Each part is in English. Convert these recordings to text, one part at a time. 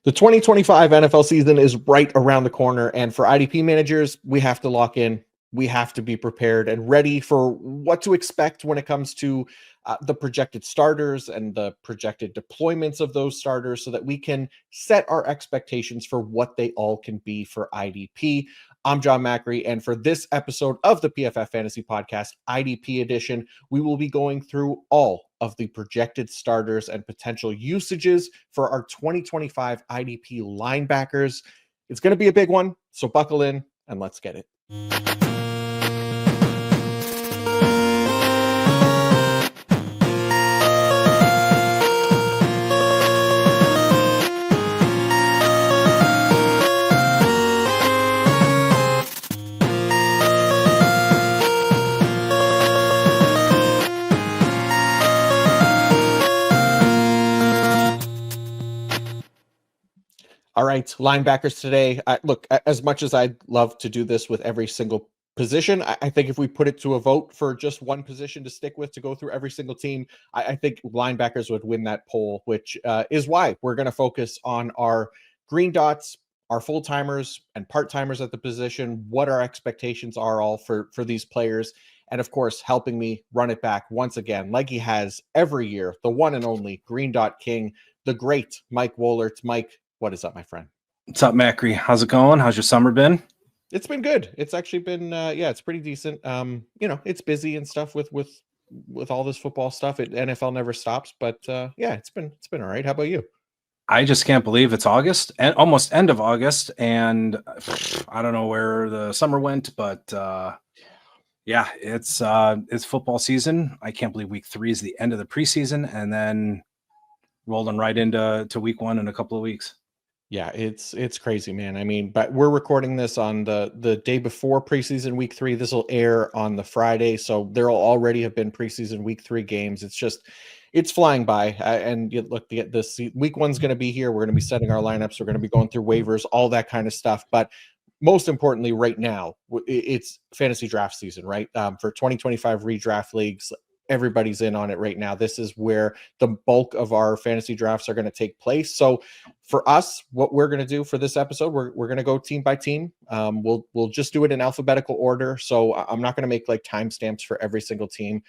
The 2025 NFL season is right around the corner, and for IDP managers, we have to lock in. We have to be prepared and ready for what to expect when it comes to the projected starters and the projected deployments of those starters so that we can set our expectations for what they all can be for IDP. I'm John Macri, and for this episode of the PFF Fantasy Podcast, IDP Edition, we will be going through all of the projected starters and potential usages for our 2025 IDP linebackers. It's going to be a big one, so buckle in and let's get it. All right, linebackers today. Look, as much as I'd love to do this with every single position, I think if we put it to a vote for just one position to stick with, to go through every single team, I think linebackers would win that poll, which is why we're going to focus on our green dots, our full-timers and part-timers at the position, what our expectations are all for these players, and of course, helping me run it back once again, like he has every year, the one and only Green Dot King, the great Mike Woellert. Mike, what is up, my friend? What's up, Macri? How's it going? How's your summer been? It's been good. It's actually been, it's pretty decent. It's busy and stuff with all this football stuff. NFL never stops, but it's been all right. How about you? I just can't believe it's August and almost end of August, and I don't know where the summer went, but it's football season. I can't believe week 3 is the end of the preseason, and then rolling right into week 1 in a couple of weeks. Yeah, it's crazy, man. I mean, but we're recording this on the day before preseason week 3. This will air on the Friday, so there will already have been preseason week 3 games. It's flying by. And you look, this week 1's going to be here. We're going to be setting our lineups. We're going to be going through waivers, all that kind of stuff. But most importantly, right now, it's fantasy draft season, right? For 2025 redraft leagues. Everybody's in on it right now. This is where the bulk of our fantasy drafts are going to take place. So for us, what we're going to do for this episode, we're going to go team by team. We'll just do it in alphabetical order. So I'm not going to make like timestamps for every single team.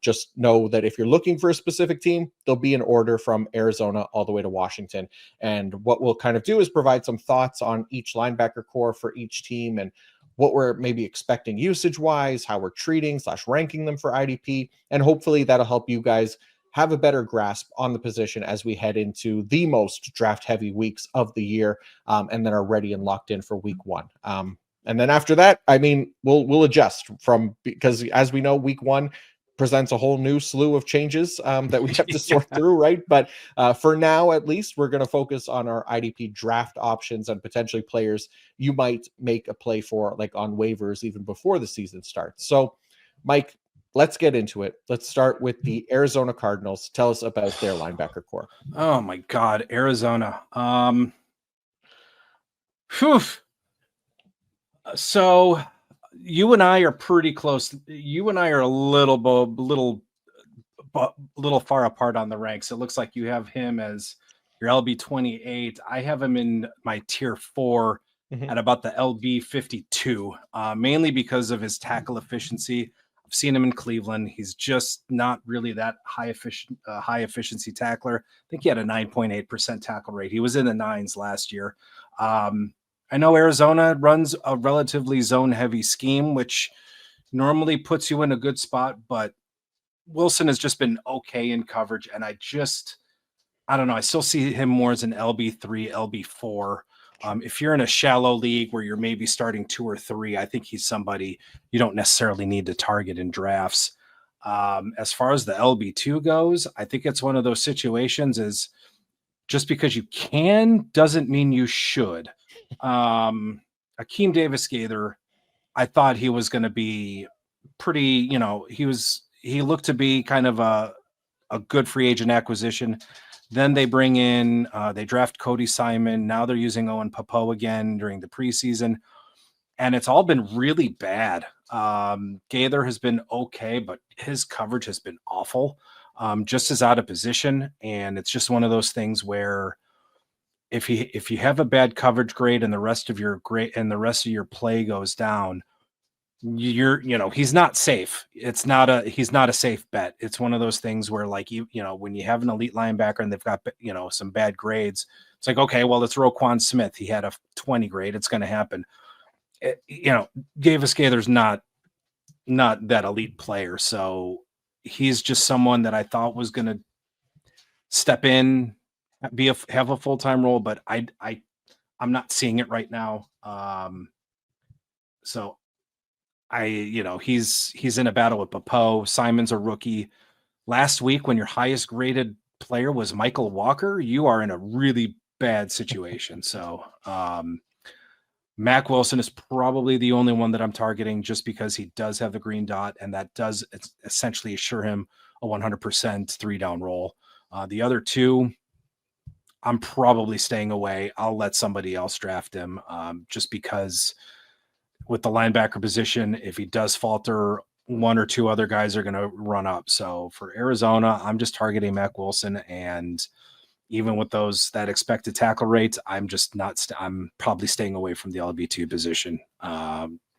Just know that if you're looking for a specific team, there'll be an order from Arizona all the way to Washington. And what we'll kind of do is provide some thoughts on each linebacker core for each team and what we're maybe expecting usage-wise, how we're treating / ranking them for IDP, and hopefully that'll help you guys have a better grasp on the position as we head into the most draft-heavy weeks of the year, and then are ready and locked in for week 1. And then after that, I mean, we'll adjust because as we know, week 1 presents a whole new slew of changes that we have to sort through, right? But for now, at least, we're going to focus on our IDP draft options and potentially players you might make a play for, like on waivers, even before the season starts. So, Mike, let's get into it. Let's start with the Arizona Cardinals. Tell us about their linebacker core. Oh my God, Arizona. So you and I are pretty close. You and I are a little far apart on the ranks. It looks like you have him as your LB 28. I have him in my tier 4 at about the LB 52, mainly because of his tackle efficiency. I've seen him in Cleveland. He's just not really that high efficiency tackler. I think he had a 9.8% tackle rate. He was in the 9s last year. I know Arizona runs a relatively zone-heavy scheme, which normally puts you in a good spot, but Wilson has just been okay in coverage, and I don't know. I still see him more as an LB3, LB4. If you're in a shallow league where you're maybe starting 2 or 3, I think he's somebody you don't necessarily need to target in drafts. As far as the LB2 goes, I think it's one of those situations is just because you can doesn't mean you should. Akeem Davis-Gaither, I thought he was going to be pretty, he looked to be kind of a good free agent acquisition. Then they bring in, they draft Cody Simon. Now they're using Owen Popo again during the preseason. And it's all been really bad. Gaither has been okay, but his coverage has been awful. Just as out of position. And it's just one of those things where if you have a bad coverage grade and the rest of your play goes down, he's not safe. He's not a safe bet. It's one of those things where, like, when you have an elite linebacker and they've got, some bad grades, it's like, okay, well, it's Roquan Smith. He had a 20 grade. It's going to happen. Davis Gaither's not that elite player. So he's just someone that I thought was going to step in, have a full-time role, but I'm not seeing it right now. So he's in a battle with Papo. Simon's a rookie. Last week, when your highest graded player was Michael Walker, you are in a really bad situation. So Mac Wilson is probably the only one that I'm targeting, just because he does have the green dot, and that does essentially assure him a 100% 3-down roll. The other two, I'm probably staying away. I'll let somebody else draft him, just because with the linebacker position, if he does falter, one or two other guys are going to run up. So for Arizona, I'm just targeting Mac Wilson, and even with that expected tackle rates, I'm probably staying away from the LB2 position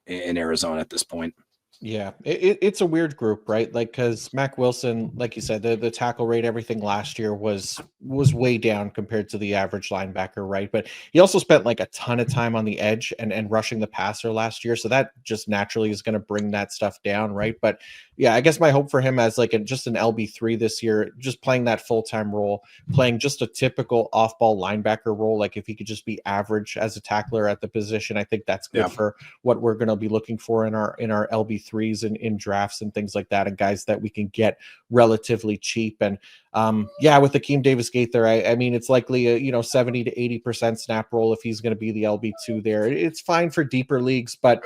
in Arizona at this point. Yeah, it's a weird group, right? Like, because Mac Wilson, like you said, the tackle rate, everything last year was way down compared to the average linebacker, right? But he also spent like a ton of time on the edge and rushing the passer last year, so that just naturally is going to bring that stuff down, right? But yeah, I guess my hope for him as like just an LB3 this year, just playing that full-time role, playing just a typical off-ball linebacker role, like if he could just be average as a tackler at the position, I think that's good for what we're going to be looking for in our LB3s in drafts and things like that, and guys that we can get relatively cheap. And with Akeem Davis Gaither, I mean, it's likely a 70 to 80% snap roll if he's going to be the LB2 there. It's fine for deeper leagues, but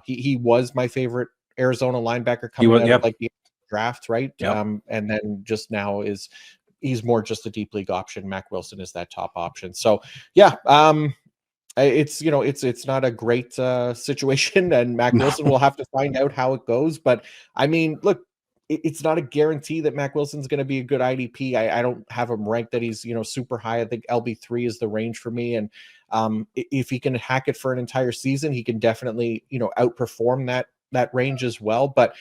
he was my favorite Arizona linebacker coming out of like the draft, right? And then just now he's more just a deep league option. Mac Wilson is that top option. So it's not a great situation, and Mac Wilson will have to find out how it goes. But I mean, look, it's not a guarantee that Mac Wilson's going to be a good IDP. I don't have him ranked that he's super high. I think LB3 is the range for me, and if he can hack it for an entire season, he can definitely outperform that range as well. But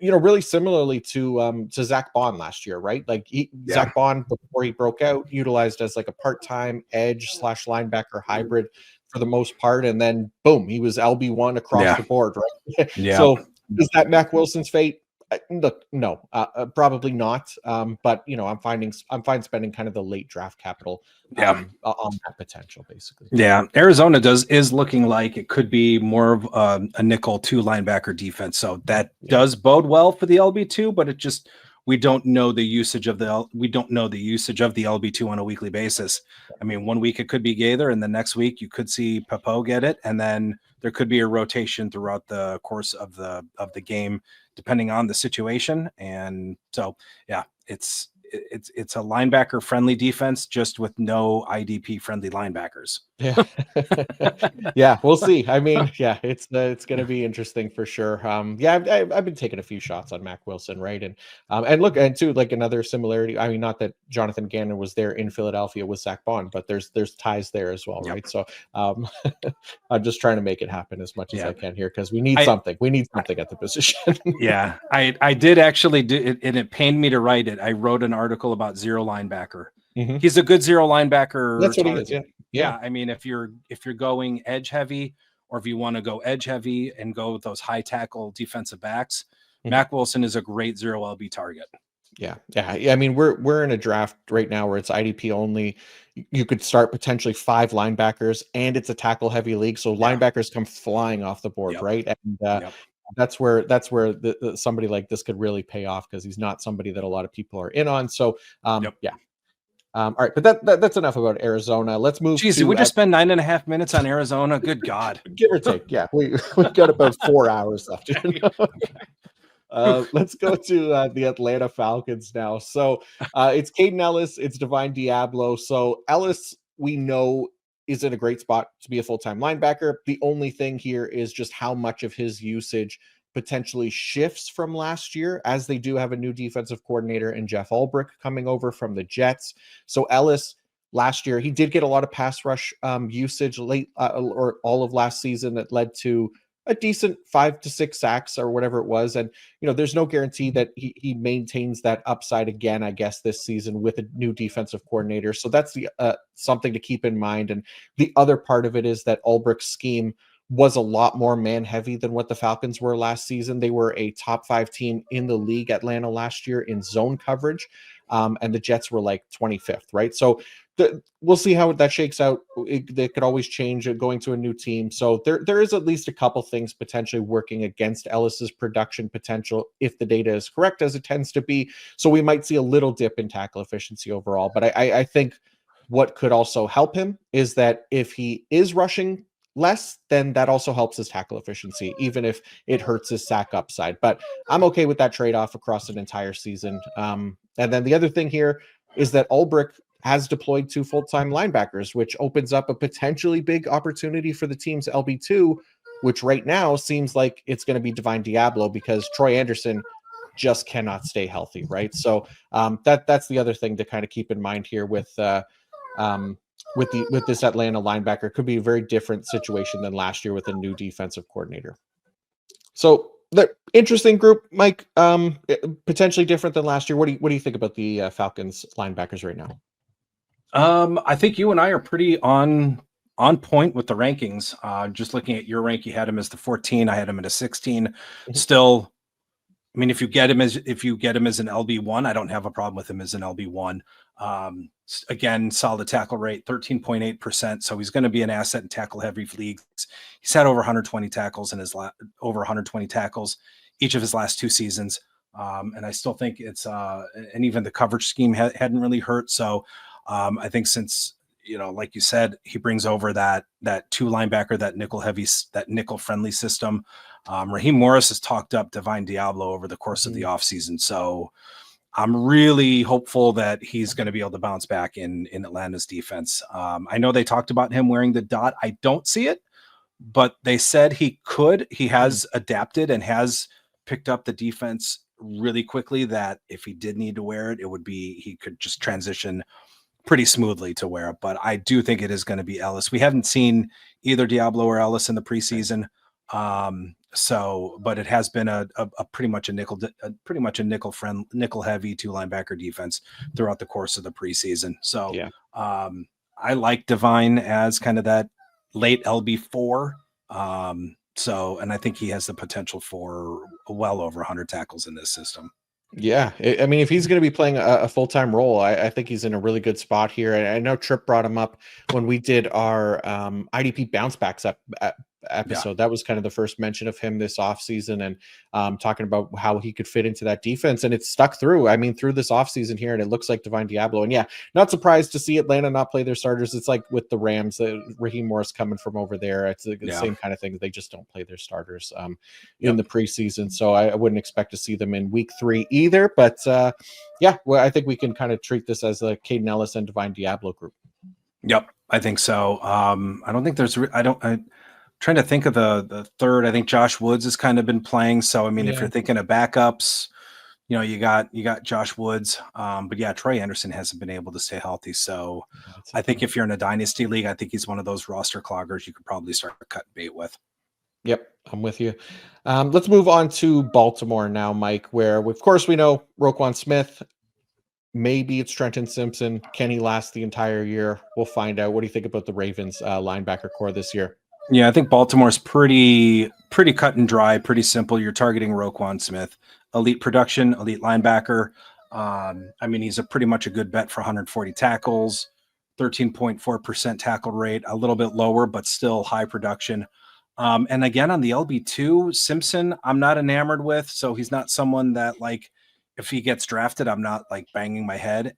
really similarly to Zach Bond last year, right? Like Zach Bond, before he broke out, utilized as like a part-time edge / linebacker hybrid for the most part, and then boom, he was LB1 across the board, right? So is that Mac Wilson's fate? Look, no, probably not. But I'm fine spending kind of the late draft capital on that potential, basically. Yeah, Arizona is looking like it could be more of a nickel 2 linebacker defense, so that does bode well for the LB2. But we don't know the usage of the LB2 on a weekly basis. I mean, one week it could be Gaither, and the next week you could see Papo get it, and then there could be a rotation throughout the course of the game, depending on the situation. And so, it's a linebacker friendly defense, just with no IDP friendly linebackers. We'll see. I mean, it's going to be interesting for sure. I've been taking a few shots on Mac Wilson, right? And look, and too, like another similarity. I mean, not that Jonathan Gannon was there in Philadelphia with Zach Bond, but there's ties there as well, right? So I'm just trying to make it happen as much as I can here, because we need something. We need something at the position. I did actually do it, and it pained me to write it. I wrote an article about zero linebacker. He's a good zero linebacker. That's what he is. Yeah. I mean, if you're going edge heavy, or if you want to go edge heavy and go with those high tackle defensive backs, Mac Wilson is a great zero LB target. Yeah. I mean, we're in a draft right now where it's IDP only. You could start potentially 5 linebackers, and it's a tackle heavy league, so linebackers come flying off the board, right? And that's where somebody like this could really pay off, because he's not somebody that a lot of people are in on. So all right, but that's enough about Arizona. Let's move. Jeez, we just spend 9.5 minutes on Arizona. Good God, give or take. Yeah, we got about 4 hours left. Let's go to the Atlanta Falcons now. So it's Caden Ellis, it's Divine Diablo. So Ellis, we know, is in a great spot to be a full-time linebacker. The only thing here is just how much of his usage potentially shifts from last year, as they do have a new defensive coordinator in Jeff Ulbrich coming over from the Jets. So Ellis, last year. He did get a lot of pass rush usage late or all of last season that led to a decent 5 to 6 sacks or whatever it was. And, there's no guarantee that he maintains that upside again, I guess, this season with a new defensive coordinator. So that's the something to keep in mind. And the other part of it is that Ulbricht's scheme was a lot more man heavy than what the Falcons were last season. They were a top 5 team in the league, Atlanta, last year in zone coverage. And the Jets were like 25th, right? So we'll see how that shakes out. They could always change going to a new team. So there is at least a couple things potentially working against Ellis's production potential if the data is correct, as it tends to be. So we might see a little dip in tackle efficiency overall. But I think what could also help him is that if he is rushing less, then that also helps his tackle efficiency, even if it hurts his sack upside. But I'm okay with that trade-off across an entire season. And then the other thing here is that Ulbricht has deployed 2 full-time linebackers, which opens up a potentially big opportunity for the team's LB2, which right now seems like it's going to be Divine Diablo because Troy Anderson just cannot stay healthy, right? So that's the other thing to kind of keep in mind here with this Atlanta linebacker. Could be a very different situation than last year with a new defensive coordinator. So the interesting group, Mike, potentially different than last year. What do you think about the Falcons linebackers right now? I think you and I are pretty on point with the rankings. Just looking at your rank, you had him as the 14. I had him at a 16. Still, I mean, if you get him as an LB1, I don't have a problem with him as an LB1. Again, solid tackle rate, 13.8%. So he's going to be an asset in tackle heavy leagues. He's had over 120 tackles in over 120 tackles each of his last 2 seasons. And I still think it's and even the coverage scheme hadn't really hurt. So I think since, like you said, he brings over that 2 linebacker, that nickel friendly system. Raheem Morris has talked up Divine Diablo over the course of the offseason. So I'm really hopeful that he's going to be able to bounce back in Atlanta's defense. I know they talked about him wearing the dot. I don't see it, but they said he could. He has adapted and has picked up the defense really quickly, that if he did need to wear it, he could just transition pretty smoothly to wear it. But I do think it is going to be Ellis. We haven't seen either Diablo or Ellis in the preseason. But it has been a pretty much a nickel heavy 2 linebacker defense throughout the course of the preseason. So I like Divine as kind of that late LB4. And I think he has the potential for well over 100 tackles in this system. Yeah, I mean, if he's going to be playing a full-time role, I think he's in a really good spot here. And I know Tripp brought him up when we did our IDP bounce backs episode. That was kind of the first mention of him this offseason, and talking about how he could fit into that defense. And it's stuck through, through this offseason here, and it looks like Divine Diablo. And not surprised to see Atlanta not play their starters. It's like with the Rams, Raheem Morris coming from over there. It's the same kind of thing. They just don't play their starters in the preseason. So I wouldn't expect to see them in week 3 either. But I think we can kind of treat this as a Caden Ellis and Divine Diablo group. Yep, I think so. I don't think there's trying to think of the third. I think Josh Woods has kind of been playing. So, if you're thinking of backups, you got Josh Woods. But Troy Anderson hasn't been able to stay healthy. So I think if you're in a dynasty league, I think he's one of those roster cloggers you could probably start cutting bait with. Yep, I'm with you. Let's move on to Baltimore now, Mike, where of course we know Roquan Smith. Maybe it's Trenton Simpson. Can he last the entire year? We'll find out. What do you think about the Ravens linebacker core this year? Yeah, I think Baltimore's pretty cut and dry, pretty simple. You're targeting Roquan Smith, elite production, elite linebacker. He's pretty much a good bet for 140 tackles, 13.4% tackle rate, a little bit lower, but still high production. And again, on the LB2, Simpson, I'm not enamored with. So he's not someone that, if he gets drafted, I'm not banging my head.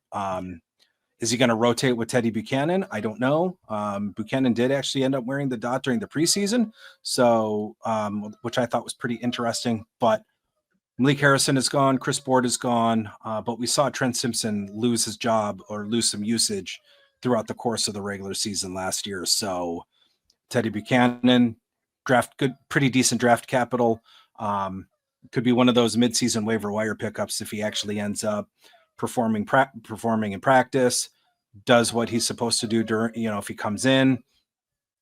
Is he going to rotate with Teddy Buchanan? I don't know. Buchanan did actually end up wearing the dot during the preseason, so which I thought was pretty interesting. But Malik Harrison is gone. Chris Board is gone. But we saw Trent Simpson lose his job or lose some usage throughout the course of the regular season last year. So Teddy Buchanan, pretty decent draft capital. Could be one of those midseason waiver wire pickups if he actually ends up performing in practice. does what he's supposed to do during, if he comes in,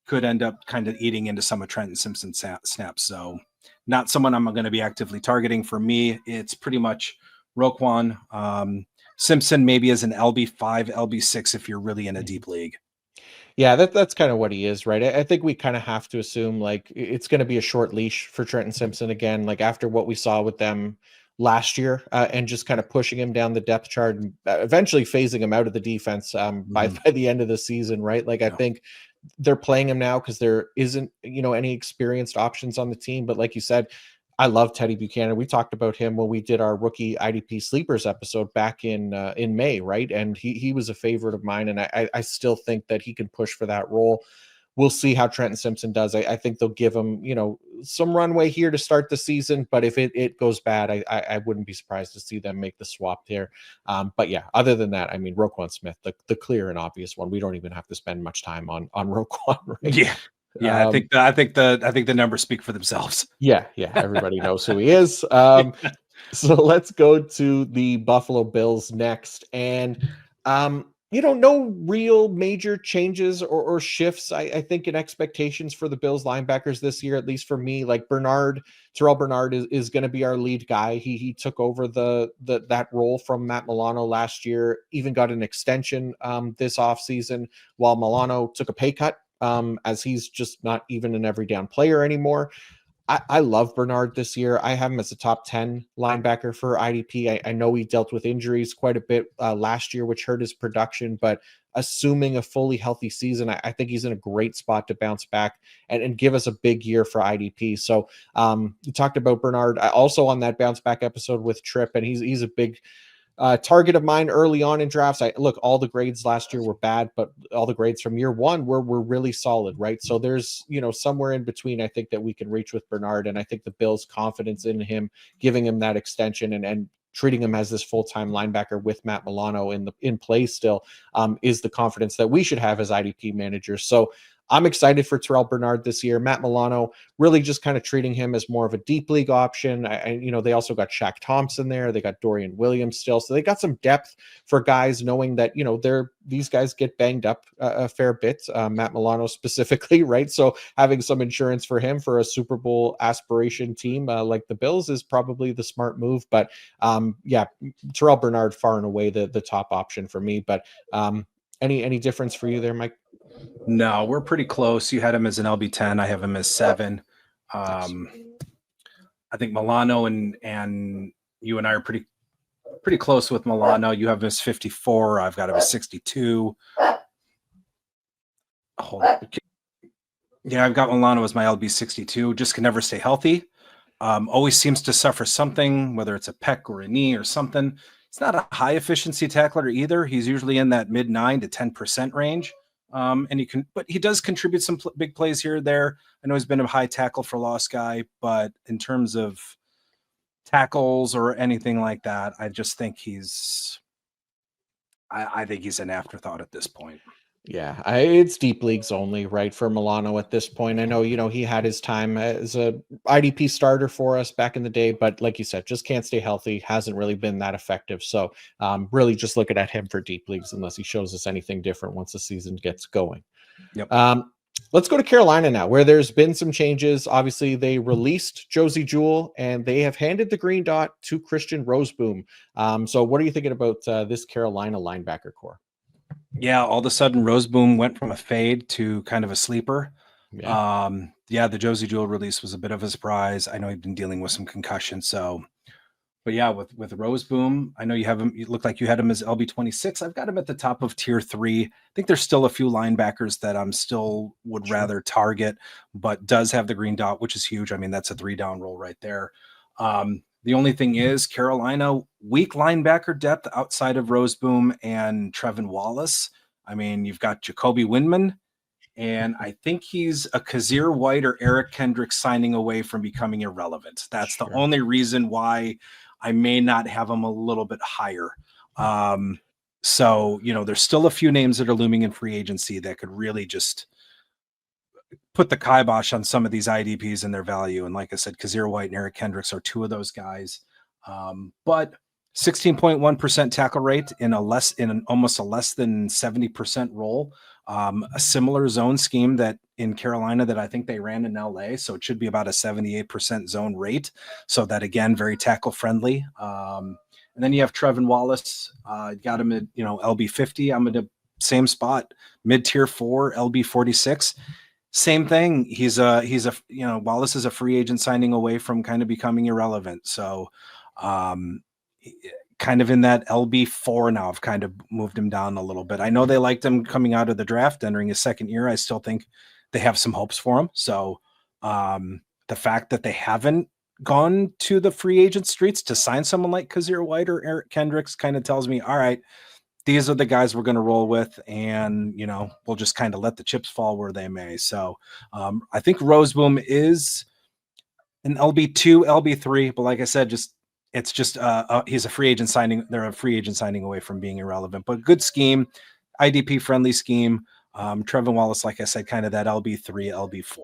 could end up kind of eating into some of Trenton Simpson's snaps. So not someone I'm going to be actively targeting. For me, it's pretty much Roquan. Simpson maybe as an LB5, LB6 if you're really in a deep league. Yeah, that's kind of what he is, right? I think we kind of have to assume like it's going to be a short leash for Trenton Simpson again, like after what we saw with them last year, and just kind of pushing him down the depth chart and eventually phasing him out of the defense by the end of the season, right? Like I think they're playing him now because there isn't, any experienced options on the team. But like you said, I love Teddy Buchanan. We talked about him when we did our rookie IDP sleepers episode back in May, right? And he was a favorite of mine, and I still think that he can push for that role. We'll see how Trenton Simpson does. I think they'll give him, some runway here to start the season. But if it goes bad, I wouldn't be surprised to see them make the swap there. But yeah, other than that, I mean, Roquan Smith, the clear and obvious one. We don't even have to spend much time on Roquan, right? Yeah. Yeah, I think the numbers speak for themselves. Yeah, everybody knows who he is. So let's go to the Buffalo Bills next. And no real major changes or shifts, I think, in expectations for the Bills linebackers this year, at least for me. Like Terrell Bernard is going to be our lead guy. He took over that role from Matt Milano last year, even got an extension this offseason, while Milano took a pay cut, as he's just not even an every down player anymore. I love Bernard this year. I have him as a top 10 linebacker for IDP. I know he dealt with injuries quite a bit last year, which hurt his production, but assuming a fully healthy season, I think he's in a great spot to bounce back and give us a big year for IDP. So you talked about Bernard also on that bounce back episode with Tripp, and he's a big target of mine early on in drafts. All the grades last year were bad, but all the grades from year one were really solid, right? So there's, somewhere in between, I think, that we can reach with Bernard. And I think the Bills' confidence in him, giving him that extension and treating him as this full-time linebacker with Matt Milano in play still, is the confidence that we should have as IDP managers. So I'm excited for Terrell Bernard this year. Matt Milano really just kind of treating him as more of a deep league option. They also got Shaq Thompson there. They got Dorian Williams still. So they got some depth for guys, knowing that, these guys get banged up a fair bit. Matt Milano specifically, right? So having some insurance for him for a Super Bowl aspiration team like the Bills is probably the smart move. But Terrell Bernard far and away the top option for me. But any difference for you there, Mike? No, we're pretty close. You had him as an LB10. I have him as 7. I think Milano and you and I are pretty close with Milano. You have him as 54. I've got him as 62. Hold on. Yeah, I've got Milano as my LB 62. Just can never stay healthy. Always seems to suffer something, whether it's a pec or a knee or something. It's not a high efficiency tackler either. He's usually in that mid 9 to 10% range. But he does contribute some big plays here or there. I know he's been a high tackle for loss guy, but in terms of tackles or anything like that, I just think I think he's an afterthought at this point. Yeah, it's deep leagues only, right, for Milano at this point. I know, he had his time as a IDP starter for us back in the day, but like you said, just can't stay healthy, hasn't really been that effective. So really just looking at him for deep leagues unless he shows us anything different once the season gets going. Yep. Let's go to Carolina now, where there's been some changes. Obviously, they released Josie Jewell, and they have handed the green dot to Christian Roseboom. So what are you thinking about this Carolina linebacker core? Yeah, all of a sudden Roseboom went from a fade to kind of a sleeper. Yeah. The Josie Jewell release was a bit of a surprise. I know he'd been dealing with some concussion. So, but yeah, with Roseboom, I know you have him. You look like you had him as LB26. I've got him at the top of tier 3. I think there's still a few linebackers that I'm still would rather target, but does have the green dot, which is huge. I mean, that's a 3-down roll right there. The only thing is Carolina, weak linebacker depth outside of Roseboom and Trevin Wallace. I mean, you've got Jacoby Windman, and I think he's a Kazir White or Eric Kendricks signing away from becoming irrelevant. That's the only reason why I may not have him a little bit higher. So, there's still a few names that are looming in free agency that could really just put the kibosh on some of these IDPs and their value. And like I said, Kazir White and Eric Kendricks are 2 of those guys. But 16.1% tackle rate in almost a less than 70% roll. A similar zone scheme that in Carolina that I think they ran in LA. So it should be about a 78% zone rate. So that, again, very tackle friendly. And then you have Trevin Wallace, got him at, LB 50. I'm in the same spot, mid tier 4, LB 46. Same thing. He's Wallace is a free agent signing away from kind of becoming irrelevant. So, kind of in that LB4 now. I've kind of moved him down a little bit. I know they liked him coming out of the draft, entering his second year. I still think they have some hopes for him. So the fact that they haven't gone to the free agent streets to sign someone like Kazir White or Eric Kendricks kind of tells me, all right, these are the guys we're going to roll with, and we'll just kind of let the chips fall where they may. So I think Roseboom is an LB2, LB3, but like I said, he's a free agent signing. They're a free agent signing away from being irrelevant, but good scheme, IDP friendly scheme. Trevin Wallace, like I said, kind of that LB3, LB4.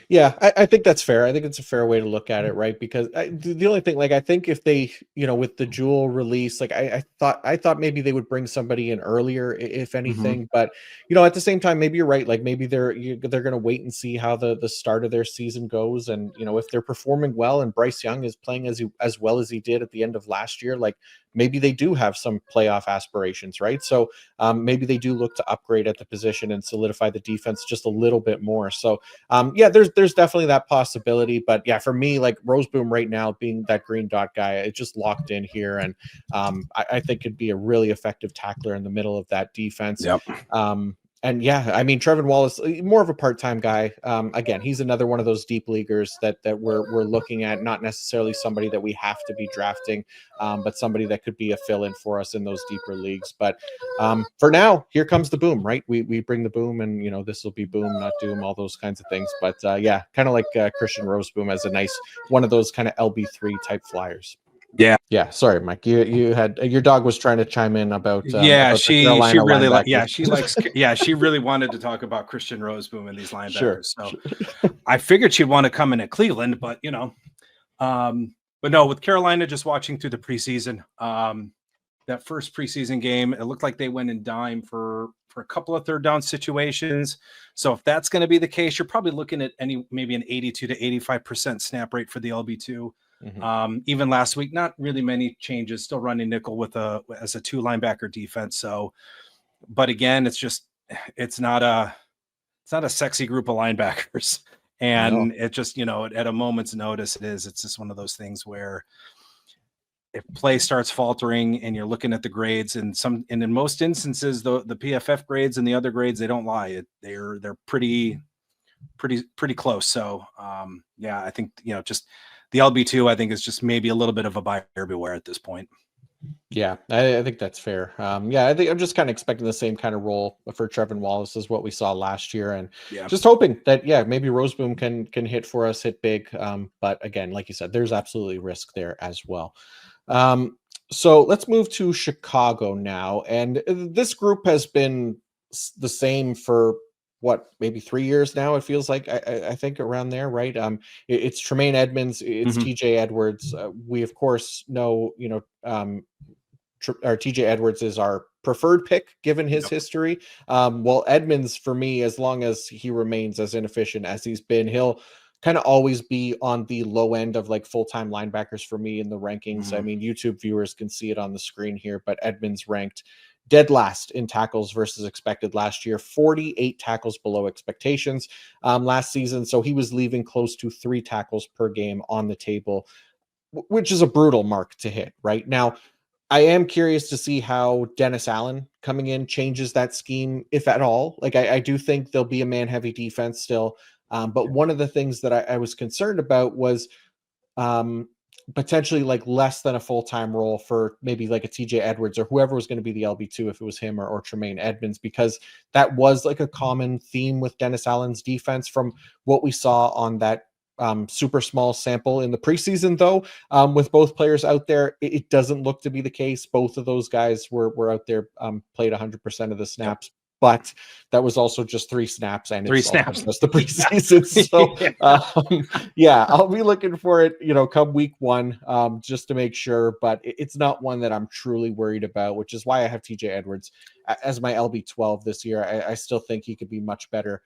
Yeah, I think that's fair. I think it's a fair way to look at it, right? Because the only thing, I think if they, with the dual release, I thought maybe they would bring somebody in earlier, if anything. But at the same time, maybe you're right. Maybe they're going to wait and see how the start of their season goes, and if they're performing well, and Bryce Young is playing as well as he did at the end of last year, maybe they do have some playoff aspirations, right? So maybe they do look to upgrade at the position and solidify the defense just a little bit more. So there's definitely that possibility. But yeah, for me, Roseboom right now being that green dot guy, it just locked in here. And I think could be a really effective tackler in the middle of that defense. Yep. And yeah, I mean, Trevin Wallace, more of a part-time guy. Again, he's another one of those deep leaguers that we're looking at, not necessarily somebody that we have to be drafting, but somebody that could be a fill-in for us in those deeper leagues. But for now, here comes the boom, right? We bring the boom, and this will be boom, not doom, all those kinds of things. But yeah, kind of like Christian Roseboom as a nice one of those kind of LB3 type flyers. Yeah. Sorry, Mike. You had your dog was trying to chime in about she really wanted to talk about Christian Roseboom and these linebackers. Sure. I figured she'd want to come in at Cleveland, but but no, with Carolina, just watching through the preseason, that first preseason game, it looked like they went in dime for a couple of third down situations. So if that's going to be the case, you're probably looking at maybe an 82 to 85% snap rate for the LB2. Even last week, not really many changes, still running nickel as a 2 linebacker defense. So, but again, it's not a sexy group of linebackers. And it just, at a moment's notice, it's just one of those things where if play starts faltering and you're looking at the grades and in most instances, the PFF grades and the other grades, they don't lie. They're pretty close. So I think, just the LB2, I think, is just maybe a little bit of a buyer beware at this point. Yeah, I think that's fair. I think I'm just kind of expecting the same kind of role for Trevin Wallace as what we saw last year, and just hoping that maybe Roseboom can hit for us, hit big. But again, like you said, there's absolutely risk there as well. So let's move to Chicago now, and this group has been the same for maybe 3 years now. It feels like I think around there, right? It's Tremaine Edmonds, it's TJ Edwards. We of course know, TJ Edwards is our preferred pick given his history. Well, Edmonds, for me, as long as he remains as inefficient as he's been, he'll kind of always be on the low end of full-time linebackers for me in the rankings. I mean, YouTube viewers can see it on the screen here, but Edmonds ranked dead last in tackles versus expected last year, 48 tackles below expectations last season. So he was leaving close to 3 tackles per game on the table, which is a brutal mark to hit right now. I am curious to see how Dennis Allen coming in changes that scheme, if at all. I do think there'll be a man-heavy defense still. But one of the things that I was concerned about was potentially less than a full-time role for maybe a TJ Edwards or whoever was going to be the LB2, if it was him or Tremaine Edmonds, because that was a common theme with Dennis Allen's defense from what we saw on that super small sample in the preseason. Though with both players out there, it doesn't look to be the case. Both of those guys were out there, played 100% of the snaps. but that was also just 3 snaps, and Three it's also snaps. just the preseason. So I'll be looking for it, come week 1, just to make sure, but it's not one that I'm truly worried about, which is why I have TJ Edwards as my LB12 this year. I still think he could be much better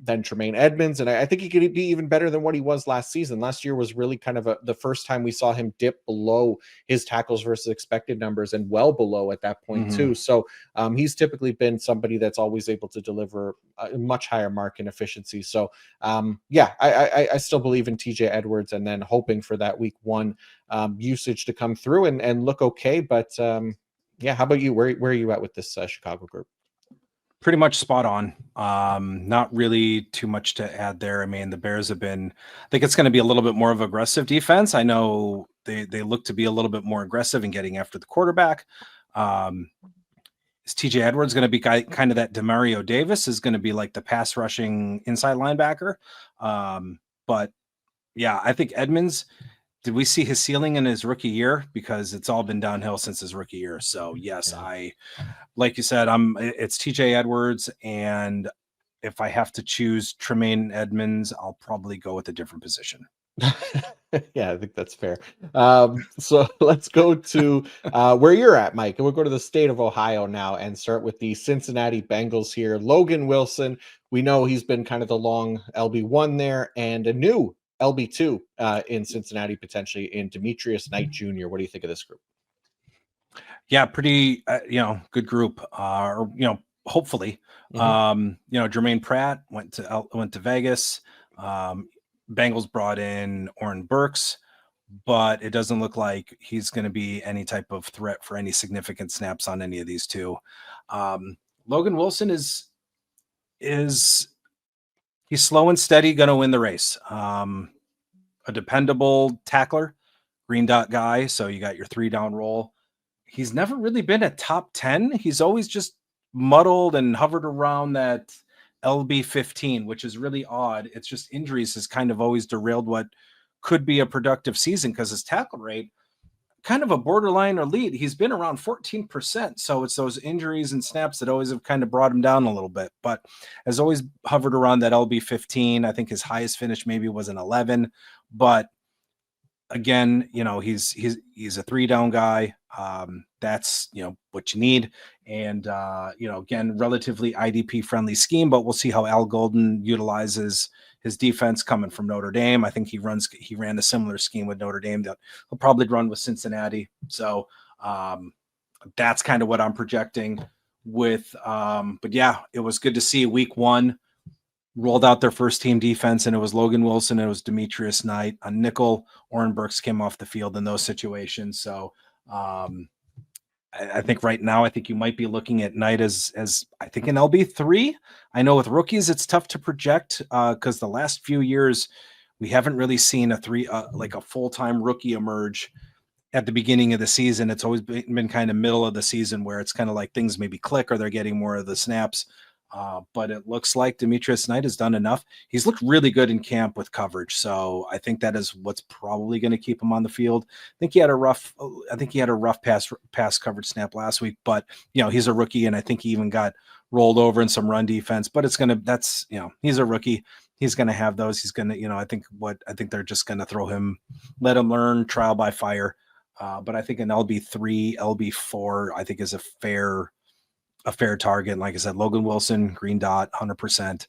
than Tremaine Edmonds, and I think he could be even better than what he was last season. Last year was really kind of the first time we saw him dip below his tackles versus expected numbers, and well below at that point too. So he's typically been somebody that's always able to deliver a much higher mark in efficiency. So I still believe in TJ Edwards, and then hoping for that week 1 usage to come through and look okay. But how about you? Where are you at with this Chicago group? Pretty much spot on. Not really too much to add there. I mean, the Bears have been, I think it's going to be a little bit more of aggressive defense. I know they look to be a little bit more aggressive in getting after the quarterback. Is TJ Edwards going to be kind of that Demario Davis, is going to be like the pass rushing inside linebacker? But yeah, I think Edmonds, did we see his ceiling in his rookie year? Because it's all been downhill since his rookie year. So yes, like you said, it's TJ Edwards, and if I have to choose Tremaine Edmonds, I'll probably go with a different position. Yeah, I think that's fair. So let's go to where you're at, Mike, and we'll go to the state of Ohio now and start with the Cincinnati Bengals here. Logan Wilson, we know he's been kind of the long LB1 there, and a new LB2 in Cincinnati, potentially, in Demetrius Knight Jr. What do you think of this group? Yeah, pretty, good group. Hopefully, Jermaine Pratt went to Vegas. Bengals brought in Oren Burks, but it doesn't look like he's going to be any type of threat for any significant snaps on any of these two. Logan Wilson is he's slow and steady, going to win the race. A dependable tackler, green dot guy. So you got your 3-down roll. He's never really been a top 10. He's always just muddled and hovered around that LB 15, which is really odd. It's just injuries has kind of always derailed what could be a productive season, because his tackle rate, kind of a borderline elite. He's been around 14%. So it's those injuries and snaps that always have kind of brought him down a little bit, but has always hovered around that LB 15. I think his highest finish maybe was an 11, but again, he's a 3-down guy. That's, what you need. And, again, relatively IDP friendly scheme, but we'll see how Al Golden utilizes his defense coming from Notre Dame. I think he ran a similar scheme with Notre Dame that he'll probably run with Cincinnati. So that's kind of what I'm projecting with. But yeah, it was good to see week 1 rolled out their first team defense, and it was Logan Wilson and it was Demetrius Knight on nickel. Oren Burks came off the field in those situations. So I think right now, I think you might be looking at Knight as I think an LB3. I know with rookies, it's tough to project because the last few years we haven't really seen like a full-time rookie emerge at the beginning of the season. It's always been kind of middle of the season where it's kind of like things maybe click or they're getting more of the snaps. But it looks like Demetrius Knight has done enough. He's looked really good in camp with coverage. So I think that is what's probably going to keep him on the field. I think he had a rough pass coverage snap last week, but he's a rookie, and I think he even got rolled over in some run defense, but he's a rookie. He's going to have those. He's going to, I think they're just going to let him learn trial by fire. But I think an LB3, LB4, I think is a fair target. And like I said, Logan Wilson, green dot, 100%.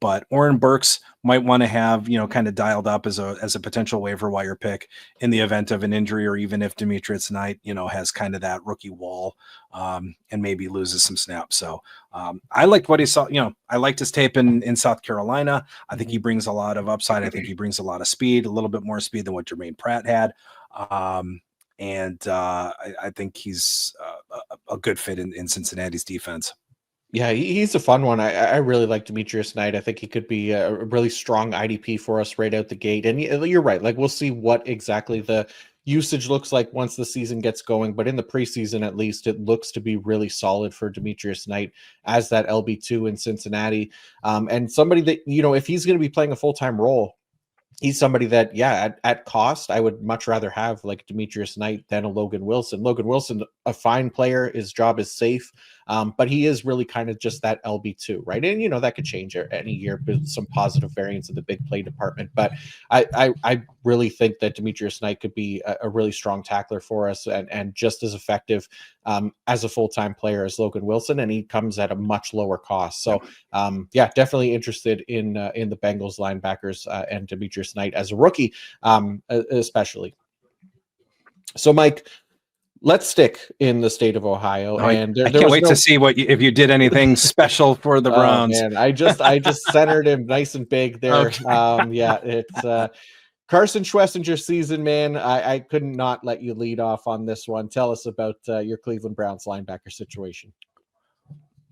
But Oren Burks might want to have, kind of dialed up as a potential waiver wire pick in the event of an injury, or even if Demetrius Knight, has kind of that rookie wall and maybe loses some snaps. So I liked what he saw. I liked his tape in South Carolina. I think he brings a lot of upside. I think he brings a lot of speed, a little bit more speed than what Jermaine Pratt had. And I think he's a good fit in Cincinnati's defense. Yeah, he's a fun one. I really like Demetrius Knight. I think he could be a really strong IDP for us right out the gate. And you're right. Like, we'll see what exactly the usage looks like once the season gets going. But in the preseason, at least, it looks to be really solid for Demetrius Knight as that LB2 in Cincinnati. And somebody that, if he's going to be playing a full-time role, he's somebody that, at cost, I would much rather have like Demetrius Knight than a Logan Wilson. Logan Wilson, a fine player. His job is safe. But he is really kind of just that LB2, right? And, you know, that could change any year with some positive variance in the big play department. But I really think that Demetrius Knight could be a really strong tackler for us and just as effective as a full-time player as Logan Wilson, and he comes at a much lower cost. So yeah, definitely interested in the Bengals linebackers and Demetrius Knight as a rookie, especially. So Mike, let's stick in the state of Ohio. And I can't wait to see if you did anything special for the Browns. Man, I just centered him nice and big there. Okay. Yeah, it's Carson Schwessinger season, man. I couldn't not let you lead off on this one. Tell us about your Cleveland Browns linebacker situation.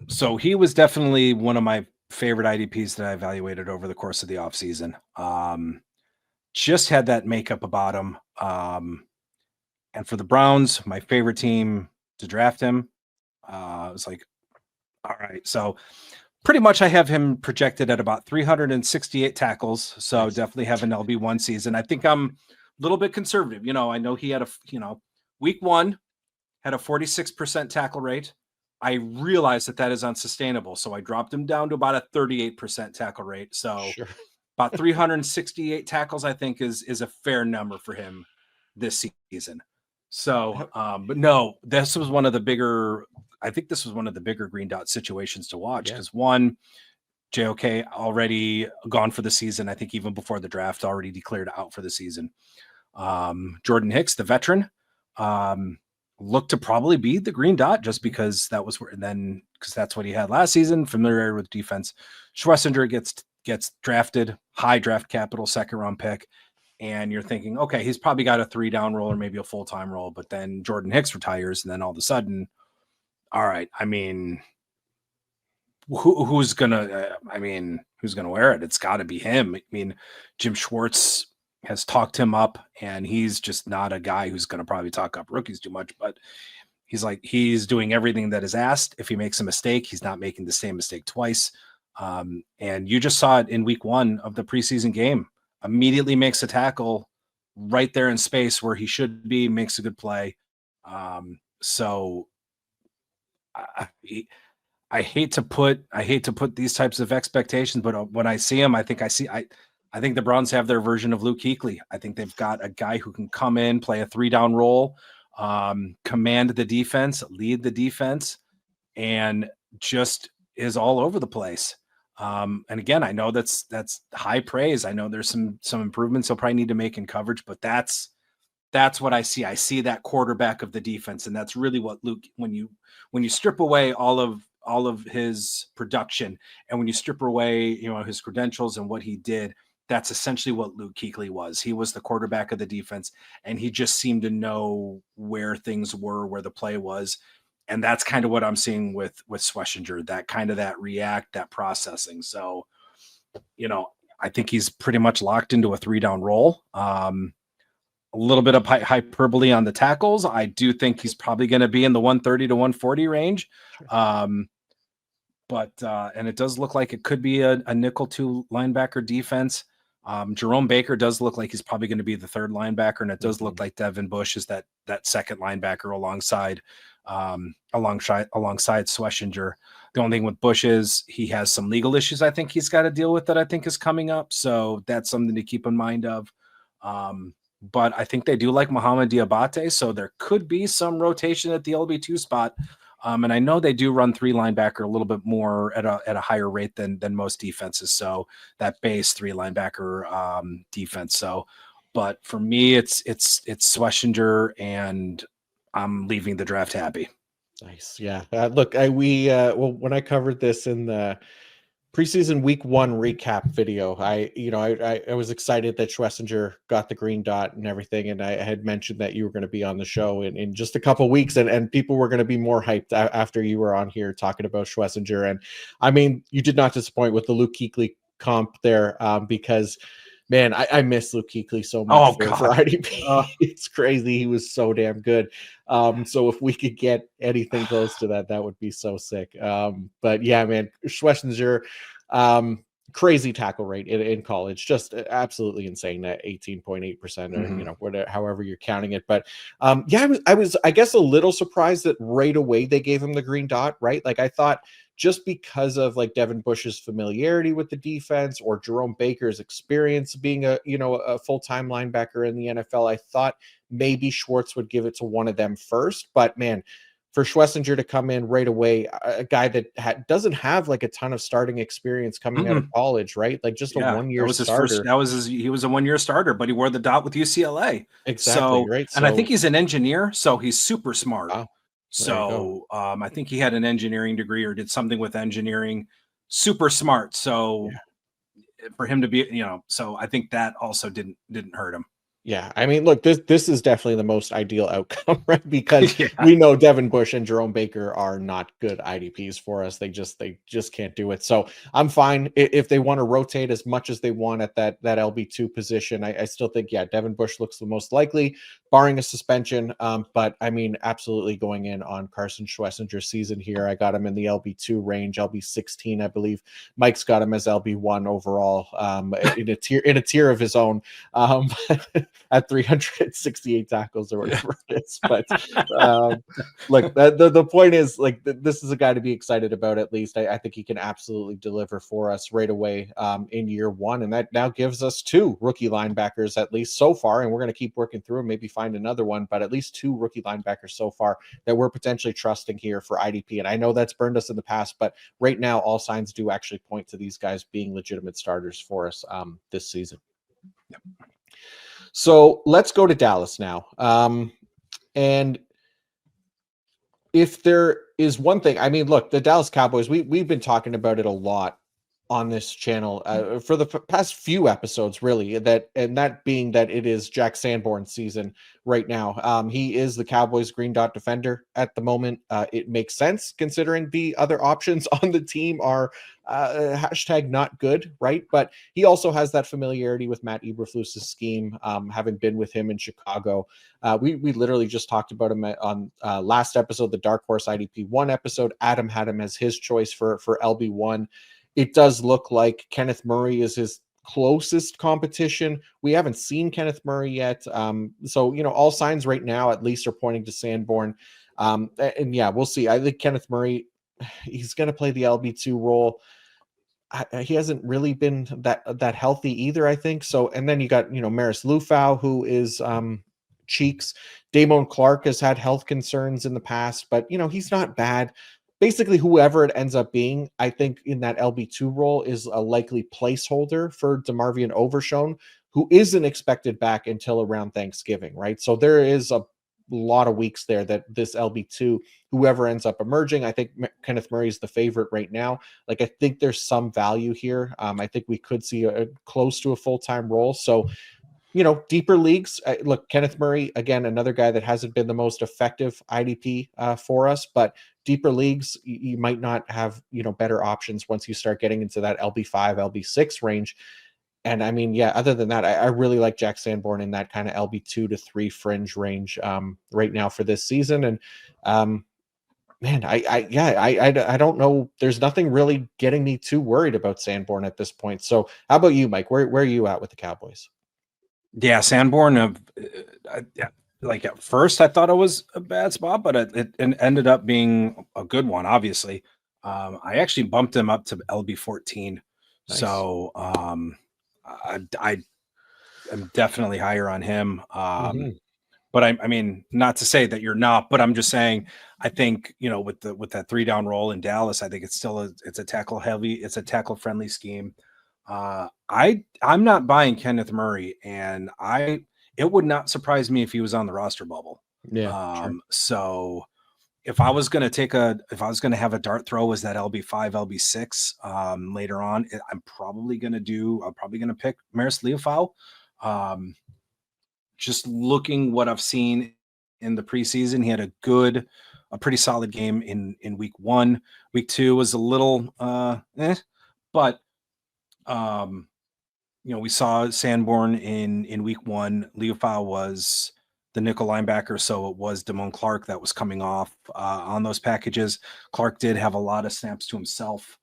So he was definitely one of my favorite IDPs that I evaluated over the course of the offseason. Just had that makeup about him. And for the Browns, my favorite team to draft him, it was like, all right. So pretty much I have him projected at about 368 tackles. So definitely have an LB1 season. I think I'm a little bit conservative. You know, I know he had week 1 had a 46% tackle rate. I realized that is unsustainable. So I dropped him down to about a 38% tackle rate. So about 368 tackles, I think is a fair number for him this season. So, but no, this was one of the bigger, I think this was one of the bigger green dot situations to watch because one, JOK already gone for the season. I think even before the draft already declared out for the season. Jordan Hicks, the veteran, looked to probably be the green dot just because that was where, and then because that's what he had last season, familiarity with defense. Schwessinger gets drafted, high draft capital, 2nd round pick. And you're thinking, okay, he's probably got a 3-down role or maybe a full-time role, but then Jordan Hicks retires. And then all of a sudden, all right, I mean, who's going to wear it? It's gotta be him. I mean, Jim Schwartz has talked him up and he's just not a guy who's going to probably talk up rookies too much, but he's doing everything that is asked. If he makes a mistake, he's not making the same mistake twice. And you just saw it in week 1 of the preseason game. Immediately makes a tackle right there in space where he should be, makes a good play. So I hate to put these types of expectations, but when I see him, I think the Browns have their version of Luke Kuechly. I think they've got a guy who can come in, play a 3-down role, command the defense, lead the defense, and just is all over the place. And again, I know that's high praise. I know there's some improvements he'll probably need to make in coverage, but that's what I see. I see that quarterback of the defense, and that's really what Luke. When you strip away all of his production, and when you strip away his credentials and what he did, that's essentially what Luke Kuechly was. He was the quarterback of the defense, and he just seemed to know where things were, where the play was. And that's kind of what I'm seeing with Schwessinger, that react, that processing. So, I think he's pretty much locked into a 3-down role. A little bit of hyperbole on the tackles. I do think he's probably going to be in the 130 to 140 range. Sure. But it does look like it could be a nickel 2 linebacker defense. Jerome Baker does look like he's probably going to be the 3rd linebacker. And it does look like Devin Bush is that 2nd linebacker alongside Schwessinger. The only thing with Bush is he has some legal issues I think he's got to deal with that I think is coming up. So that's something to keep in mind of. But I think they do like Mohamed Diabate, so there could be some rotation at the LB2 spot. And I know they do run 3 linebacker a little bit more at a higher rate than most defenses. So that base 3 linebacker defense. So, but for me, it's Schwessinger, and I'm leaving the draft happy. Nice. Yeah. Look, when I covered this in the preseason week 1 recap video, I was excited that Schwessinger got the green dot and everything. And I had mentioned that you were going to be on the show in just a couple of weeks, and people were going to be more hyped after you were on here talking about Schwessinger. And I mean, you did not disappoint with the Luke Kuechly comp there, because man, I miss Luke Kuechly so much for IDP. It's crazy. He was so damn good. So if we could get anything close to that would be so sick. But yeah, man, Schwessinger, crazy tackle rate in college, just absolutely insane, that 18.8%, or Mhm. whatever, however you're counting it. But yeah, I guess a little surprised that right away they gave him the green dot, right? Like I thought, just because of like Devin Bush's familiarity with the defense, or Jerome Baker's experience being a full-time linebacker in the NFL, I thought maybe Schwartz would give it to one of them first. But man, for Schlesinger to come in right away, a guy that doesn't have like a ton of starting experience coming out of Mm-mm. college, right? Like just a Yeah, that 1 year was his first. starter. He was a 1 year starter, but he wore the dot with UCLA. Exactly, So, right? and I think So, he's an engineer, so he's super smart. wow, there you go. So, I think he had an engineering degree or did something with engineering. Super smart. So, Yeah. for him to be, so I think that also didn't hurt him. Yeah, I mean, look, this is definitely the most ideal outcome, right? Because Yeah. we know Devin Bush and Jerome Baker are not good IDPs for us. They just can't do it. So I'm fine if they want to rotate as much as they want at that LB2 position. I still think, yeah, Devin Bush looks the most likely, barring a suspension. But I mean, absolutely going in on Carson Schlesinger's season here. I got him in the LB2 range, LB16, I believe. Mike's got him as LB1 overall, in a tier of his own. Um, at 368 tackles or whatever it is. But look, the point is, like, this is a guy to be excited about. At least I think he can absolutely deliver for us right away in year one, and that now gives us two rookie linebackers at least so far. And we're going to keep working through and maybe find another one, but at least two rookie linebackers so far that we're potentially trusting here for IDP. And I know that's burned us in the past, but right now all signs do actually point to these guys being legitimate starters for us this season. Yep. So let's go to Dallas now. And if there is one thing, I mean, look, the Dallas Cowboys, we've been talking about it a lot on this channel for the past few episodes, really, that being that it is Jack Sanborn's season right now. He is the Cowboys green dot defender at the moment. It makes sense considering the other options on the team are hashtag not good, right? But he also has that familiarity with Matt Eberflus's scheme, having been with him in Chicago. We literally just talked about him on last episode, the Dark Horse IDP 1 episode. Adam had him as his choice for LB1. It does look like Kenneth Murray is his closest competition. We haven't seen Kenneth Murray yet. So, all signs right now at least are pointing to Sanborn. And yeah, we'll see. I think Kenneth Murray, he's going to play the LB2 role. He hasn't really been that healthy either, I think. So, and then you got, Maris Lufau, who is cheeks. Damone Clark has had health concerns in the past, but he's not bad. Basically, whoever it ends up being, I think in that LB2 role is a likely placeholder for DeMarvion Overshown, who isn't expected back until around Thanksgiving, right? So there is a lot of weeks there that this LB2, whoever ends up emerging, I think Kenneth Murray is the favorite right now. Like, I think there's some value here. I think we could see a close to a full-time role. So, deeper leagues, look, Kenneth Murray, again, another guy that hasn't been the most effective IDP for us, but deeper leagues, you might not have, better options once you start getting into that LB5, LB6 range. And I mean, yeah, other than that, I really like Jack Sanborn in that kind of LB2 to 3 fringe range right now for this season. And man, I don't know. There's nothing really getting me too worried about Sanborn at this point. So how about you, Mike? Where are you at with the Cowboys? Yeah, Sanborn. Yeah, like at first, I thought it was a bad spot, but it ended up being a good one. Obviously, I actually bumped him up to LB14. Nice. So I am definitely higher on him. But I mean, not to say that you're not, but I'm just saying, I think, with that 3-down roll in Dallas, I think it's still it's a tackle friendly scheme. I'm not buying Kenneth Murray, and it would not surprise me if he was on the roster bubble. Yeah, sure. So if I was going to have a dart throw, was that LB5, LB6 later on, I'm probably going to pick Maris Leofau. Just looking what I've seen in the preseason, he had a pretty solid game in week 1. Week 2 was a little but we saw Sanborn in week 1. Leofau was the nickel linebacker, so it was Damone Clark that was coming off on those packages. Clark did have a lot of snaps to himself.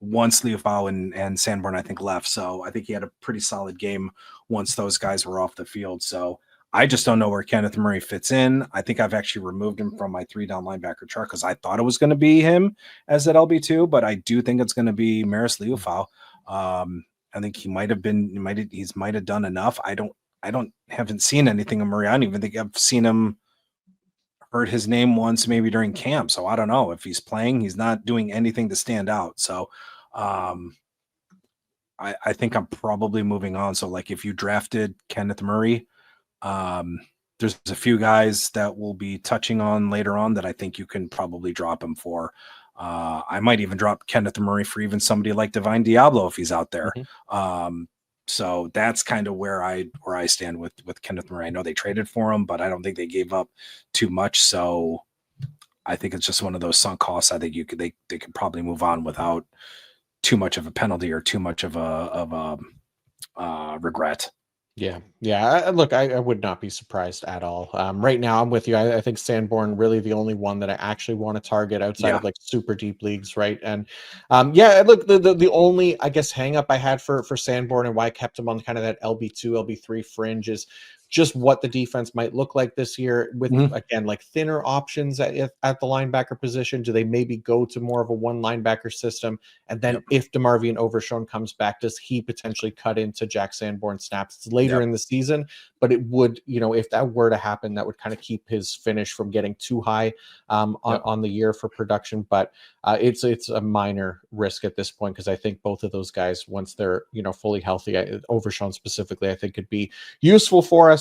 once Leofau and Sanborn, I think, left. So I think he had a pretty solid game once those guys were off the field. So I just don't know where Kenneth Murray fits in. I think I've actually removed him from my 3-down linebacker chart because I thought it was going to be him as that LB2, but I do think it's going to be Maris Leofau. I think he might have done enough. Haven't seen anything of Murray. I don't even think I've seen him, heard his name once, maybe during camp. So I don't know if he's playing. He's not doing anything to stand out. So I think I'm probably moving on. So like if you drafted Kenneth Murray, there's a few guys that we'll be touching on later on that I think you can probably drop him for. I might even drop Kenneth Murray for even somebody like Divine Diablo if he's out there. So that's kind of where I stand with Kenneth Murray. I know they traded for him, but I don't think they gave up too much. So I think it's just one of those sunk costs. I think they could probably move on without too much of a penalty or too much of a regret. Yeah. Look, I would not be surprised at all. Right now, I'm with you. I think Sanborn really the only one that I actually want to target outside of like super deep leagues, right? And look, the only I guess hang up I had for Sanborn and why I kept him on kind of that LB2, LB3 fringe is just what the defense might look like this year with again like thinner options at the linebacker position. Do they maybe go to more of a one linebacker system? And then if DeMarvion Overshown comes back, does he potentially cut into Jack Sanborn snaps? It's later in the season, but it would, if that were to happen, that would kind of keep his finish from getting too high on the year for production. But it's a minor risk at this point because I think both of those guys, once they're fully healthy, Overshown specifically, I think could be useful for us.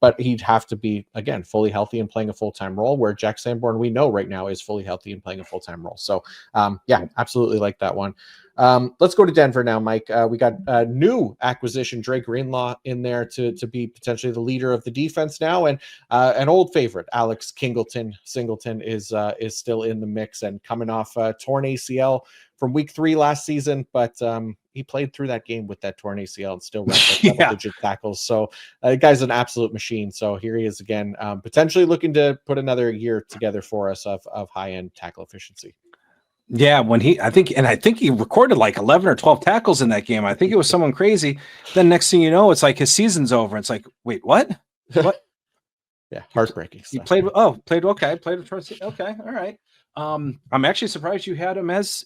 But he'd have to be again fully healthy and playing a full-time role. Where Jack Sanborn, we know right now, is fully healthy and playing a full-time role. So absolutely like that one. Let's go to Denver now, Mike. We got a new acquisition, Dre Greenlaw, in there to be potentially the leader of the defense now, and an old favorite, Alex Singleton, is still in the mix and coming off torn ACL from week 3 last season, but he played through that game with that torn ACL and still racked up double-digit tackles. So the guy's an absolute machine. So here he is again, potentially looking to put another year together for us of high-end tackle efficiency. Yeah, I think he recorded like 11 or 12 tackles in that game. I think it was someone crazy. Then next thing you know, it's like his season's over. It's like, wait, what? What? Yeah, heartbreaking. You played okay. Played with okay, all right. I'm actually surprised you had him as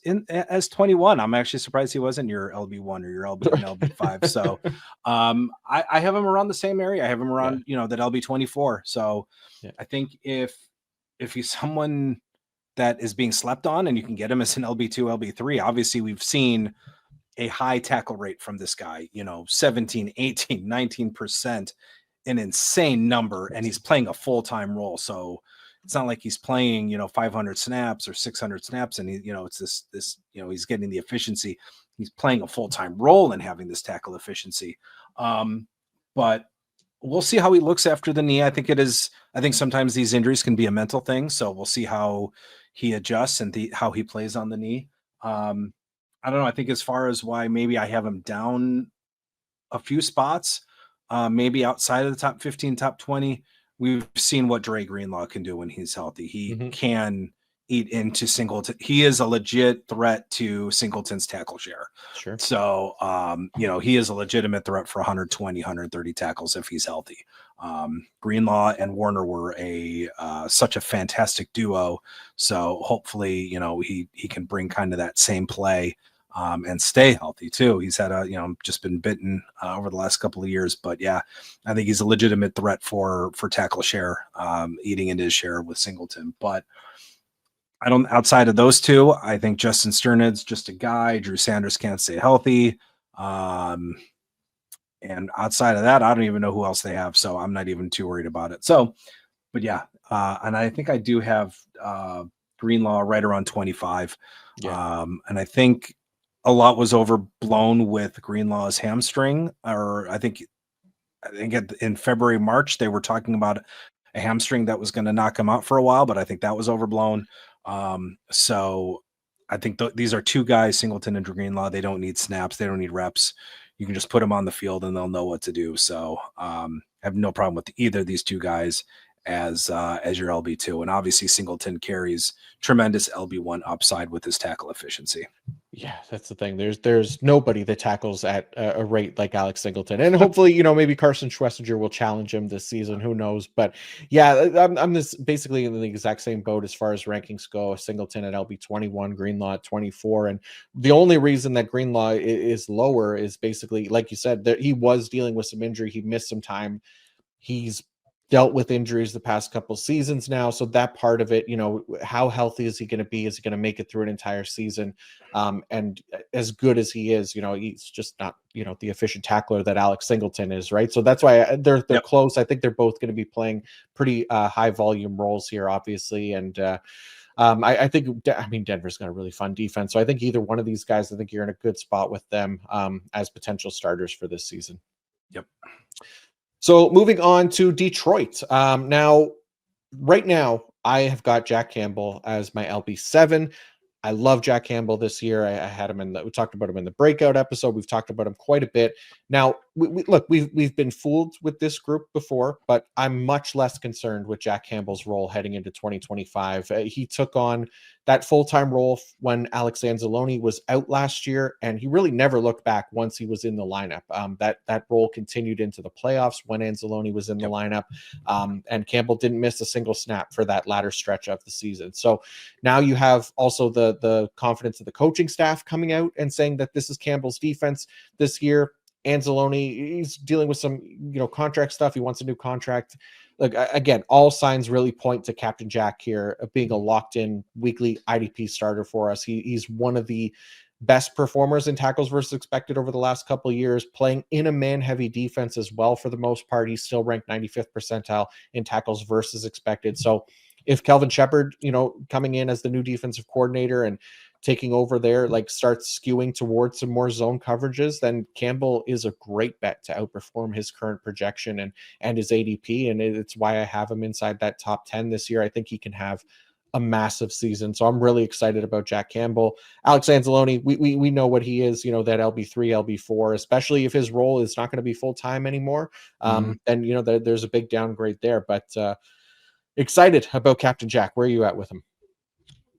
21. I'm actually surprised he wasn't your LB1 or your LB and LB5. So I have him around the same area. I have him around, that LB24. So I think if he's someone that is being slept on and you can get him as an LB2, LB3, obviously we've seen a high tackle rate from this guy, 17, 18, 19%, an insane number. And he's playing a full-time role. So it's not like he's playing, 500 snaps or 600 snaps. And it's this, he's getting the efficiency. He's playing a full-time role and having this tackle efficiency. But we'll see how he looks after the knee. I think sometimes these injuries can be a mental thing. So we'll see how he adjusts and how he plays on the knee. I don't know. I think as far as why maybe I have him down a few spots, maybe outside of the top 15, top 20, we've seen what Dre Greenlaw can do when he's healthy. He can eat into Singleton. He is a legit threat to Singleton's tackle share. Sure. So, he is a legitimate threat for 120, 130 tackles if he's healthy. Greenlaw and Warner were such a fantastic duo. So hopefully, he can bring kind of that same play and stay healthy too. He's had just been bitten over the last couple of years, but yeah, I think he's a legitimate threat for tackle share, eating into his share with Singleton. But outside of those two, I think Justin Sternid's just a guy. Drew Sanders can't stay healthy. And outside of that, I don't even know who else they have. So I'm not even too worried about it. So, but yeah. And I think I do have Greenlaw right around 25. Yeah. And I think a lot was overblown with Greenlaw's hamstring, or I think in February, March, they were talking about a hamstring that was going to knock him out for a while, but I think that was overblown. So I think these are two guys, Singleton and Greenlaw. They don't need snaps. They don't need reps. You can just put them on the field and they'll know what to do. So I have no problem with either of these two guys as your LB2. And obviously Singleton carries tremendous LB1 upside with his tackle efficiency. Yeah, that's the thing. There's nobody that tackles at a rate like Alex Singleton, and hopefully, maybe Carson Schwessinger will challenge him this season. Who knows? But yeah, I'm this basically in the exact same boat as far as rankings go. Singleton at LB 21, Greenlaw at 24, and the only reason that Greenlaw is lower is basically, like you said, that he was dealing with some injury. He missed some time. He's dealt with injuries the past couple seasons now, so that part of it, how healthy is he going to be? Is he going to make it through an entire season? And as good as he is, he's just not the efficient tackler that Alex Singleton is, right? So that's why they're close. I think they're both going to be playing pretty high volume roles here, obviously, and I think Denver's got a really fun defense, so I think either one of these guys, I think you're in a good spot with them as potential starters for this season. Yep. So moving on to Detroit. Right now, I have got Jack Campbell as my LB7. I love Jack Campbell this year. I had him we talked about him in the breakout episode. We've talked about him quite a bit. Now, we've been fooled with this group before, but I'm much less concerned with Jack Campbell's role heading into 2025. He took on that full-time role when Alex Anzalone was out last year, and he really never looked back once he was in the lineup. That role continued into the playoffs when Anzalone was in the lineup, and Campbell didn't miss a single snap for that latter stretch of the season. So now you have also the confidence of the coaching staff coming out and saying that this is Campbell's defense this year. Anzalone, he's dealing with some, contract stuff. He wants a new contract. Like, again, all signs really point to Captain Jack here being a locked-in weekly IDP starter for us. He's one of the best performers in tackles versus expected over the last couple of years, playing in a man-heavy defense as well. For the most part, he's still ranked 95th percentile in tackles versus expected. So if Kelvin Shepard, coming in as the new defensive coordinator and taking over there, starts skewing towards some more zone coverages, then Campbell is a great bet to outperform his current projection and his ADP. And it's why I have him inside that top 10 this year. I think he can have a massive season. So I'm really excited about Jack Campbell. Alex Anzalone, we know what he is, that LB3, LB4, especially if his role is not going to be full-time anymore. Then, there's a big downgrade there, but excited about Captain Jack. Where are you at with him?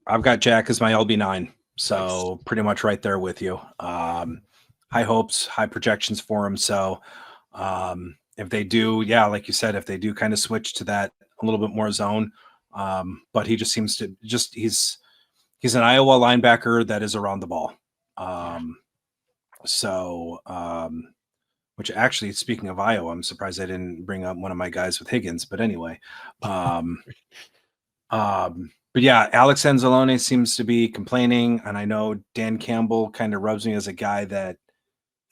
I've got Jack as my LB9. So pretty much right there with you. High hopes, high projections for him. So if they do, like you said, if they do kind of switch to that a little bit more zone, but he just seems to he's an Iowa linebacker that is around the ball. Which actually, speaking of Iowa, I'm surprised I didn't bring up one of my guys with Higgins, but anyway, but yeah, Alex Anzalone seems to be complaining, and I know Dan Campbell kind of rubs me as a guy that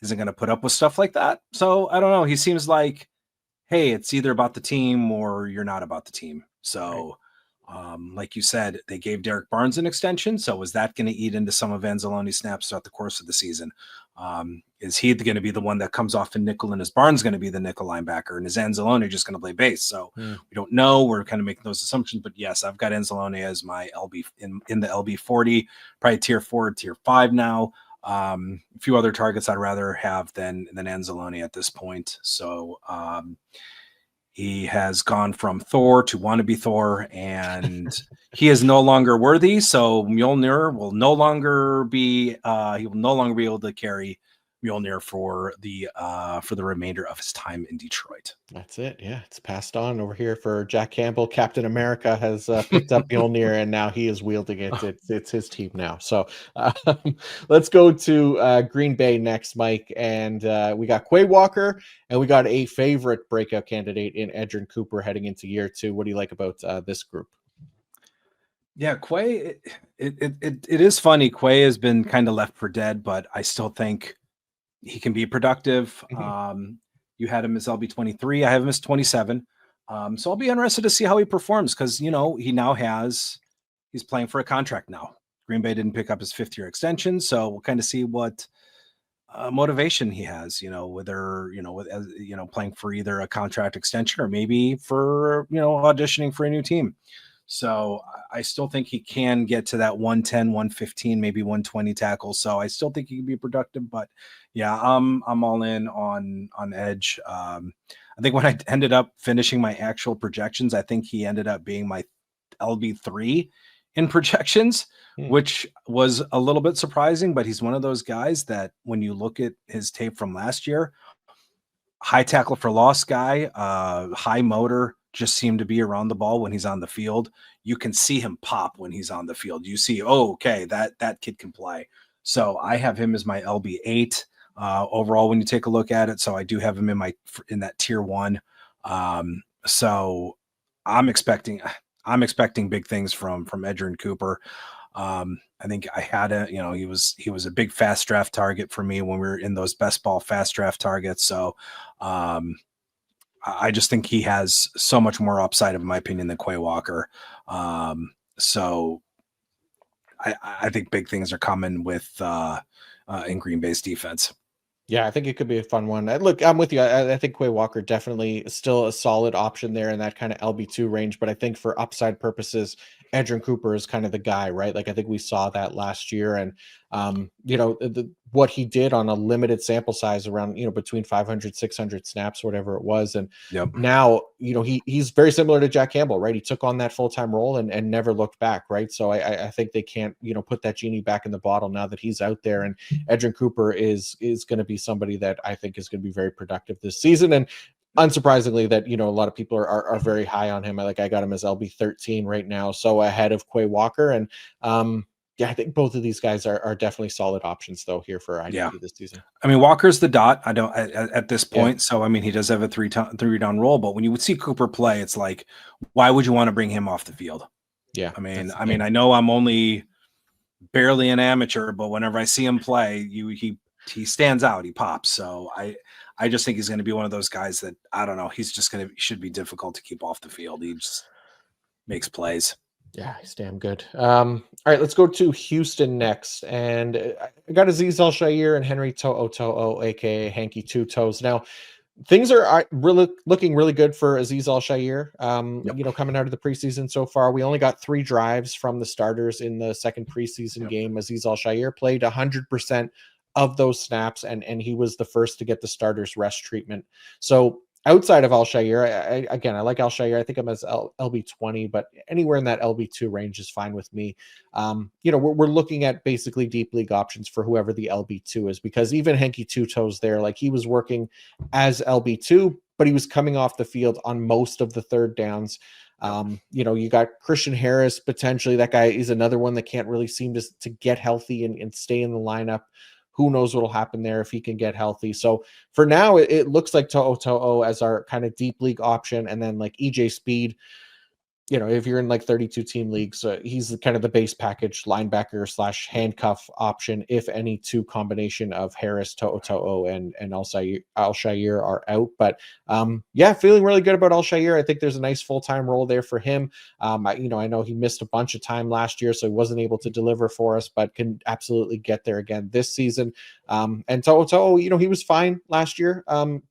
isn't going to put up with stuff like that. So I don't know. He seems like, hey, it's either about the team or you're not about the team. So, like you said, they gave Derek Barnes an extension. So is that going to eat into some of Anzalone's snaps throughout the course of the season? Is he going to be the one that comes off in nickel, and is Barnes going to be the nickel linebacker, and is Anzalone just going to play base? So we don't know. We're kind of making those assumptions, but yes, I've got Anzalone as my LB in the LB 40, probably tier 4, tier 5 now. A few other targets I'd rather have than Anzalone at this point. So he has gone from Thor to wannabe Thor, and he is no longer worthy. So Mjolnir will no longer be able to carry Mjolnir for the remainder of his time in Detroit. That's it. Yeah, it's passed on over here for Jack Campbell. Captain America has picked up Mjolnir, and now he is wielding it. It's his team now. So let's go to Green Bay next, Mike. And we got Quay Walker, and we got a favorite breakout candidate in Edgerrin Cooper heading into year 2. What do you like about this group? Yeah, Quay, it is funny. Quay has been kind of left for dead, but I still think he can be productive. You had him as LB 23. I have him as 27. So I'll be interested to see how he performs, because he's playing for a contract now. Green Bay didn't pick up his 5th-year extension, so we'll kind of see what motivation he has. Whether playing for either a contract extension or maybe for auditioning for a new team. So I still think he can get to that 110, 115, maybe 120 tackles. So I still think he can be productive, but yeah, I'm all in on Edge. I think when I ended up finishing my actual projections, I think he ended up being my LB3 in projections, Hmm. which was a little bit surprising, but he's one of those guys that when you look at his tape from last year, high tackle for loss guy, high motor, just seemed to be around the ball when he's on the field. You can see him pop when he's on the field. You see, oh, okay, that kid can play. So I have him as my LB8 overall when you take a look at it. So I do have him in that tier 1. So I'm expecting big things from Edgerrin Cooper. I think I had he was a big fast draft target for me when we were in those best ball fast draft targets. So I just think he has so much more upside, in my opinion, than Quay Walker. So I think big things are coming with in Green Bay's defense. Yeah, I think it could be a fun one. Look, I'm with you. I think Quay Walker definitely is still a solid option there in that kind of LB2 range. But I think for upside purposes, Edgerrin Cooper is kind of the guy, right? Like I think we saw that last year, and what he did on a limited sample size around between 500, 600 snaps, whatever it was, and Yep. now he's very similar to Jack Campbell, right? He took on that full-time role and never looked back, right? So I think they can't put that genie back in the bottle now that he's out there, and Edgerrin Cooper is going to be somebody that I think is going to be very productive this season. And unsurprisingly that a lot of people are very high on him. I got him as LB13 right now, so ahead of Quay Walker. And yeah, I think both of these guys are definitely solid options though here for IDP this season. I mean, Walker's the dot. I don't at this point. Yeah. So I mean, he does have a three down role, but when you would see Cooper play, it's like, why would you want to bring him off the field? Yeah, I mean, I know I'm only barely an amateur, but whenever I see him play, he stands out. He pops. So I just think he's going to be one of those guys that I don't know. He's just should be difficult to keep off the field. He just makes plays. Yeah, he's damn good. All right, let's go to Houston next. And I got Azeez Al-Shaair and Henry To'o, aka Hanky Two Toes. Now, things are really looking really good for Azeez Al-Shaair. Coming out of the preseason so far, we only got 3 drives from the starters in the second preseason game. Azeez Al-Shaair played 100% of those snaps, and he was the first to get the starters rest treatment. So outside of Al-Shaair, I like Al-Shaair. I think I'm as LB20, but anywhere in that LB2 range is fine with me. We're looking at basically deep league options for whoever the LB2 is, because even Hanky Two Toes there, like he was working as LB2, but he was coming off the field on most of the third downs. You got Christian Harris, potentially. That guy is another one that can't really seem to get healthy and stay in the lineup. Who knows what'll happen there if he can get healthy. So for now, it looks like To'o as our kind of deep league option. And then like EJ Speed, if you're in like 32 team leagues, he's kind of the base package linebacker / handcuff option, if any two combination of Harris, To'o, and Al-Shaair are out. But feeling really good about Al-Shaair. I think there's a nice full-time role there for him. I know he missed a bunch of time last year, so he wasn't able to deliver for us, but can absolutely get there again this season. And To'o, he was fine last year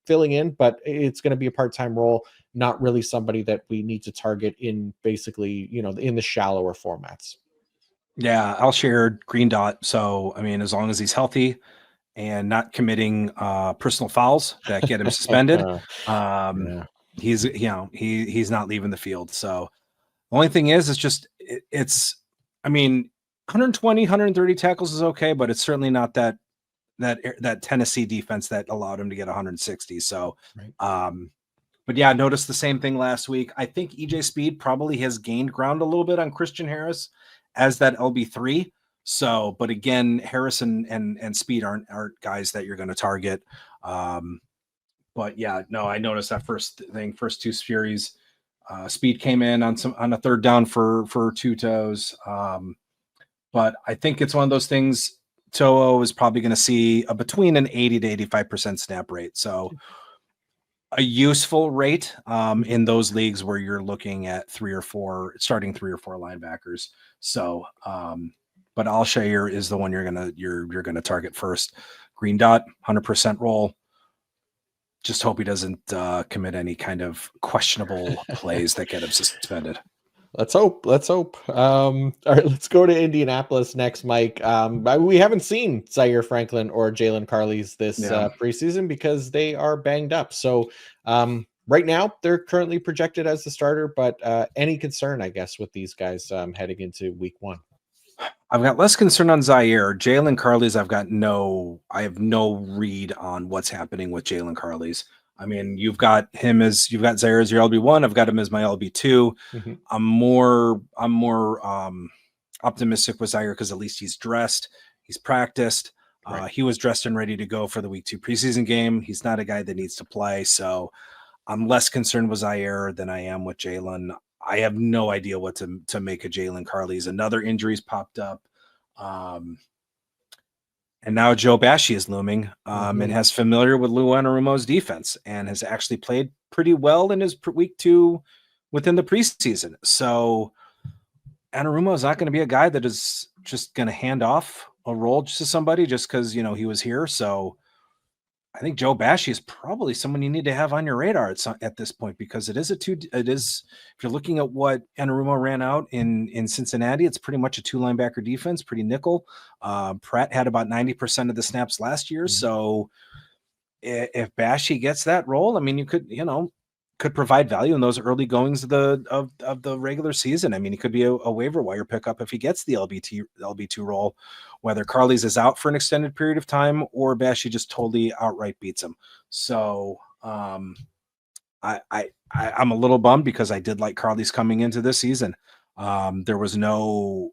filling in, but it's going to be a part-time role. Not really somebody that we need to target in basically, in the shallower formats. Yeah, Al-Shaair green dot. So, I mean, as long as he's healthy and not committing personal fouls that get him suspended, he's not leaving the field. So, the only thing is, it's 120, 130 tackles is okay, but it's certainly not that Tennessee defense that allowed him to get 160. So, right. But yeah, noticed the same thing last week. I think EJ Speed probably has gained ground a little bit on Christian Harris as that LB3. So, but again, Harris and Speed aren't guys that you're going to target. But yeah, no, I noticed that first 2 series, Speed came in on a third down for 2 toes. But I think it's one of those things. To'o is probably going to see between an 80 to 85% snap rate. So a useful rate in those leagues where you're looking at 3 or 4 linebackers. So, but Al-Shaair is the one you're gonna target first. Green dot, 100% roll. Just hope he doesn't commit any kind of questionable plays that get him suspended. Let's hope. All right, let's go to Indianapolis next, Mike. We haven't seen Zaire Franklin or Jalen Carley's this preseason because they are banged up. So, right now they're currently projected as the starter, but any concern, I guess, with these guys heading into week 1? I've got less concern on Zaire. Jalen Carley's, I have no read on what's happening with Jalen Carley's. I mean, you've got Zaire as your LB1. I've got him as my LB2. Mm-hmm. I'm more optimistic with Zaire because at least he's dressed, he's practiced. Right. He was dressed and ready to go for the week 2 preseason game. He's not a guy that needs to play. So I'm less concerned with Zaire than I am with Jalen. I have no idea what to make of Jalen Carley's. Another injury's popped up. And now Joe Bashie is looming and has familiar with Lou Anarumo's defense and has actually played pretty well in his week 2 within the preseason. So Anarumo is not going to be a guy that is just going to hand off a role just to somebody just because, he was here. So I think Joe Bashie is probably someone you need to have on your radar at this point, because if you're looking at what Anarumo ran out in Cincinnati, it's pretty much a 2 linebacker defense, pretty nickel. Pratt had about 90% of the snaps last year. Mm-hmm. So if Bashie gets that role, I mean, you could provide value in those early goings of the regular season. I mean, he could be a waiver wire pickup if he gets the LB2 role, whether Carley's is out for an extended period of time or Bashie just totally outright beats him. So I'm a little bummed because I did like Carley's coming into this season. There was no,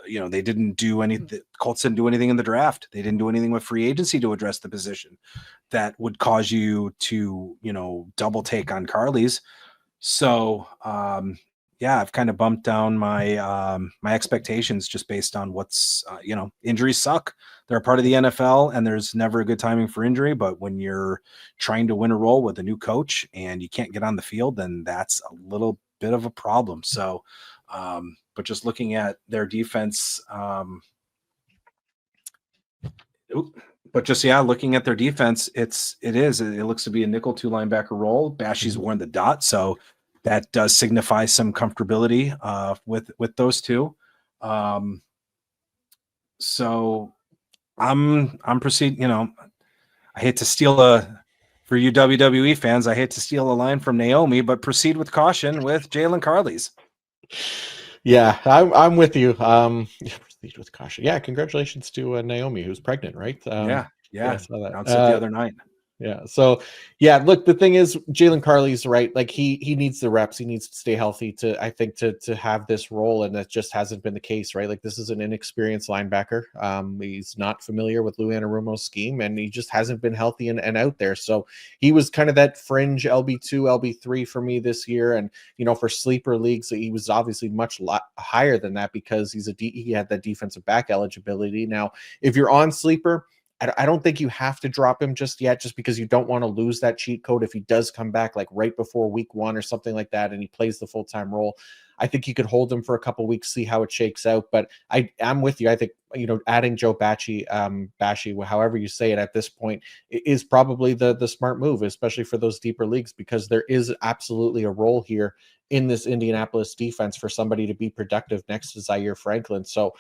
they didn't do anything. Colts didn't do anything in the draft. They didn't do anything with free agency to address the position that would cause you to, double take on Carley's. So, I've kind of bumped down my my expectations just based on what's, injuries suck. They're a part of the NFL, and there's never a good timing for injury. But when you're trying to win a role with a new coach and you can't get on the field, then that's a little bit of a problem. So, but just looking at their defense, looking at their defense, it looks to be a nickel 2 linebacker role. Bashie's worn the dot, so that does signify some comfortability with those two. So I'm proceeding. I hate to steal for you WWE fans, I hate to steal a line from Naomi, but proceed with caution with Jalen Carley's. Yeah, I'm with you. Proceed with caution. Yeah, congratulations to Naomi, who's pregnant, right? Yeah. I saw that. Announced it the other night. Yeah. So look, the thing is, Jalen Carley's right. Like he needs the reps. He needs to stay healthy to have this role, and that just hasn't been the case, right? Like this is an inexperienced linebacker. He's not familiar with Lou Anarumo's scheme, and he just hasn't been healthy and out there. So he was kind of that fringe LB2, LB3 for me this year. And for sleeper leagues, he was obviously much higher than that because he had that defensive back eligibility. Now, if you're on sleeper, I don't think you have to drop him just yet, just because you don't want to lose that cheat code if he does come back like right before week 1 or something like that, and he plays the full-time role. I think you could hold him for a couple weeks, see how it shakes out. But I'm with you. I think adding Joe Bashie, however you say it at this point, is probably the smart move, especially for those deeper leagues, because there is absolutely a role here in this Indianapolis defense for somebody to be productive next to Zaire Franklin. So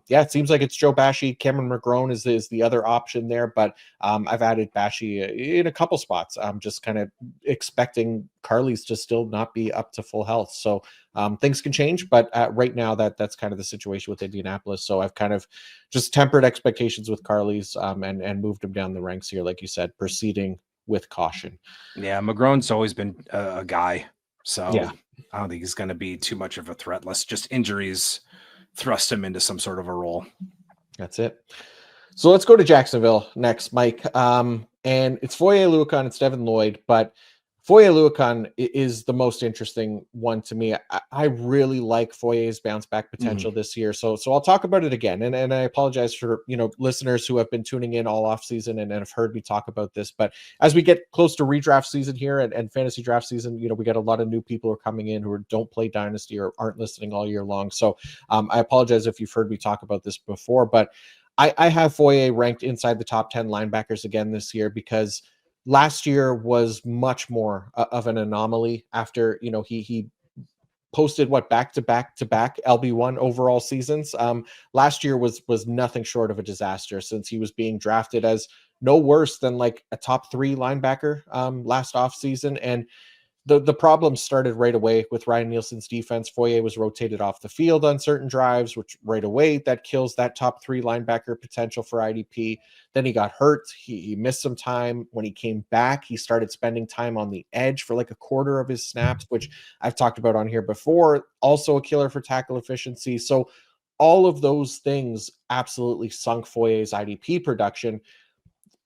it seems like it's Joe Bashie. Cameron McGrone is the other option there, but I've added Bashie in a couple spots. I'm just kind of expecting Carley's to still not be up to full health. So things can change, but right now that's kind of the situation with Indianapolis. So I've kind of just tempered expectations with Carley's and moved him down the ranks here, like you said, proceeding with caution. Yeah, McGrone's always been a guy. So yeah. I don't think he's going to be too much of a threat unless just injuries thrust him into some sort of a role. That's it. So let's go to Jacksonville next, Mike. And it's Foye Oluokun and Devin Lloyd, but Foye Oluokun is the most interesting one to me. I really like Foye's bounce back potential this year. So I'll talk about it again. And I apologize for, listeners who have been tuning in all off season and have heard me talk about this. But as we get close to redraft season here and fantasy draft season, we got a lot of new people who are coming in who don't play Dynasty or aren't listening all year long. So I apologize if you've heard me talk about this before, but I have Foye ranked inside the top 10 linebackers again this year because last year was much more of an anomaly after, he posted back-to-back LB1 overall seasons. Last year was nothing short of a disaster since he was being drafted as no worse than like a top 3 linebacker last offseason. And the problem started right away with Ryan Nielsen's defense. Foye was rotated off the field on certain drives, which right away that kills that top 3 linebacker potential for IDP. Then he got hurt. He missed some time. When he came back, he started spending time on the edge for like a quarter of his snaps, which I've talked about on here before. Also a killer for tackle efficiency. So all of those things absolutely sunk Foye's IDP production.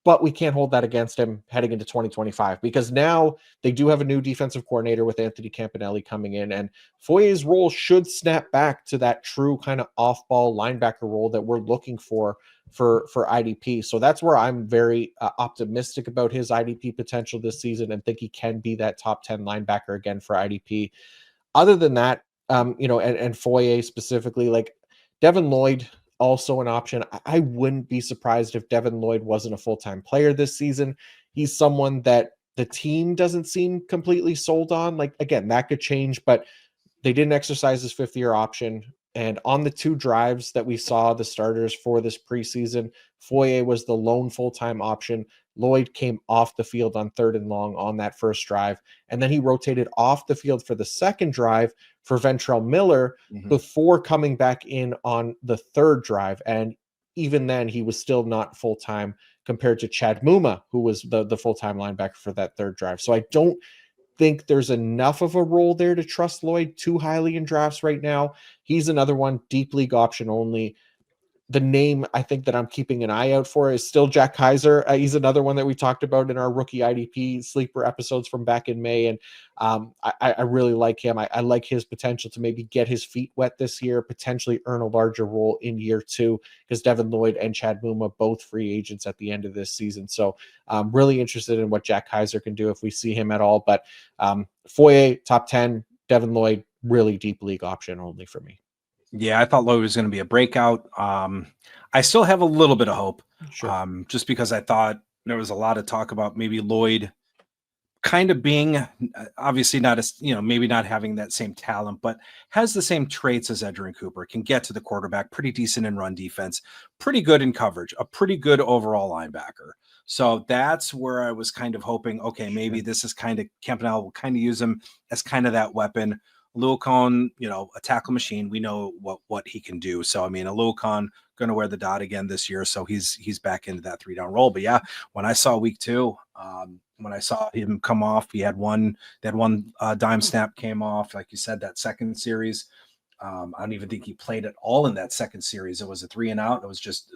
But we can't hold that against him heading into 2025 because now they do have a new defensive coordinator with Anthony Campanelli coming in, and Foye's role should snap back to that true kind of off-ball linebacker role that we're looking for IDP. So that's where I'm very optimistic about his IDP potential this season and think he can be that top 10 linebacker again for IDP. Other than that, and Foye specifically, like Devin Lloyd, also an option. I wouldn't be surprised if Devin Lloyd wasn't a full-time player this season. He's someone that the team doesn't seem completely sold on. Like, again, that could change, but they didn't exercise his 5th-year option. And on the 2 drives that we saw the starters for this preseason, Foye was the lone full-time option. Lloyd came off the field on 3rd and long on that first drive. And then he rotated off the field for the second drive for Ventrell Miller before coming back in on the 3rd drive. And even then, he was still not full-time compared to Chad Muma, who was the full-time linebacker for that 3rd drive. So I don't think there's enough of a role there to trust Lloyd too highly in drafts right now. He's another one, deep league option only. The name I think that I'm keeping an eye out for is still Jack Kaiser. He's another one that we talked about in our rookie IDP sleeper episodes from back in May. And I really like him. I like his potential to maybe get his feet wet this year, potentially earn a larger role in year 2, because Devin Lloyd and Chad Muma, both free agents at the end of this season. So I'm really interested in what Jack Kaiser can do if we see him at all. But Foye, top 10, Devin Lloyd, really deep league option only for me. Yeah, I thought Lloyd was going to be a breakout. I still have a little bit of hope, just because I thought there was a lot of talk about maybe Lloyd kind of being obviously not as, maybe not having that same talent, but has the same traits as Edgerrin Cooper, can get to the quarterback, pretty decent in run defense, pretty good in coverage, a pretty good overall linebacker. So that's where I was kind of hoping, okay, maybe this is kind of Campanelli will kind of use him as kind of that weapon. Luakon, a tackle machine. We know what he can do. So, I mean, a Luakon going to wear the dot again this year. So he's back into that 3-down role. But yeah, when I saw week 2, when I saw him come off, he had one dime snap came off. Like you said, that second series, I don't even think he played at all in that second series. It was a 3 and out. It was just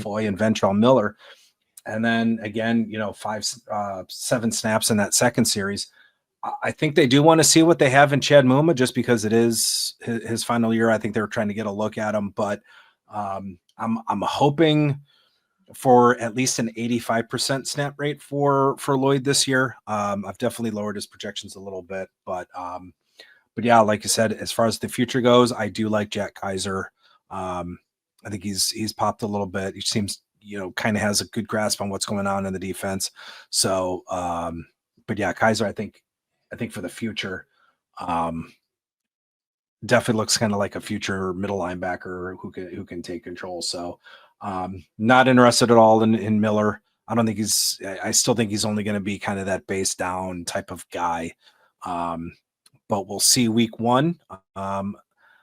Foye and Ventrell Miller. And then again, 7 snaps in that second series. I think they do want to see what they have in Chad Muma, just because it is his final year. I think they were trying to get a look at him, but I'm hoping for at least an 85% snap rate for Lloyd this year. I've definitely lowered his projections a little bit, but yeah, like you said, as far as the future goes, I do like Jack Kaiser. I think he's popped a little bit. He seems, kind of has a good grasp on what's going on in the defense. So, but yeah, Kaiser, I think for the future, definitely looks kind of like a future middle linebacker who can take control. So not interested at all in Miller. I still think he's only going to be kind of that base down type of guy. But we'll see week 1.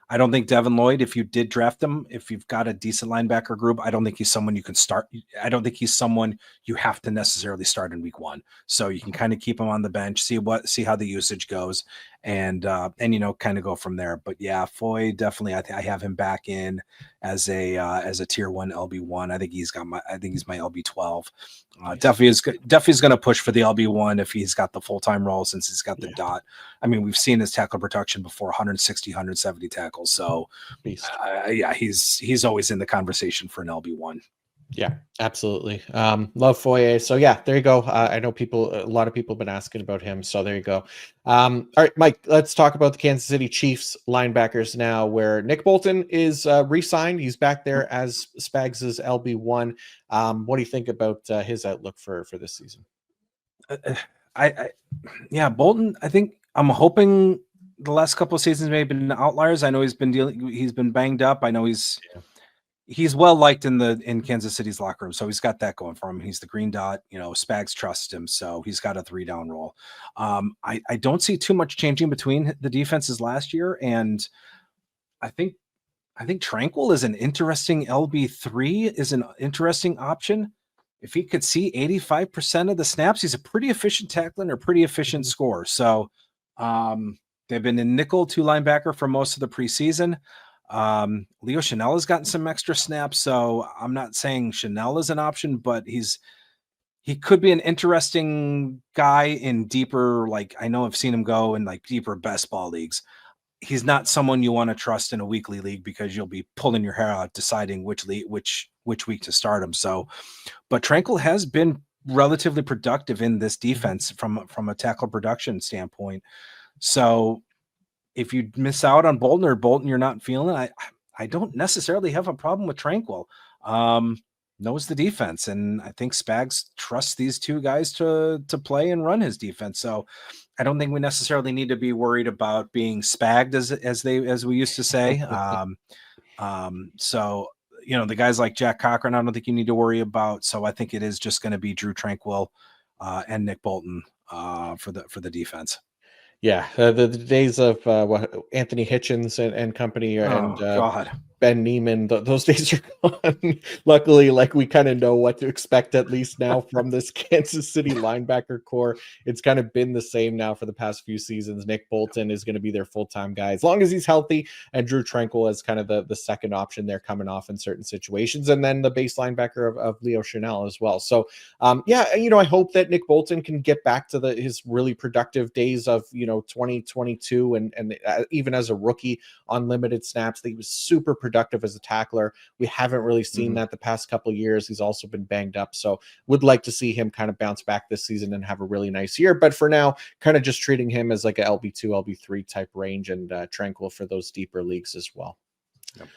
I don't think Devin Lloyd, if you did draft him, if you've got a decent linebacker group, I don't think he's someone you can start. I don't think he's someone you have to necessarily start in week 1. So you can kind of keep him on the bench, see how the usage goes, and kind of go from there. But yeah, Foye, definitely, I have him back in as a tier 1 LB1. I think he's my LB12. Definitely is going to push for the LB1 if he's got the full-time role, since he's got the dot. I mean, we've seen his tackle production before, 160, 170 tackles. So yeah, he's always in the conversation for an LB1. Yeah, absolutely. Love Foye. So yeah, there you go. I know a lot of people have been asking about him. So there you go. All right, Mike, let's talk about the Kansas City Chiefs linebackers now, where Nick Bolton is re-signed. He's back there as Spags' LB1. What do you think about his outlook for this season? Bolton, I think I'm hoping the last couple of seasons may have been outliers. I know he's been banged up. I know he's he's well liked in Kansas City's locker room, so he's got that going for him. He's the green dot. Spags trusts him, so he's got a 3-down role. I don't see too much changing between the defenses last year, and I think Tranquil is an interesting LB3, is an interesting option. If he could see 85% of the snaps, he's a pretty efficient tackler and a pretty efficient scorer. So they've been in nickel 2 linebacker for most of the preseason. Leo Chanel has gotten some extra snaps, so I'm not saying Chanel is an option, but he could be an interesting guy in deeper, like I know I've seen him go in like deeper best ball leagues. He's not someone you want to trust in a weekly league because you'll be pulling your hair out deciding which week to start him. So, but Tranquil has been relatively productive in this defense from a tackle production standpoint. So if you miss out on Bolton, you're not feeling, I don't necessarily have a problem with Tranquil. Knows the defense, and I think Spags trusts these 2 guys to play and run his defense. So I don't think we necessarily need to be worried about being spagged as we used to say. So the guys like Jack Cochran, I don't think you need to worry about. So I think it is just going to be Drew Tranquil and Nick Bolton for the defense. Yeah, the days of Anthony Hitchens and company and God. Ben Neiman, those days are gone. Luckily, like we kind of know what to expect at least now from this Kansas City linebacker core. It's kind of been the same now for the past few seasons. Nick Bolton is going to be their full-time guy as long as he's healthy, and Drew Tranquil is kind of the second option there coming off in certain situations, and then the base linebacker of Leo Chanel as well. So I hope that Nick Bolton can get back to his really productive days of 2022 and even as a rookie on limited snaps, that he was super productive as a tackler. We haven't really seen that the past couple of years. He's also been banged up, so would like to see him kind of bounce back this season and have a really nice year. But for now, kind of just treating him as like a LB2, LB3 type range, and Tranquil for those deeper leagues as well. Yep.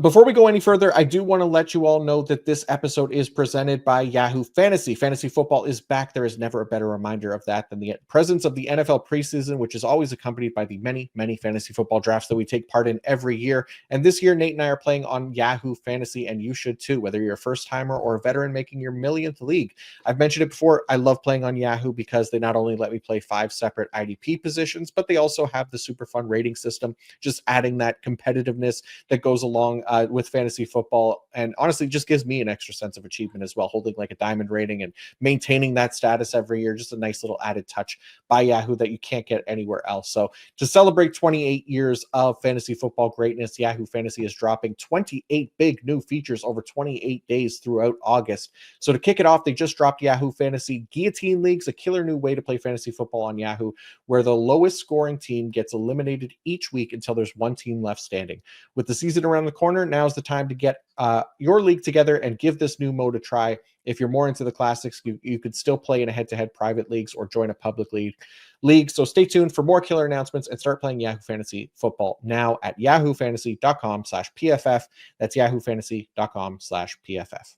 Before we go any further, I do want to let you all know that this episode is presented by Yahoo Fantasy. Fantasy football is back. There is never a better reminder of that than the presence of the NFL preseason, which is always accompanied by the many, many fantasy football drafts that we take part in every year. And this year, Nate and I are playing on Yahoo Fantasy, and you should too, whether you're a first timer or a veteran making your millionth league. I've mentioned it before. I love playing on Yahoo because they not only let me play 5 separate IDP positions, but they also have the super fun rating system, just adding that competitiveness that goes along with fantasy football, and honestly just gives me an extra sense of achievement as well, holding like a diamond rating and maintaining that status every year. Just a nice little added touch by Yahoo that you can't get anywhere else. So to celebrate 28 years of fantasy football greatness, Yahoo Fantasy is dropping 28 big new features over 28 days throughout August. So to kick it off, they just dropped Yahoo Fantasy Guillotine Leagues, a killer new way to play fantasy football on Yahoo, where the lowest scoring team gets eliminated each week until there's one team left standing. With the season around the corner, now's the time to get your league together and give this new mode a try. If you're more into the classics, you could still play in a head-to-head private leagues or join a public league. So stay tuned for more killer announcements and start playing Yahoo Fantasy Football now at yahoofantasy.com/PFF. That's yahoofantasy.com/PFF.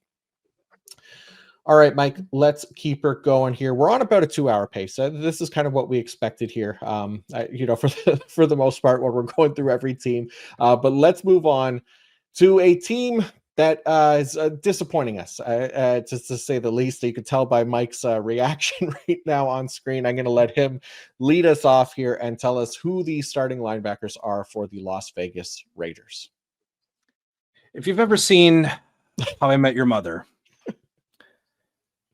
All right, Mike, let's keep her going here. We're on about a 2-hour pace. This is kind of what we expected here, for the most part when we're going through every team. But let's move on to a team that is disappointing us, just to say the least. You could tell by Mike's reaction right now on screen. I'm going to let him lead us off here and tell us who the starting linebackers are for the Las Vegas Raiders. If you've ever seen How I Met Your Mother,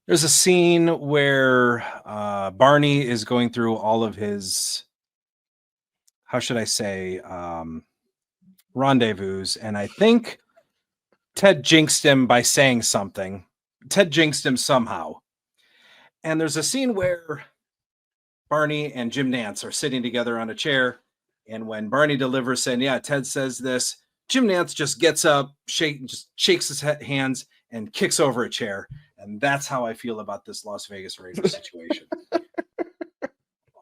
there's a scene where Barney is going through all of his, how should I say, rendezvous, and I think Ted jinxed him by saying something. Ted jinxed him somehow. And there's a scene where Barney and Jim Nantz are sitting together on a chair, and when Barney delivers saying, yeah, Ted says this, Jim Nantz just gets up, just shakes his hands, and kicks over a chair. And that's how I feel about this Las Vegas Raiders situation.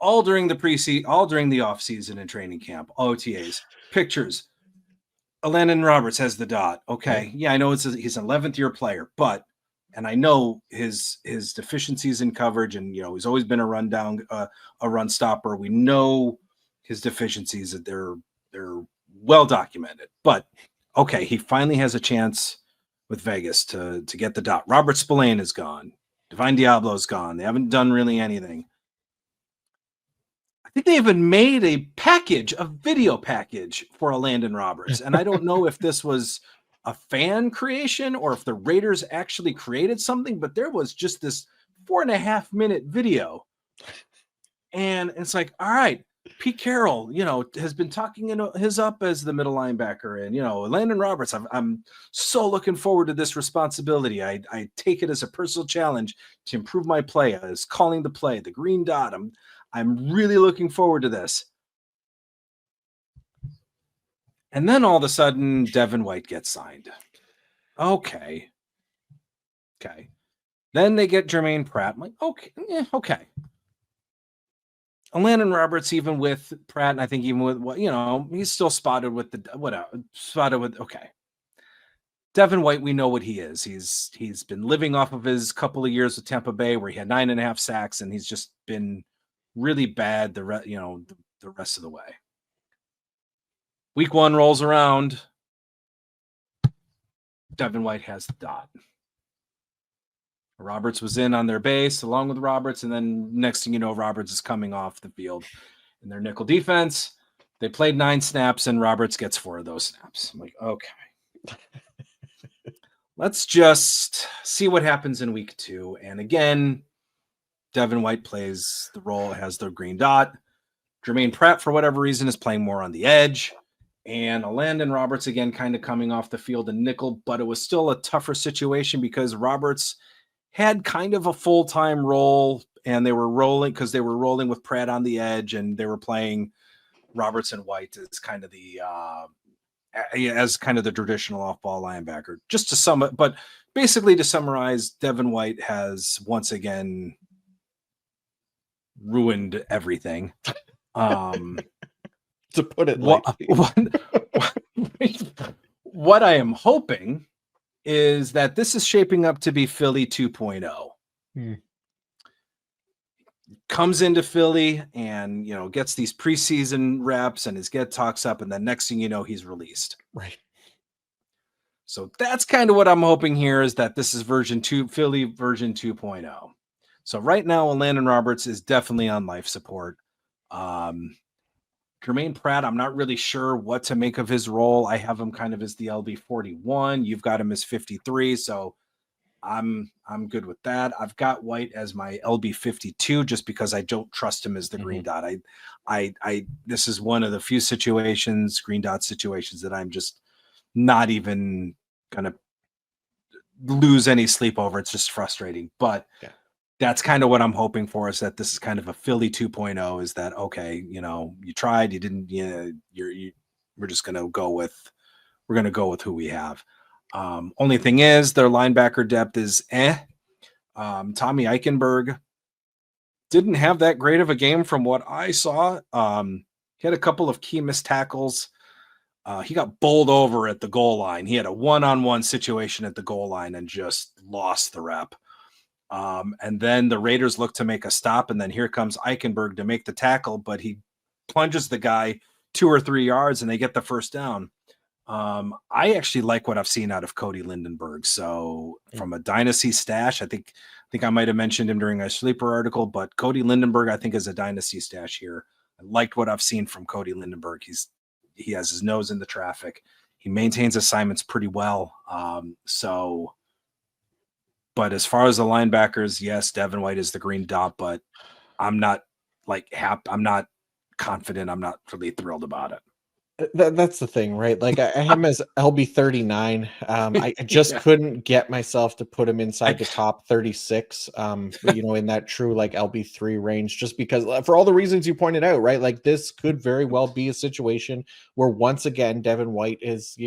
all during the offseason and training camp, OTAs, pictures. Landon Roberts has the dot. Okay. Yeah, I know he's an 11th year player, and I know his deficiencies in coverage, and he's always been a run stopper. We know his deficiencies, that they're well documented. But okay, he finally has a chance with Vegas to get the dot. Robert Spillane is gone. Divine Diablo's gone. They haven't done really anything. I think they even made a video package for a Landon Roberts. And I don't know if this was a fan creation or if the Raiders actually created something, but there was just this 4.5-minute video. And it's like, all right, Pete Carroll, has been talking his up as the middle linebacker. And, Landon Roberts, I'm so looking forward to this responsibility. I take it as a personal challenge to improve my play, as calling the play, the green dot. I'm really looking forward to this. And then all of a sudden, Devin White gets signed. Okay. Then they get Jermaine Pratt. I'm like, okay. And Landon Roberts, even with Pratt, and I think even with he's still spotted with okay. Devin White, we know what he is. He's been living off of his couple of years with Tampa Bay, where he had 9.5 sacks, and he's just been really bad the rest of the way. Week 1 rolls around. Devin White has the dot. Roberts was in on their base along with Roberts, and then next thing you know, Roberts is coming off the field in their nickel defense. They played 9 snaps, and Roberts gets 4 of those snaps. I'm like, okay. Let's just see what happens in week 2. And again, Devin White plays the role, has the green dot. Jermaine Pratt, for whatever reason, is playing more on the edge. And Landon Roberts, again, kind of coming off the field in nickel, but it was still a tougher situation because Roberts had kind of a full-time role, and they were rolling with Pratt on the edge, and they were playing Roberts and White as kind of the traditional off-ball linebacker. Just to sum it, but basically to summarize, Devin White has once again ruined everything. To put it lightly. What I am hoping is that this is shaping up to be Philly 2.0. Comes into Philly and, gets these preseason reps and his get talks up, and then next thing you know, he's released. Right. So that's kind of what I'm hoping here, is that this is Philly version 2.0. So right now, Landon Roberts is definitely on life support. Jermaine Pratt, I'm not really sure what to make of his role. I have him kind of as the LB 41. You've got him as 53, so I'm good with that. I've got White as my LB 52 just because I don't trust him as the green dot. This is one of the few green dot situations that I'm just not even gonna lose any sleep over. It's just frustrating, but yeah. That's kind of what I'm hoping for, is that this is kind of a Philly 2.0, is that, okay, you tried, you didn't, we're just going to go with who we have. Only thing is their linebacker depth is Tommy Eichenberg didn't have that great of a game from what I saw. He had a couple of key missed tackles. He got bowled over at the goal line. He had a one-on-one situation at the goal line and just lost the rep. And then the Raiders look to make a stop, and then here comes Eichenberg to make the tackle, but he plunges the guy 2 or 3 yards, and they get the first down. I actually like what I've seen out of Cody Lindenberg. So from a dynasty stash, I think I might have mentioned him during our sleeper article, but Cody Lindenberg, I think, is a dynasty stash here. I liked what I've seen from Cody Lindenberg. He has his nose in the traffic. He maintains assignments pretty well. But as far as the linebackers, yes, Devin White is the green dot, but I'm not I'm not confident. I'm not really thrilled about it. That's the thing, right? Like I have him as LB 39. I just couldn't get myself to put him inside the top 36, in that true like LB 3 range, just because for all the reasons you pointed out, right? Like this could very well be a situation where once again, Devin White is,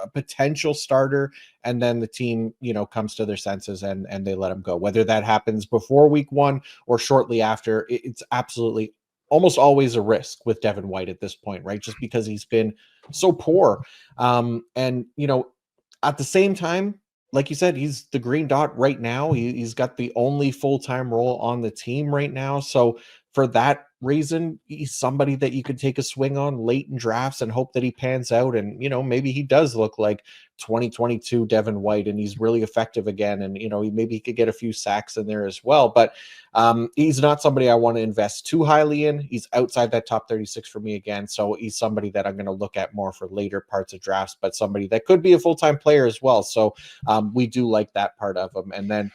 a potential starter, and then the team comes to their senses and they let him go. Whether that happens before week 1 or shortly after, it's absolutely almost always a risk with Devin White at this point, right? Just because he's been so poor. And at the same time, like you said, he's the green dot right now. He's got the only full-time role on the team right now. So for that reason, he's somebody that you could take a swing on late in drafts and hope that he pans out. And, maybe he does look like 2022 Devin White and he's really effective again. And, maybe he could get a few sacks in there as well. But he's not somebody I want to invest too highly in. He's outside that top 36 for me again. So he's somebody that I'm going to look at more for later parts of drafts, but somebody that could be a full-time player as well. So we do like that part of him. And then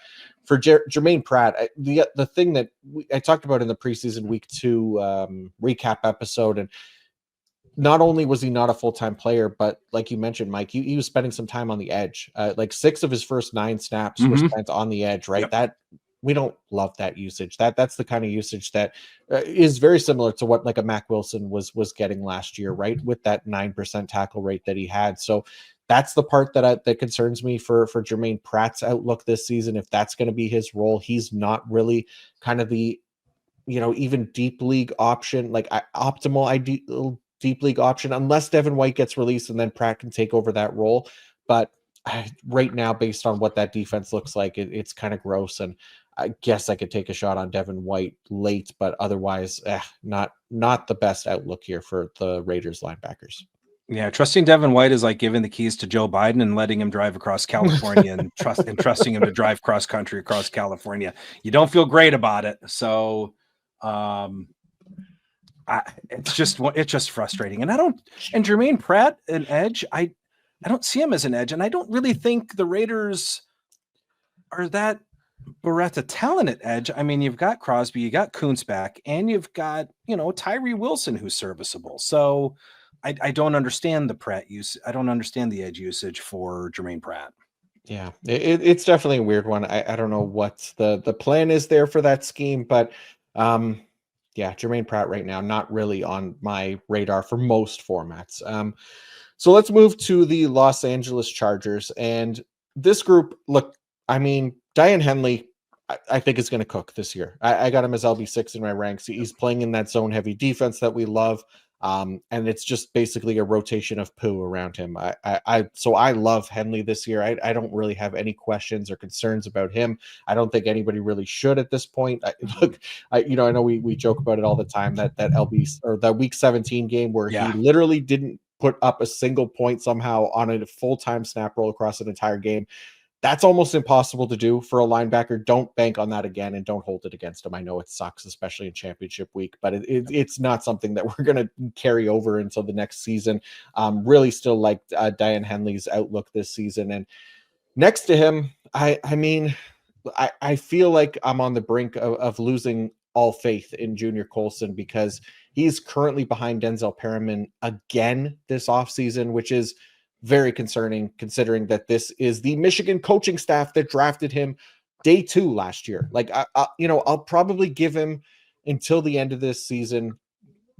for Jermaine Pratt, the thing that I talked about in the preseason week 2 recap episode, and not only was he not a full-time player, but like you mentioned, Mike, he was spending some time on the edge. Like 6 of his first 9 snaps were spent on the edge, right? Yep. That we don't love that usage. That's the kind of usage that is very similar to what like a Mac Wilson was getting last year, right? With that 9% tackle rate that he had. So that's the part that concerns me for Jermaine Pratt's outlook this season. If that's going to be his role, he's not really kind of the, even deep league option, like optimal ideal deep league option, unless Devin White gets released and then Pratt can take over that role. But right now, based on what that defense looks like, it's kind of gross. And I guess I could take a shot on Devin White late, but otherwise, not the best outlook here for the Raiders linebackers. Yeah, trusting Devin White is like giving the keys to Joe Biden and letting him drive across California and trusting him to drive cross country across California. You don't feel great about it. So it's just frustrating. And Jermaine Pratt, an edge, I don't see him as an edge. And I don't really think the Raiders are that Beretta talented edge. I mean, you've got Crosby, you got Kuntz back, and you've got, Tyree Wilson who's serviceable. So I don't understand the Pratt use. I don't understand the edge usage for Jermaine Pratt. Yeah, it's definitely a weird one. I don't know what the plan is there for that scheme, but yeah, Jermaine Pratt right now, not really on my radar for most formats. So let's move to the Los Angeles Chargers. And this group, look, I mean, Diane Henley, I think is going to cook this year. I got him as LB6 in my ranks. He's playing in that zone heavy defense that we love. And it's just basically a rotation of poo around him. So I love Henley this year. I don't really have any questions or concerns about him. I don't think anybody really should at this point. I know we joke about it all the time, that LB or that week 17 game where he literally didn't put up a single point somehow on a full-time snap roll across an entire game. That's almost impossible to do for a linebacker. Don't bank on that again, and don't hold it against him. I know it sucks, especially in championship week, but it's not something that we're going to carry over until the next season. Really still like Diane Henley's outlook this season. And next to him, I feel like I'm on the brink of losing all faith in Junior Colson, because he's currently behind Denzel Perriman again this offseason, which is very concerning, considering that this is the Michigan coaching staff that drafted him day 2 last year. Like, I'll probably give him until the end of this season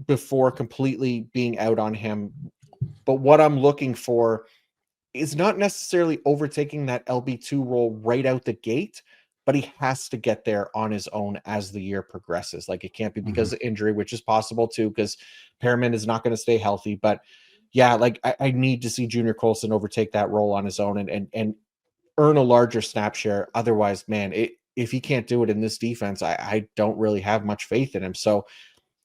before completely being out on him. But what I'm looking for is not necessarily overtaking that LB2 role right out the gate, but he has to get there on his own as the year progresses. Like, it can't be because of injury, which is possible too, because Perriman is not going to stay healthy. But yeah, like I need to see Junior Colson overtake that role on his own and earn a larger snap share. Otherwise, man, if he can't do it in this defense, I don't really have much faith in him. So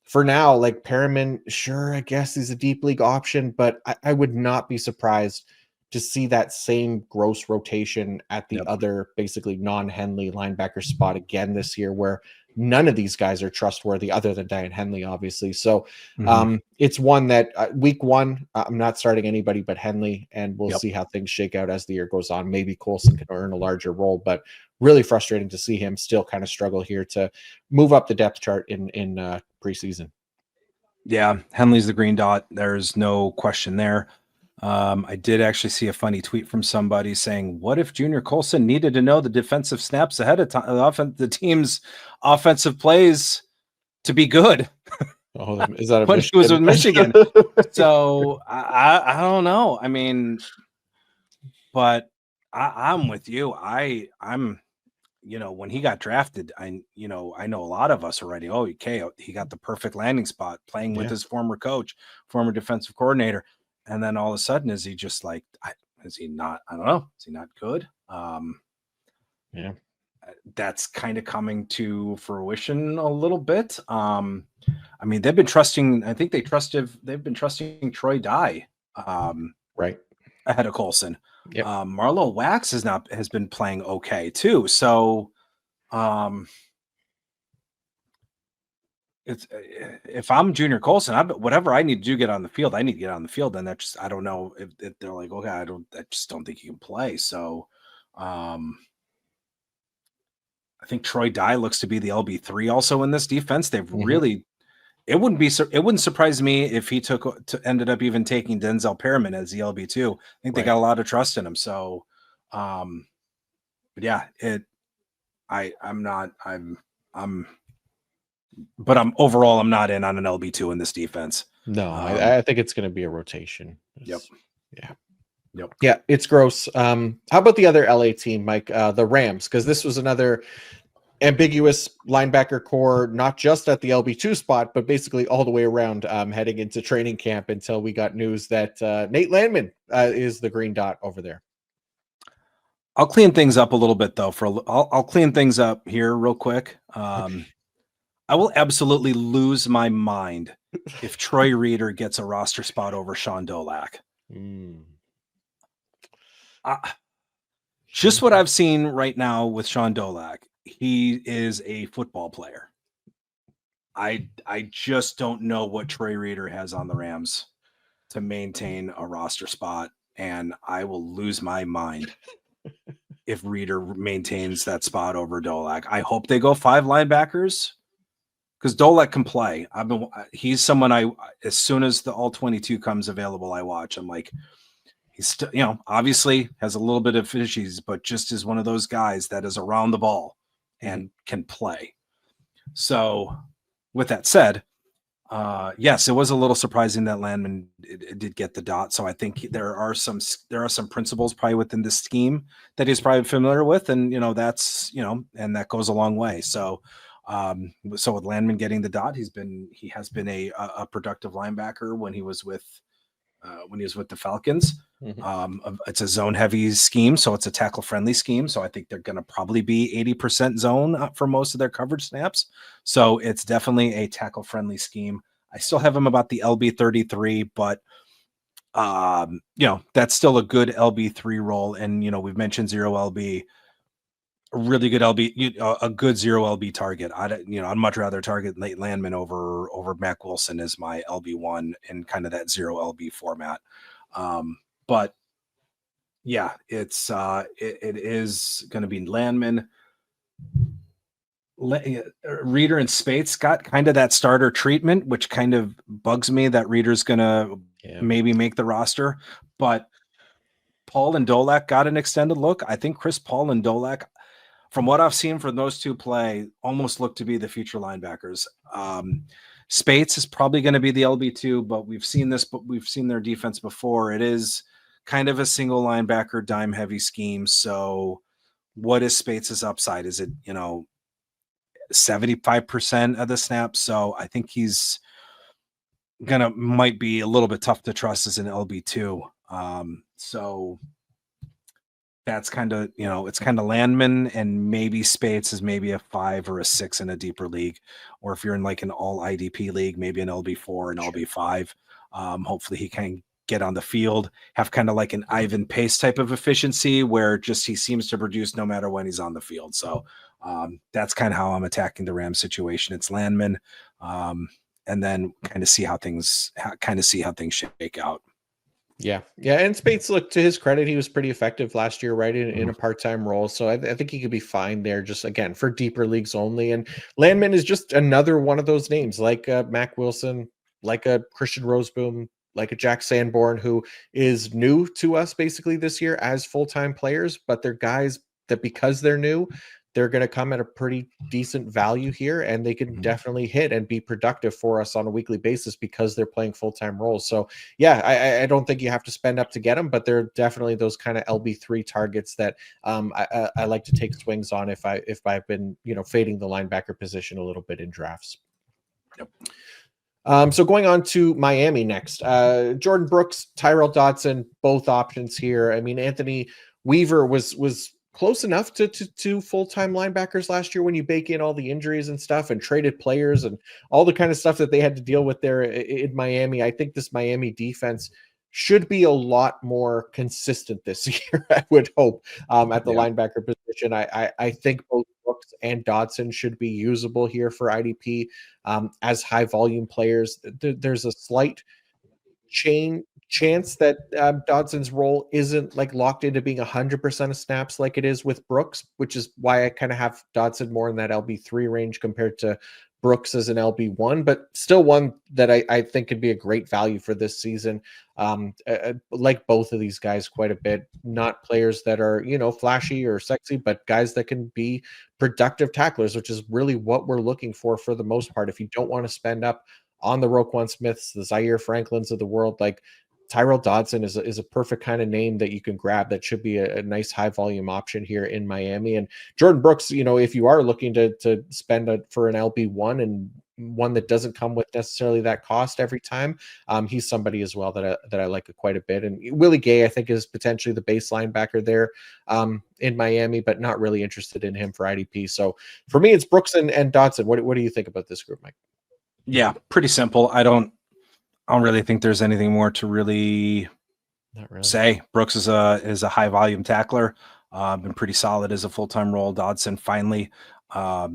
for now, like Perriman, sure, I guess he's a deep league option, but I would not be surprised to see that same gross rotation at the other basically non-Henley linebacker spot again this year, where none of these guys are trustworthy other than Diane Henley, obviously. So it's one that week 1, I'm not starting anybody but Henley, and we'll see how things shake out as the year goes on. Maybe Colson can earn a larger role, but really frustrating to see him still kind of struggle here to move up the depth chart in preseason. Yeah, Henley's the green dot. There's no question there. I did actually see a funny tweet from somebody saying, what if Junior Colson needed to know the defensive snaps ahead of time, the team's offensive plays to be good? Oh, is that when he was with Michigan? So I don't know. I mean, but I'm with you. I'm when he got drafted, I know a lot of us already. Oh, okay, he got the perfect landing spot playing with his former coach, former defensive coordinator. And then all of a sudden, is he just like, is he not? I don't know. Is he not good? That's kind of coming to fruition a little bit. I mean, they've been trusting. I think they've been trusting Troy Dye right ahead of Colson. Yep. Marlo Wax has been playing okay too. So it's if I'm Junior Colson, whatever I need to do get on the field, I need to get on the field. And that's I don't know if they're like, okay, I just don't think he can play. So I think Troy Dye looks to be the LB3 also in this defense. They've really it wouldn't surprise me if he ended up even taking Denzel Perriman as the LB2. I think they got a lot of trust in him. So but yeah, I'm overall I'm not in on an LB2 in this defense. No, I think it's going to be a rotation. Yep. Yeah. Yep. Yeah, it's gross. How about the other LA team, Mike? The Rams, because this was another ambiguous linebacker core, not just at the LB2 spot, but basically all the way around heading into training camp until we got news that Nate Landman is the green dot over there. I'll clean things up a little bit though. I'll clean things up here real quick. I will absolutely lose my mind if Troy Reeder gets a roster spot over Sean Dolak. Just what I've seen right now with Sean Dolak, he is a football player. I just don't know what Troy Reeder has on the Rams to maintain a roster spot, and I will lose my mind if Reeder maintains that spot over Dolak. I hope they go 5 linebackers because Dolak can play. He's someone as soon as the all 22 comes available, I watch. I'm like, he's still, obviously has a little bit of fishies, but just is one of those guys that is around the ball and can play. So with that said, yes, it was a little surprising that Landman did get the dot. So I think there are some principles probably within the scheme that he's probably familiar with. And, that's, and that goes a long way. So, so with Landman getting the dot, he has been a productive linebacker when he was with the Falcons. It's a zone heavy scheme, so it's a tackle friendly scheme. So I think they're going to probably be 80% zone for most of their coverage snaps. So it's definitely a tackle friendly scheme. I still have him about the LB33, but that's still a good LB3 role. And we've mentioned 0 LB. A really good LB, a good 0 LB target. I'd much rather target Nate Landman over Mac Wilson as my LB1 in kind of that 0 LB format. But yeah, it is going to be Landman. Reeder and Spates got kind of that starter treatment, which kind of bugs me that Reeder's going to maybe make the roster. But Paul and Dolak got an extended look. I think Chris Paul and Dolak, from what I've seen from those two play, almost look to be the future linebackers. Spates is probably going to be the LB2, but we've seen their defense before. It is kind of a single linebacker dime heavy scheme. So what is Spates' upside? Is it, 75% of the snaps? So I think he's might be a little bit tough to trust as an LB2. So that's kind of, it's kind of Landman, and maybe Spates is maybe a 5 or a 6 in a deeper league. Or if you're in like an all IDP league, maybe an LB4 and LB5. Hopefully he can get on the field, have kind of like an Ivan Pace type of efficiency where just he seems to produce no matter when he's on the field. So that's kind of how I'm attacking the Rams situation. It's Landman, and then kind of see how things shake out. Yeah. And Spates, look, to his credit, he was pretty effective last year, right, in a part-time role. So I think he could be fine there, just again for deeper leagues only. And Landman is just another one of those names, like Mac Wilson, like a Christian Roseboom, like a Jack Sanborn, who is new to us basically this year as full-time players, but they're guys that because they're new, they're going to come at a pretty decent value here, and they can definitely hit and be productive for us on a weekly basis because they're playing full-time roles. So yeah, I don't think you have to spend up to get them, but they're definitely those kind of LB3 targets that I like to take swings on if I've been, fading the linebacker position a little bit in drafts. Yep. So going on to Miami next, Jordan Brooks, Tyrell Dodson, both options here. I mean, Anthony Weaver was close enough to full-time linebackers last year when you bake in all the injuries and stuff and traded players and all the kind of stuff that they had to deal with there in Miami. I think this Miami defense should be a lot more consistent this year, I would hope, at the linebacker position. I think both Brooks and Dodson should be usable here for IDP as high volume players. There's a slight chance that Dodson's role isn't like locked into being 100% of snaps like it is with Brooks, which is why I kind of have Dodson more in that LB3 range compared to Brooks as an LB1, but still one that I think could be a great value for this season. Like both of these guys quite a bit, not players that are, flashy or sexy, but guys that can be productive tacklers, which is really what we're looking for the most part. If you don't want to spend up on the Roquan Smiths, the Zaire Franklins of the world, like Tyrell Dodson is a perfect kind of name that you can grab that should be a nice high volume option here in Miami. And Jordan Brooks, if you are looking to spend for an LB1 and one that doesn't come with necessarily that cost every time, he's somebody as well that I like quite a bit. And Willie Gay, I think, is potentially the base linebacker there in Miami, but not really interested in him for IDP. So for me, it's Brooks and Dodson. What do you think about this group, Mike? Yeah, pretty simple. I don't really think there's anything more to really say. Brooks is a high volume tackler, been pretty solid as a full-time role. Dodson finally, I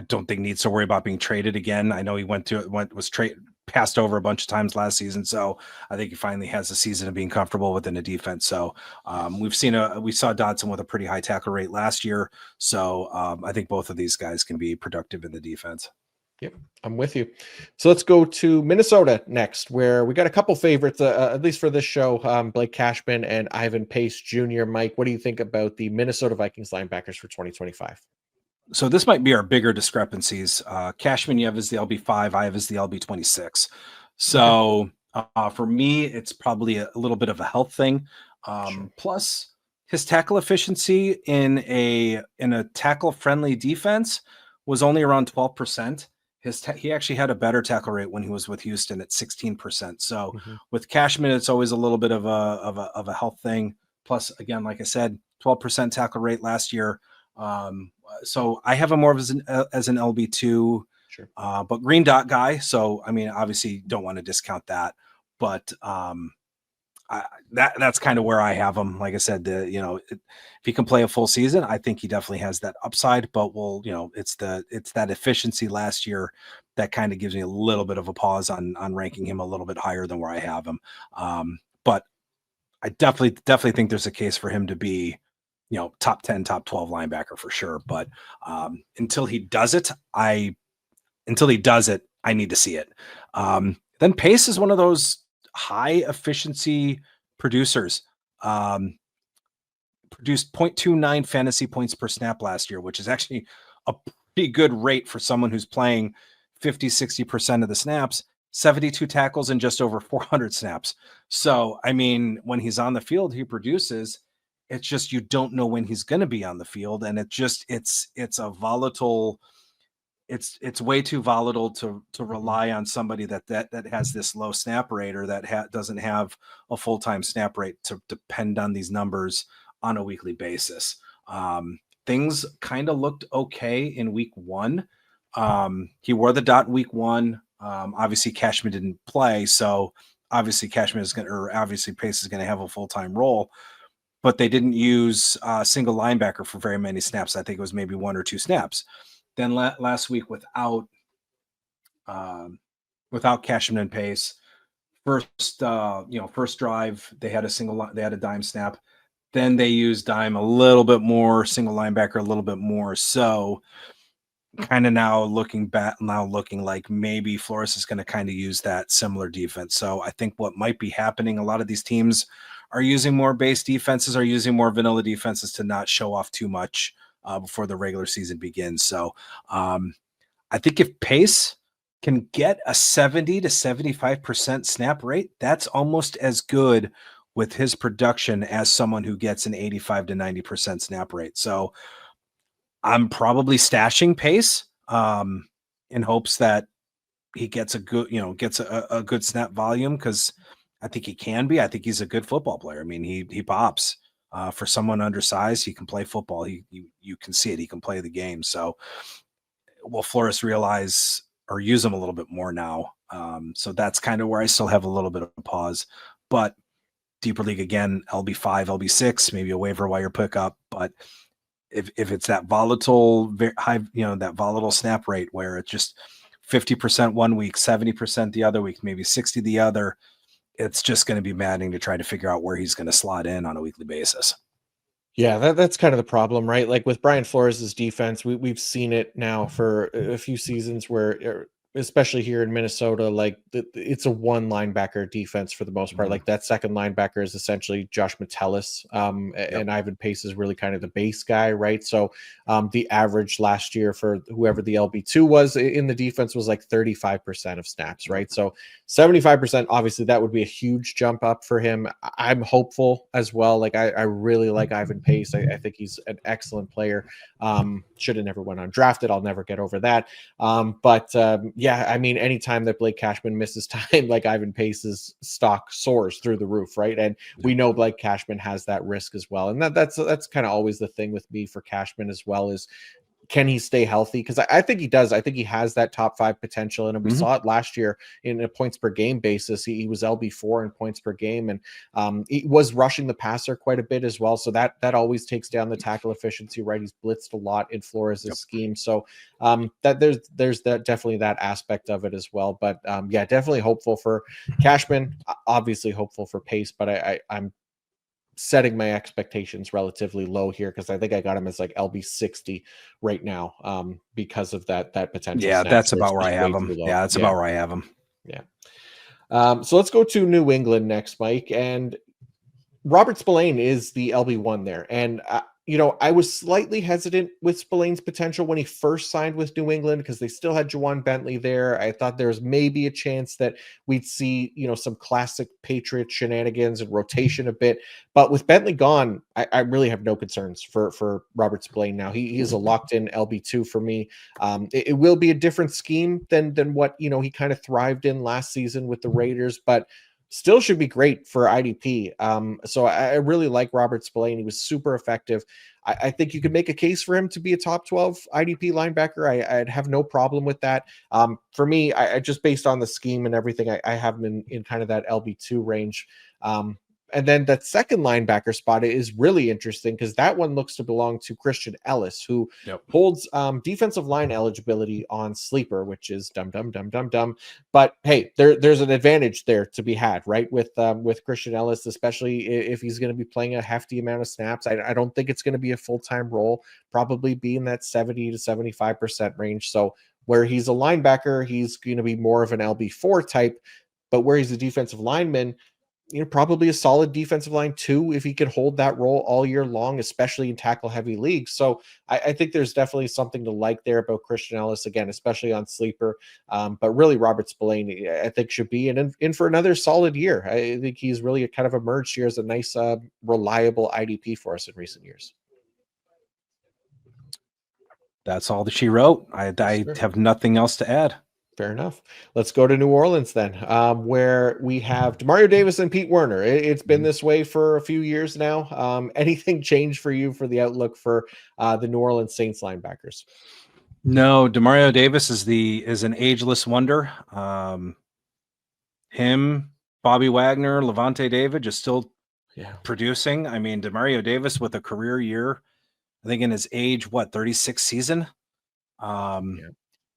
don't think needs to worry about being traded again. I know he was passed over a bunch of times last season, so I think he finally has a season of being comfortable within a defense. So we saw Dodson with a pretty high tackle rate last year, so I think both of these guys can be productive in the defense. Yep, I'm with you. So let's go to Minnesota next, where we got a couple favorites, at least for this show, Blake Cashman and Ivan Pace Jr. Mike, what do you think about the Minnesota Vikings linebackers for 2025? So this might be our bigger discrepancies. Cashman, you have as the LB5, I have as the LB26. So for me, it's probably a little bit of a health thing. Sure. Plus, his tackle efficiency in a tackle-friendly defense was only around 12%. He actually had a better tackle rate when he was with Houston at 16%. So with Cashman, it's always a little bit of a health thing. Plus, again, like I said, 12% tackle rate last year. So I have him more as an LB2, sure. But green dot guy. So I mean, obviously, don't want to discount that, but that's kind of where I have him. Like I said, if he can play a full season, I think he definitely has that upside, but it's that efficiency last year that kind of gives me a little bit of a pause on ranking him a little bit higher than where I have him. But I definitely think there's a case for him to be, top 10, top 12 linebacker for sure. But until he does it, I need to see it. Then Pace is one of those high efficiency producers. Produced 0.29 fantasy points per snap last year, which is actually a pretty good rate for someone who's playing 50-60% of the snaps, 72 tackles and just over 400 snaps. So I mean, when he's on the field, he produces. It's just you don't know when he's going to be on the field, and it's a volatile. It's way too volatile to rely on somebody that has this low snap rate or that doesn't have a full-time snap rate to depend on these numbers on a weekly basis. Things kind of looked okay in week 1. He wore the dot in week 1. Obviously Cashman didn't play, so obviously Pace is going to have a full-time role, but they didn't use a single linebacker for very many snaps. I think it was maybe 1 or 2 snaps. Then last week without Cashman and Pace, first drive they had a dime snap. Then they used dime a little bit more, single linebacker a little bit more. So kind of now looking like maybe Flores is going to kind of use that similar defense. So I think what might be happening, a lot of these teams are using more base defenses, are using more vanilla defenses to not show off too much before the regular season begins. So I think if Pace can get a 70 to 75% snap rate, that's almost as good with his production as someone who gets an 85 to 90% snap rate. So I'm probably stashing Pace in hopes that he gets a good snap volume, because I think he can be. I think he's a good football player. I mean, he pops. For someone undersized, he can play football. You can see it. He can play the game. So will Flores realize or use him a little bit more now? So that's kind of where I still have a little bit of a pause. But deeper league again, LB5, LB6, maybe a waiver wire pickup. But if it's that volatile, very high, that volatile snap rate where it's just 50% one week, 70% the other week, maybe 60 the other, it's just going to be maddening to try to figure out where he's going to slot in on a weekly basis. Yeah, that's kind of the problem, right? Like with Brian Flores' defense, we've seen it now for a few seasons where, especially here in Minnesota, like it's a one linebacker defense for the most part. Mhm. Like that second linebacker is essentially Josh Metellus, and Ivan Pace is really kind of the base guy, right? So the average last year for whoever the LB2 was in the defense was like 35% of snaps, right? So 75%, obviously that would be a huge jump up for him. I'm hopeful as well. Like I really like Ivan Pace. I think he's an excellent player. Should have never went undrafted. I'll never get over that. Yeah, I mean, anytime that Blake Cashman misses time, like Ivan Pace's stock soars through the roof, right? And we know Blake Cashman has that risk as well. And that's kind of always the thing with me for Cashman as well is, can he stay healthy? Because I think he does. I think he has that top 5 potential. And we saw it last year in a points per game basis. He was LB4 in points per game. And he was rushing the passer quite a bit as well. So that always takes down the tackle efficiency, right? He's blitzed a lot in Flores' scheme. So that there's that definitely that aspect of it as well. But yeah, definitely hopeful for Cashman, obviously hopeful for Pace, but I'm setting my expectations relatively low here because I think I got him as like LB60 right now because of that potential. Yeah, that's share, about where I have him. Yeah, that's about where I have him. Yeah. So let's go to New England next, Mike. And Robert Spillane is the LB1 there. And, I was slightly hesitant with Spillane's potential when he first signed with New England because they still had Juwan Bentley there. I thought there was maybe a chance that we'd see, some classic Patriot shenanigans and rotation a bit. But with Bentley gone, I really have no concerns for Robert Spillane now. He is a locked-in LB2 for me. It will be a different scheme than what, he kind of thrived in last season with the Raiders, but still should be great for IDP. So I really like Robert Spillane. He was super effective. I think you could make a case for him to be a top 12 IDP linebacker. I'd have no problem with that. For me, I just based on the scheme and everything, I have him in kind of that LB2 range. And then that second linebacker spot is really interesting because that one looks to belong to Christian Ellis, who holds defensive line eligibility on Sleeper, which is dumb. But hey, there's an advantage there to be had, right? With Christian Ellis, especially if he's going to be playing a hefty amount of snaps. I don't think it's going to be a full-time role, probably be in that 70 to 75% range. So where he's a linebacker, he's going to be more of an LB4 type, but where he's a defensive lineman, probably a solid defensive line too, if he can hold that role all year long, especially in tackle heavy leagues. So I think there's definitely something to like there about Christian Ellis, again, especially on Sleeper. But really Robert Spillane, I think should be in for another solid year. I think he's really kind of emerged here as a nice, reliable IDP for us in recent years. That's all that she wrote. I have nothing else to add. Fair enough. Let's go to New Orleans then, where we have Demario Davis and Pete Werner. It's been this way for a few years now. Anything changed for you for the outlook for the New Orleans Saints linebackers? No, Demario Davis is an ageless wonder. Him, Bobby Wagner, Levante David just still producing. I mean, Demario Davis with a career year, I think in his age, 36 season.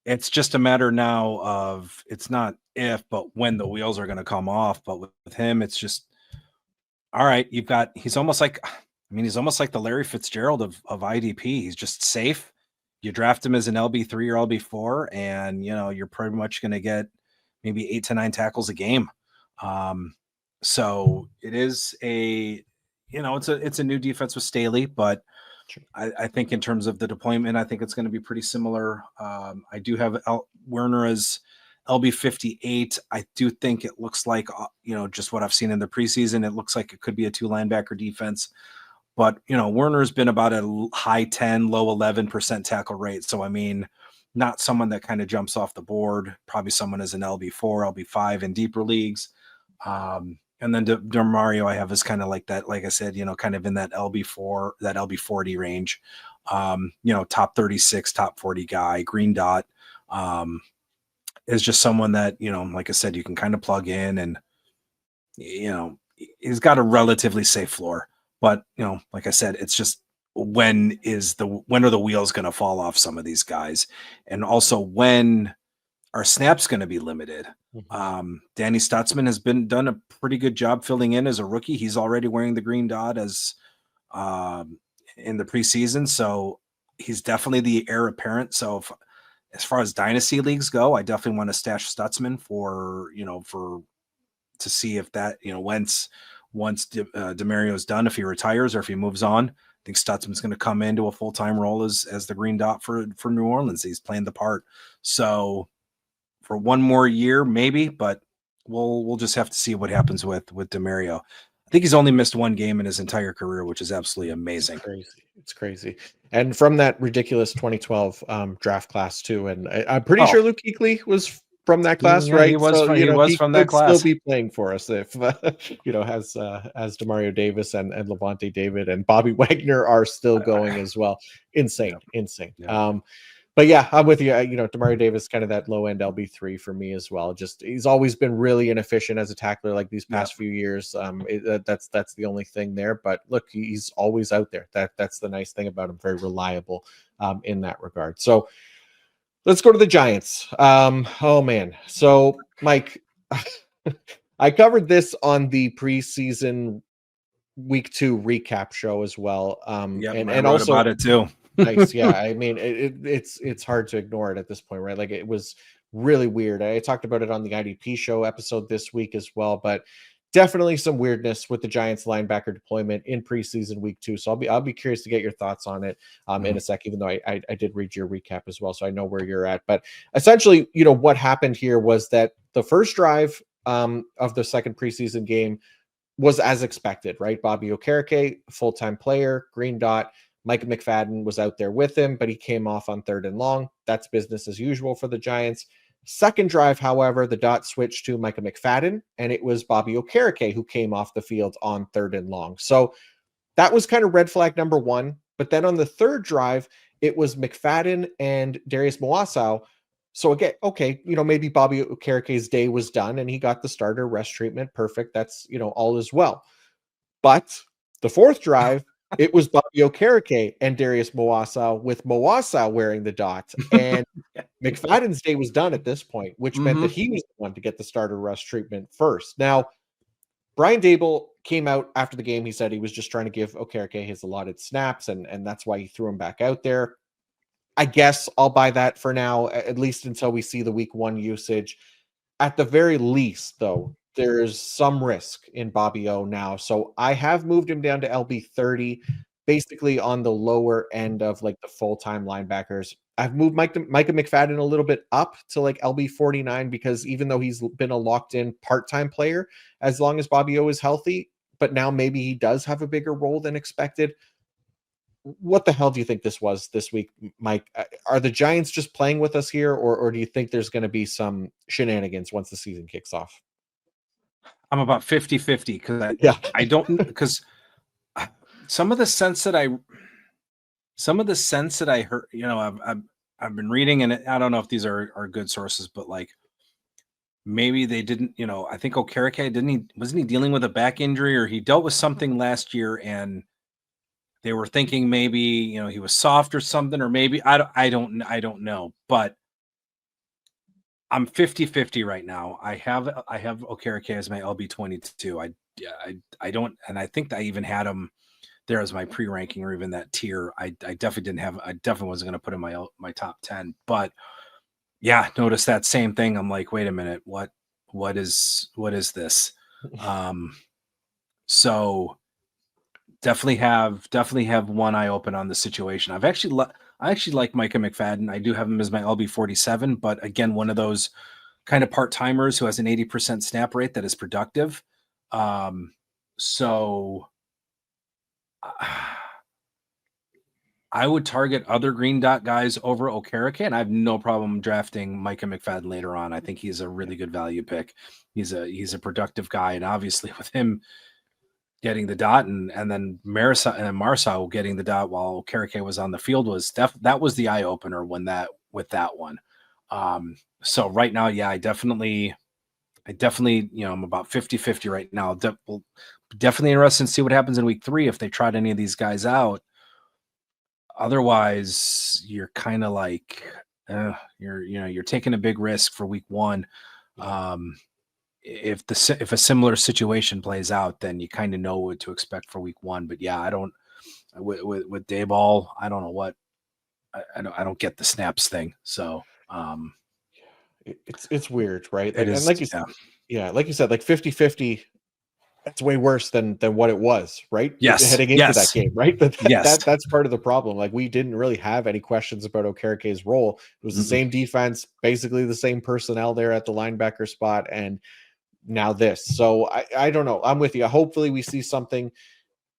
It's just a matter now of it's not if, but when the wheels are going to come off. But with him, it's just, all right, he's almost like the Larry Fitzgerald of IDP. He's just safe. You draft him as an LB3 or LB4, and you're pretty much going to get maybe 8 to 9 tackles a game. So it is it's a new defense with Staley, but I think in terms of the deployment, I think it's going to be pretty similar. I do have Werner as LB58. I do think it looks like, just what I've seen in the preseason, it looks like it could be a 2 linebacker defense. But, Werner's been about a high 10, low 11% tackle rate. So, I mean, not someone that kind of jumps off the board, probably someone as an LB4, LB5 in deeper leagues. And then DeMario I have is kind of like that, like I said, kind of in that LB4, that LB40 range. Top 36, top 40 guy. Green Dot is just someone that, like I said, you can kind of plug in, and he's got a relatively safe floor. But like I said, it's just when are the wheels going to fall off some of these guys, and also when are snaps going to be limited. Danny Stutzman has done a pretty good job filling in as a rookie. He's already wearing the green dot as in the preseason, so he's definitely the heir apparent. So as far as dynasty leagues go, I definitely want to stash Stutzman to see if that, once DeMario's done, if he retires or if he moves on. I think Stutzman's going to come into a full-time role as the green dot for New Orleans. He's playing the part. So for one more year, maybe, but we'll just have to see what happens with DeMario. I think he's only missed one game in his entire career, which is absolutely amazing. It's crazy. And from that ridiculous 2012 draft class too. And I'm pretty sure Luke Kuechly was from that class, right? He was from that class. Still be playing for us if as Demario Davis and Levante David and Bobby Wagner are still going as well. Insane. Yeah. But yeah, I'm with you. Demario Davis, kind of that low end LB3 for me as well. Just he's always been really inefficient as a tackler, like these past few years. That's the only thing there. But look, he's always out there. That's the nice thing about him. Very reliable in that regard. So let's go to the Giants. Oh man. So Mike, I covered this on the preseason week 2 recap show as well. And also about it too. Nice. Yeah. I mean, it's hard to ignore it at this point, right? Like it was really weird. I talked about it on the IDP show episode this week as well, but definitely some weirdness with the Giants linebacker deployment in preseason week 2. So I'll be curious to get your thoughts on it in a sec, even though I did read your recap as well. So I know where you're at, but essentially, what happened here was that the first drive of the second preseason game was as expected, right? Bobby Okereke, full-time player, green dot. Micah McFadden was out there with him, but he came off on 3rd and long. That's business as usual for the Giants. Second drive, however, the dot switched to Micah McFadden, and it was Bobby Okereke who came off the field on 3rd and long. So that was kind of red flag number 1. But then on the third drive, it was McFadden and Darius Moasow. So again, okay, maybe Bobby Okereke's day was done and he got the starter rest treatment. Perfect. That's, all is well. But the fourth drive, it was Bobby Okereke and Darius Moasow, with Moasow wearing the dot. And McFadden's day was done at this point, which meant that he was the one to get the starter rest treatment first. Now, Brian Daboll came out after the game. He said he was just trying to give Okereke his allotted snaps, and that's why he threw him back out there. I guess I'll buy that for now, at least until we see the week 1 usage. At the very least, though, there's some risk in Bobby O now. So I have moved him down to LB30, basically on the lower end of like the full-time linebackers. I've moved Micah McFadden a little bit up to like LB49 because even though he's been a locked-in part-time player, as long as Bobby O is healthy, but now maybe he does have a bigger role than expected. What the hell do you think this was this week, Mike? Are the Giants just playing with us here, or do you think there's going to be some shenanigans once the season kicks off? I'm about 50-50 because I don't, because some of the sense that I heard, I've been reading, and I don't know if these are good sources, but like maybe they didn't, I think Okereke wasn't he dealing with a back injury, or he dealt with something last year and they were thinking maybe, he was soft or something, or maybe I don't know, but I'm 50-50 right now. I have Okereke as my LB22. I don't, and I think I even had him there as my pre-ranking or even that tier. I definitely wasn't going to put in my top 10, but yeah, notice that same thing. I'm like, wait a minute, what is this? So definitely have one eye open on the situation. I actually like Micah McFadden. I do have him as my LB47, but again, one of those kind of part-timers who has an 80% snap rate that is productive. So I would target other green dot guys over Okereke, and I have no problem drafting Micah McFadden later on. I think he's a really good value pick. He's a productive guy, and obviously with him getting the dot and then Marsau getting the dot while Okereke was on the field that was the eye opener with that one. So right now, yeah, I definitely, I'm about 50-50 right now. Definitely interested to see what happens in week 3 if they tried any of these guys out. Otherwise, you're kind of like, you're taking a big risk for week 1. If a similar situation plays out, then you kind of know what to expect for week 1. But yeah, I don't with Dayball, I don't know what I don't get the snaps thing. So it's weird, right? It is, and like you said, like you said, like 50-50. That's way worse than what it was, right? Yes. Heading into that game, right? That's part of the problem. Like, we didn't really have any questions about Okereke's role. It was the same defense, basically the same personnel there at the linebacker spot, and now this. So I don't know. I'm with you. Hopefully we see something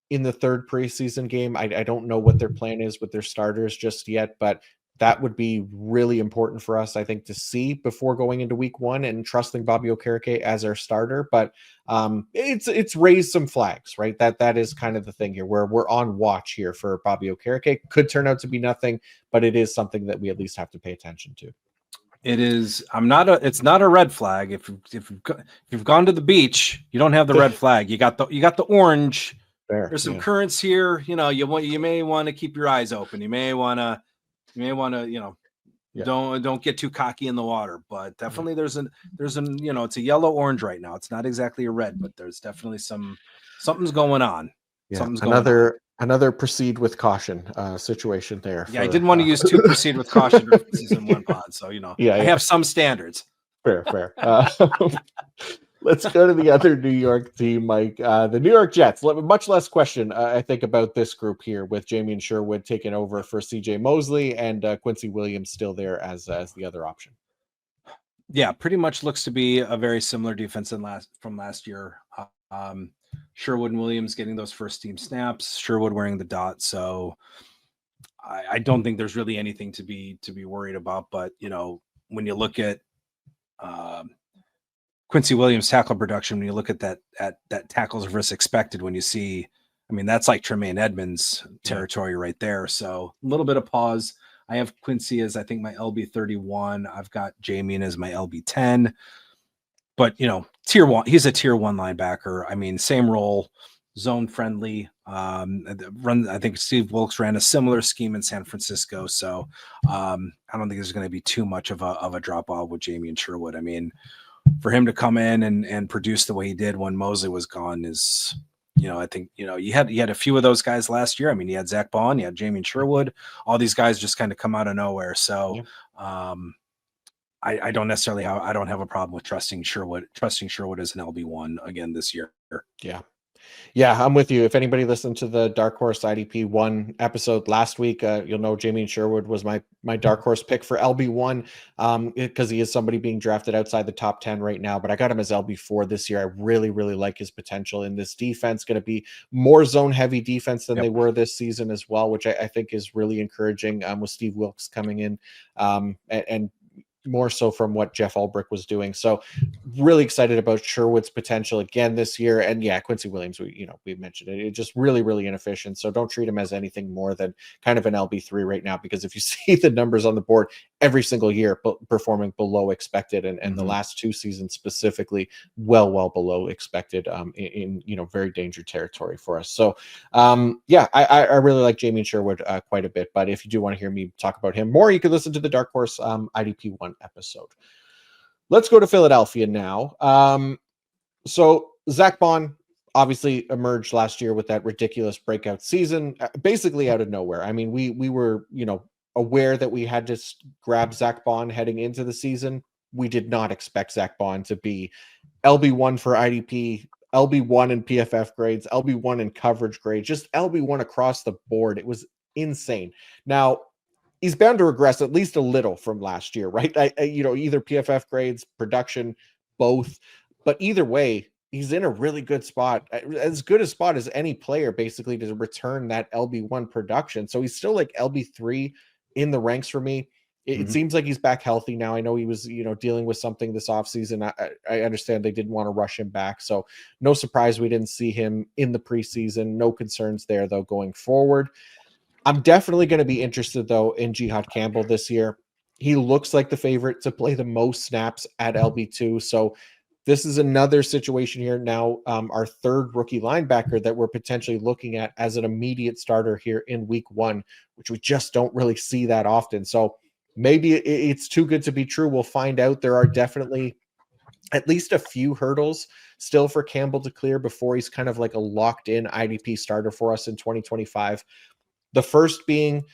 in the 3rd preseason game. I don't know what their plan is with their starters just yet, but that would be really important for us, I think, to see before going into week 1 and trusting Bobby Okereke as our starter. But it's raised some flags, right? That is kind of the thing here, where we're on watch here for Bobby Okereke. Could turn out to be nothing, but it is something that we at least have to pay attention to. It is. It's not a red flag. If you've gone to the beach, you don't have the red flag. You got the orange. There's some currents here. You may want to keep your eyes open. You may want to, don't get too cocky in the water. But definitely there's it's a yellow orange right now. It's not exactly a red, but there's definitely something's going on. Yeah, another proceed with caution situation there. Yeah, I didn't want to use 2 proceed with caution references in one pod, so I have some standards. Fair. Let's go to the other New York team, Mike. The New York Jets. Much less question, I think, about this group here, with Jamien Sherwood taking over for CJ Mosley and Quincy Williams still there as the other option. Yeah, pretty much looks to be a very similar defense from last year. Sherwood and Williams getting those first team snaps. Sherwood wearing the dot, so I don't think there's really anything to be worried about. But when you look at Quincy Williams' tackle production, when you look at that tackles versus expected, when you see, that's like Tremaine Edmonds territory right there. So a little bit of pause. I have Quincy as, I think, my LB 31. I've got Jamien as my LB 10. But tier 1, he's a tier 1 linebacker. Same role, zone friendly. I think Steve Wilkes ran a similar scheme in San Francisco. So I don't think there's going to be too much of a drop off with Jamien Sherwood. For him to come in and produce the way he did when Mosley was gone is, I think, you had a few of those guys last year. You had Zach Bond, you had Jamien Sherwood. All these guys just kind of come out of nowhere. So I don't necessarily I don't have a problem with trusting Sherwood as an LB1 again this year. Yeah, I'm with you. If anybody listened to the Dark Horse IDP 1 episode last week, you'll know Jamien Sherwood was my Dark Horse pick for LB1 because he is somebody being drafted outside the top 10 right now, but I got him as LB4 this year. I really, really like his potential in this defense. Going to be more zone heavy defense than they were this season as well, which I think is really encouraging with Steve Wilkes coming in and more so from what Jeff Ulbrich was doing. So really excited about Sherwood's potential again this year. And yeah, Quincy Williams, we mentioned it. It's just really, really inefficient. So don't treat him as anything more than kind of an LB3 right now, because if you see the numbers on the board every single year performing below expected, and the last 2 seasons specifically well below expected in very danger territory for us. So I really like Jamien Sherwood quite a bit, but if you do want to hear me talk about him more, you can listen to the Dark Horse IDP 1 episode. Let's go to Philadelphia now. So Zach Bond obviously emerged last year with that ridiculous breakout season, basically out of nowhere. We were, aware that we had to grab Zach Bond heading into the season. We did not expect Zach Bond to be LB1 for IDP, LB1 in PFF grades, LB1 in coverage grades, just LB1 across the board. It was insane. Now, he's bound to regress at least a little from last year, right? Either PFF grades, production, both. But either way, he's in a really good spot, as good a spot as any player basically to return that LB1 production. So he's still like LB3 in the ranks for me. It seems like he's back healthy now. I know he was, dealing with something this offseason. I understand they didn't want to rush him back. So no surprise we didn't see him in the preseason. No concerns there, though, going forward. I'm definitely going to be interested, though, in Jihad Campbell this year. He looks like the favorite to play the most snaps at LB2. So this is another situation here now, our third rookie linebacker that we're potentially looking at as an immediate starter here in week 1, which we just don't really see that often. So maybe it's too good to be true. We'll find out. There are definitely at least a few hurdles still for Campbell to clear before he's kind of like a locked in IDP starter for us in 2025. The first being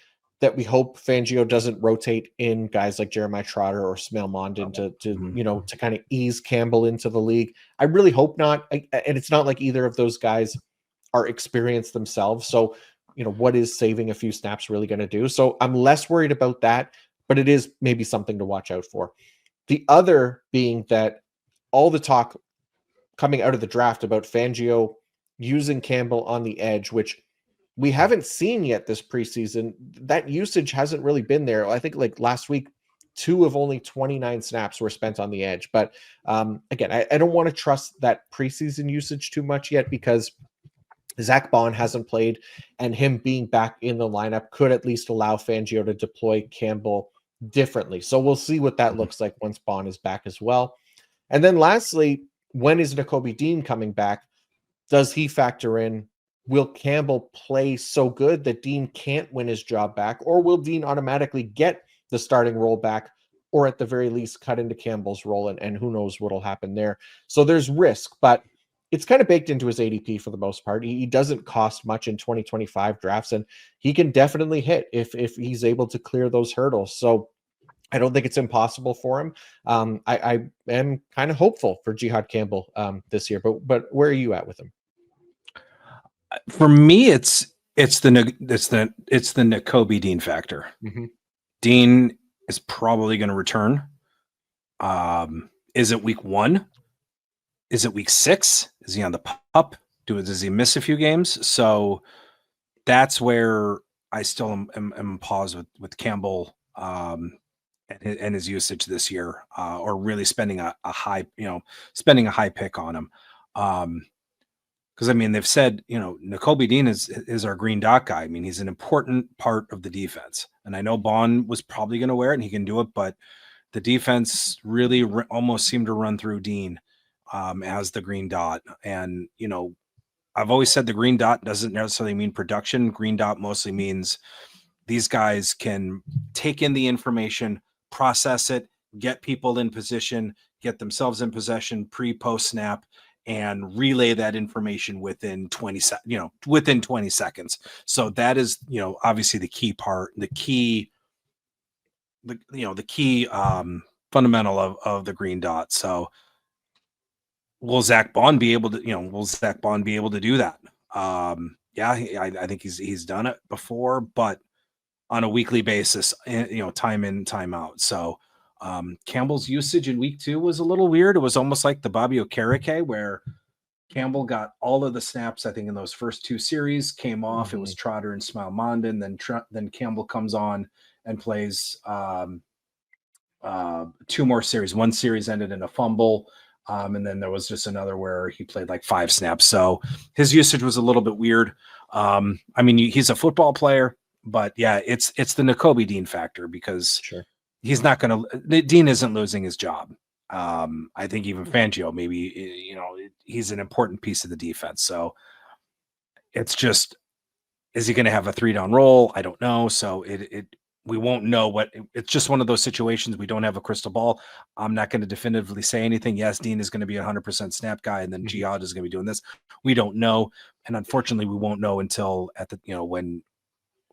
that we hope Fangio doesn't rotate in guys like Jeremiah Trotter or Smail Mondin to kind of ease Campbell into the league. I really hope not. And it's not like either of those guys are experienced themselves. So, what is saving a few snaps really going to do? So I'm less worried about that, but it is maybe something to watch out for. The other being that all the talk coming out of the draft about Fangio using Campbell on the edge, which we haven't seen yet this preseason, that usage hasn't really been there. I think like last week, 2 of only 29 snaps were spent on the edge. But again, I don't want to trust that preseason usage too much yet because Zach Bond hasn't played, and him being back in the lineup could at least allow Fangio to deploy Campbell differently. So we'll see what that looks like once Bond is back as well. And then lastly, when is Nakobe Dean coming back? Does he factor in? Will Campbell play so good that Dean can't win his job back, or will Dean automatically get the starting role back, or at the very least cut into Campbell's role, and who knows what'll happen there. So there's risk, but it's kind of baked into his ADP for the most part. He doesn't cost much in 2025 drafts, and he can definitely hit if he's able to clear those hurdles. So I don't think it's impossible for him. I am kind of hopeful for Jihad Campbell this year, but where are you at with him? For me, it's the Nakobe Dean factor. Mm-hmm. Dean is probably going to return. Is it week 1? Is it week 6? Is he on the pup? Does he miss a few games? So that's where I still am paused with Campbell and his usage this year, or really spending a high pick on him. Because I mean, they've said, Nakobe Dean is our green dot guy. I mean, he's an important part of the defense, and I know Bond was probably going to wear it, and he can do it, but the defense really almost seemed to run through Dean as the green dot. And I've always said the green dot doesn't necessarily mean production. Green dot mostly means these guys can take in the information, process it, get people in position, get themselves in possession pre-post snap, and relay that information within 20 seconds. So that is, obviously the key part, the key fundamental of the green dot. So will Zach Bond be able to do that? I think he's done it before, but on a weekly basis, time in, time out. So Campbell's usage in week 2 was a little weird. It was almost like the Bobby Okereke, where Campbell got all of the snaps, I think, in those first 2 series, came off. Mm-hmm. It was Trotter and Smail Mondin. Then Campbell comes on and plays 2 more series. 1 series ended in a fumble. And then there was just another where he played like 5 snaps. So his usage was a little bit weird. I mean, he's a football player, but yeah, it's the Nakobe Dean factor, because he's not going to, Dean isn't losing his job. I think even Fangio, maybe, he's an important piece of the defense. So it's just, is he going to have a 3-down role? I don't know. So we won't know it's just one of those situations. We don't have a crystal ball. I'm not going to definitively say anything. Yes, Dean is going to be a 100% snap guy, and then Jihad is going to be doing this. We don't know. And unfortunately we won't know until at the,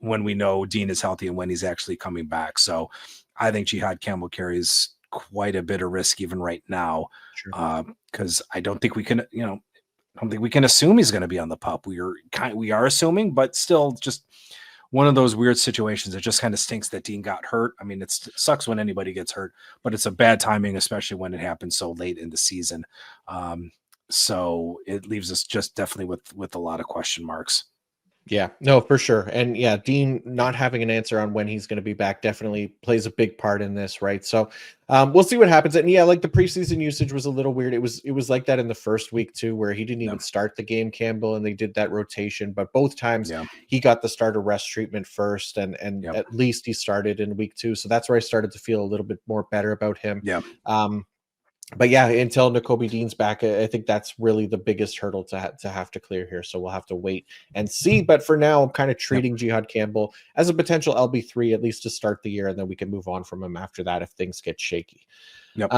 when we know Dean is healthy and when he's actually coming back. So I think Jihad Campbell carries quite a bit of risk even right now. Because I don't think we can, assume he's going to be on the pup. We are assuming, but still just one of those weird situations. It just kind of stinks that Dean got hurt. I mean, it sucks when anybody gets hurt, but it's a bad timing, especially when it happens so late in the season. So it leaves us just definitely with a lot of question marks. Yeah, no, for sure. And yeah, Dean not having an answer on when he's going to be back definitely plays a big part in this, right? So we'll see what happens. And yeah, like the preseason usage was a little weird. It was like that in the first week too, where he didn't Yeah. even start the game, Campbell, and they did that rotation. But both times Yeah. he got the starter rest treatment first, and Yep. at least he started in week 2. So that's where I started to feel a little bit more better about him. Yeah. But yeah, until Nakobe Dean's back, I think that's really the biggest hurdle to have to clear here. So we'll have to wait and see. But for now, I'm kind of Yep. treating Jihad Campbell as a potential LB3 at least to start the year, and then we can move on from him after that if things get shaky. Yep.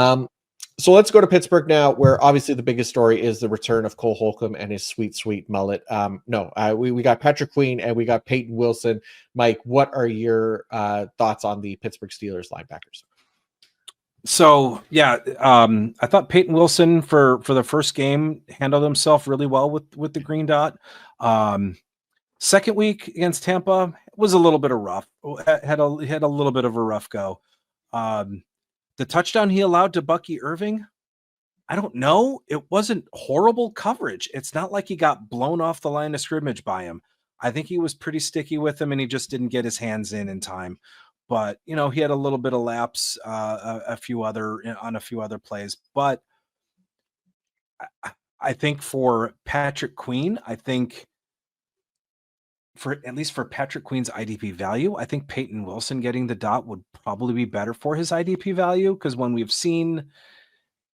So let's go to Pittsburgh now, where obviously the biggest story is the return of Cole Holcomb and his sweet, sweet mullet. We got Patrick Queen and we got Peyton Wilson. Mike, what are your thoughts on the Pittsburgh Steelers linebackers? So yeah, I thought Peyton Wilson for the first game handled himself really well with the green dot. Second week against Tampa was a little bit of rough. Had a little bit of a rough go. The touchdown he allowed to Bucky Irving, I don't know. It wasn't horrible coverage. It's not like he got blown off the line of scrimmage by him. I think he was pretty sticky with him, and he just didn't get his hands in time. But he had a little bit of lapse, a few other plays. But I think for Patrick Queen, I think for at least for Patrick Queen's IDP value, I think Peyton Wilson getting the dot would probably be better for his IDP value, because when we've seen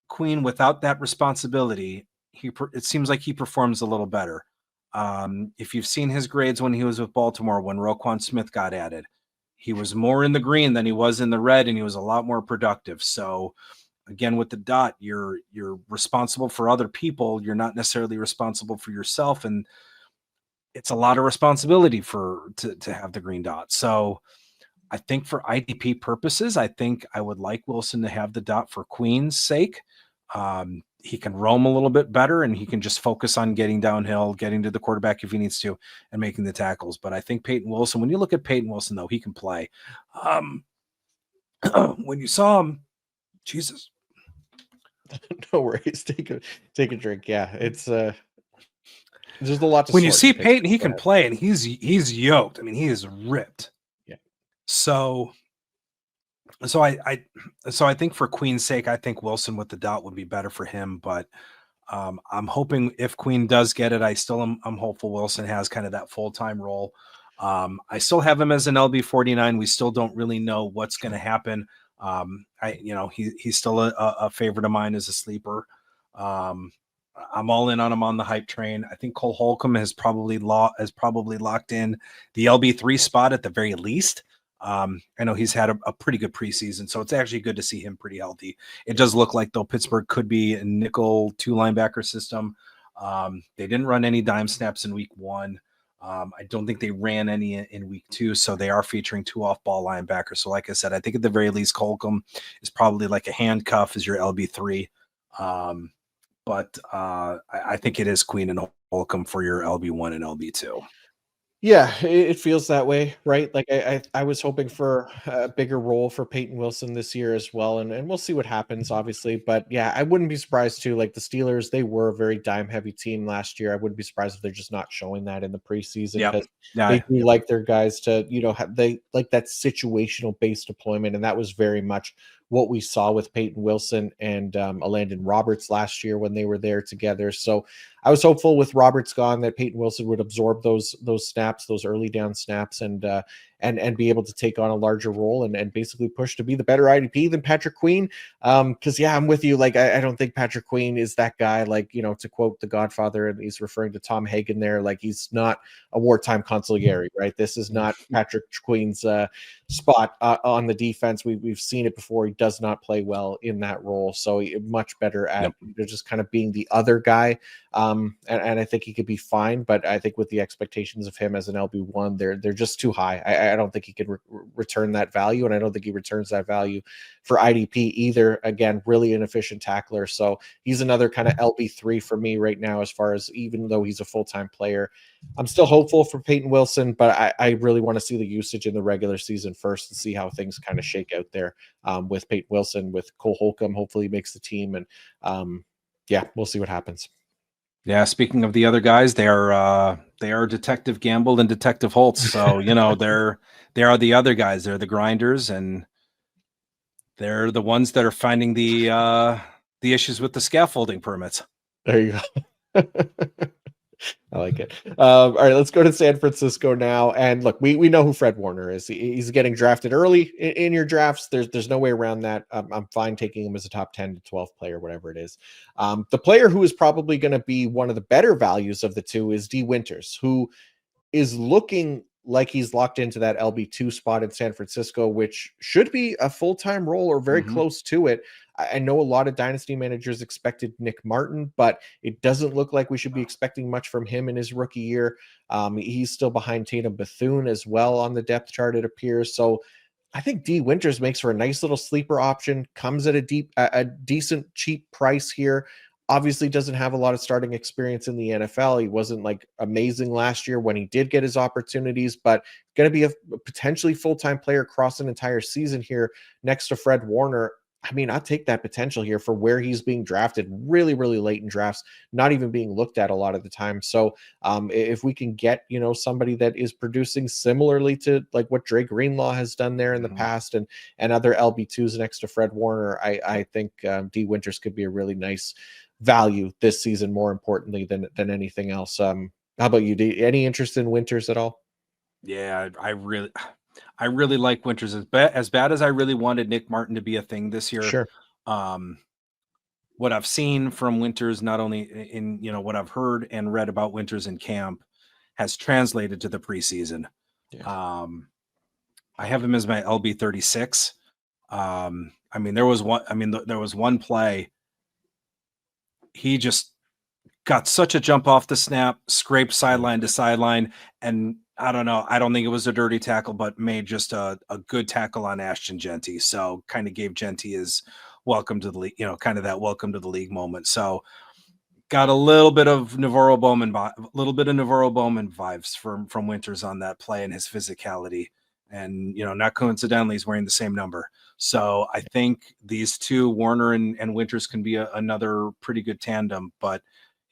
Queen without that responsibility, it seems like he performs a little better. If you've seen his grades when he was with Baltimore, when Roquan Smith got added, he was more in the green than he was in the red, and he was a lot more productive. So again, with the dot, you're responsible for other people. You're not necessarily responsible for yourself. And it's a lot of responsibility to have the green dot. So I think for IDP purposes, I think I would like Wilson to have the dot for Queen's sake. He can roam a little bit better, and he can just focus on getting downhill, getting to the quarterback if he needs to, and making the tackles. But I think Peyton Wilson, when you look at Peyton Wilson, though, he can play. When you saw him, Jesus. No worries. Take a drink. Yeah, it's there's a lot to when you sort see in Peyton, he Go can ahead. play, and he's yoked. I mean, he is ripped. Yeah. So I think for Queen's sake, I think Wilson with the dot would be better for him. But I'm hoping if Queen does get it, I'm hopeful Wilson has kind of that full-time role. I still have him as an LB49. We still don't really know what's going to happen. He's still a favorite of mine as a sleeper. I'm all in on him on the hype train. I think Cole Holcomb has probably locked in the LB3 spot at the very least. I know he's had a pretty good preseason, so it's actually good to see him pretty healthy. It does look like, though, Pittsburgh could be a nickel 2 linebacker system. They didn't run any dime snaps in week 1. I don't think they ran any in week 2, so they are featuring 2 off-ball linebackers. So like I said, I think at the very least, Holcomb is probably like a handcuff as your LB3. But I think it is Queen and Holcomb for your LB1 and LB2. Yeah, it feels that way, right? Like I was hoping for a bigger role for Peyton Wilson this year as well, and we'll see what happens, obviously. But yeah, I wouldn't be surprised too. Like the Steelers, they were a very dime heavy team last year. I wouldn't be surprised if they're just not showing that in the preseason, Yep. because Yeah. they do like their guys to, they like that situational based deployment, and that was very much what we saw with Peyton Wilson and Landon Roberts last year when they were there together. So I was hopeful with Roberts gone that Peyton Wilson would absorb those snaps, those early down snaps, and be able to take on a larger role and basically push to be the better IDP than Patrick Queen. Because yeah, I'm with you. Like I don't think Patrick Queen is that guy. Like, to quote The Godfather, and he's referring to Tom Hagen there. Like he's not a wartime consigliere, right? This is not Patrick Queen's spot on the defense. We've seen it before. He does not play well in that role. So much better at just kind of being the other guy. And I think he could be fine, but I think with the expectations of him as an LB1, they're just too high. I don't think he can return that value, and I don't think he returns that value for IDP either. Again, really inefficient tackler, so he's another kind of LB3 for me right now. As far as, even though he's a full-time player, I'm still hopeful for Peyton Wilson, but I really want to see the usage in the regular season first and see how things kind of shake out there with Peyton Wilson. With Cole Holcomb, hopefully he makes the team, and yeah, we'll see what happens. Yeah, speaking of the other guys, they are Detective Gamble and Detective Holtz. So, they are the other guys. They're the grinders, and they're the ones that are finding the issues with the scaffolding permits. There you go. I like it. All right, let's go to San Francisco now. And look, we know who Fred Warner is. He's getting drafted early in your drafts. There's no way around that. I'm fine taking him as a top 10 to 12 player, whatever it is. The player who is probably going to be one of the better values of the two is D Winters, who is looking like he's locked into that LB2 spot in San Francisco, which should be a full-time role or very close to it. I know a lot of dynasty managers expected Nick Martin, but it doesn't look like we should be expecting much from him in his rookie year. He's still behind Tatum Bethune as well on the depth chart, it appears. So I think D Winters makes for a nice little sleeper option, comes at a decent cheap price here. Obviously doesn't have a lot of starting experience in the NFL. He wasn't like amazing last year when he did get his opportunities, but going to be a potentially full-time player across an entire season here next to Fred Warner. I mean, I'll take that potential here for where he's being drafted really, really late in drafts, not even being looked at a lot of the time. So if we can get, somebody that is producing similarly to like what Dre Greenlaw has done there in the past and other LB2s next to Fred Warner, I think D Winters could be a really nice value this season, more importantly than anything else. How about you? Any interest in Winters at all? Yeah, I really like Winters as bad as I really wanted Nick Martin to be a thing this year. Sure. Um, what I've seen from Winters, not only in what I've heard and read about Winters in camp, has translated to the preseason. Yeah. I have him as my LB 36. I mean, there was one play. He just got such a jump off the snap, scraped sideline to sideline, and I don't know. I don't think it was a dirty tackle, but made just a good tackle on Ashton Genty. So kind of gave Genty his welcome to the league, kind of that welcome to the league moment. So got a little bit of Navarro Bowman vibes from Winters on that play and his physicality. And not coincidentally, he's wearing the same number. So I think these two, Warner and Winters, can be another pretty good tandem. But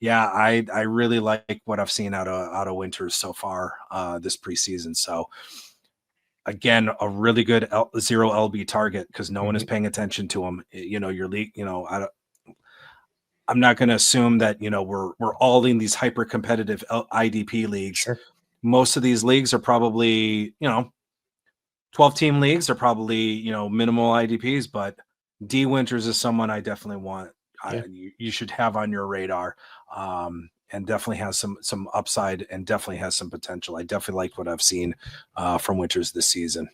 yeah, I really like what I've seen out of Winters so far this preseason. So again, a really good zero LB target because no one is paying attention to him. Your league, I'm not going to assume that we're all in these hyper competitive IDP leagues. Sure. Most of these leagues are probably 12-team leagues are probably minimal IDPs, but D Winters is someone I definitely want. Yeah. You should have on your radar, and definitely has some upside and definitely has some potential. I definitely like what I've seen from Winters this season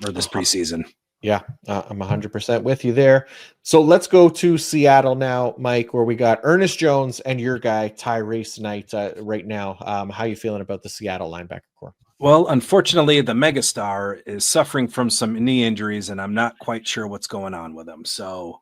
or this preseason. Yeah, I'm 100% with you there. So let's go to Seattle now, Mike, where we got Ernest Jones and your guy Tyrese Knight right now. How you feeling about the Seattle linebacker core? Well, unfortunately, the megastar is suffering from some knee injuries, and I'm not quite sure what's going on with him. So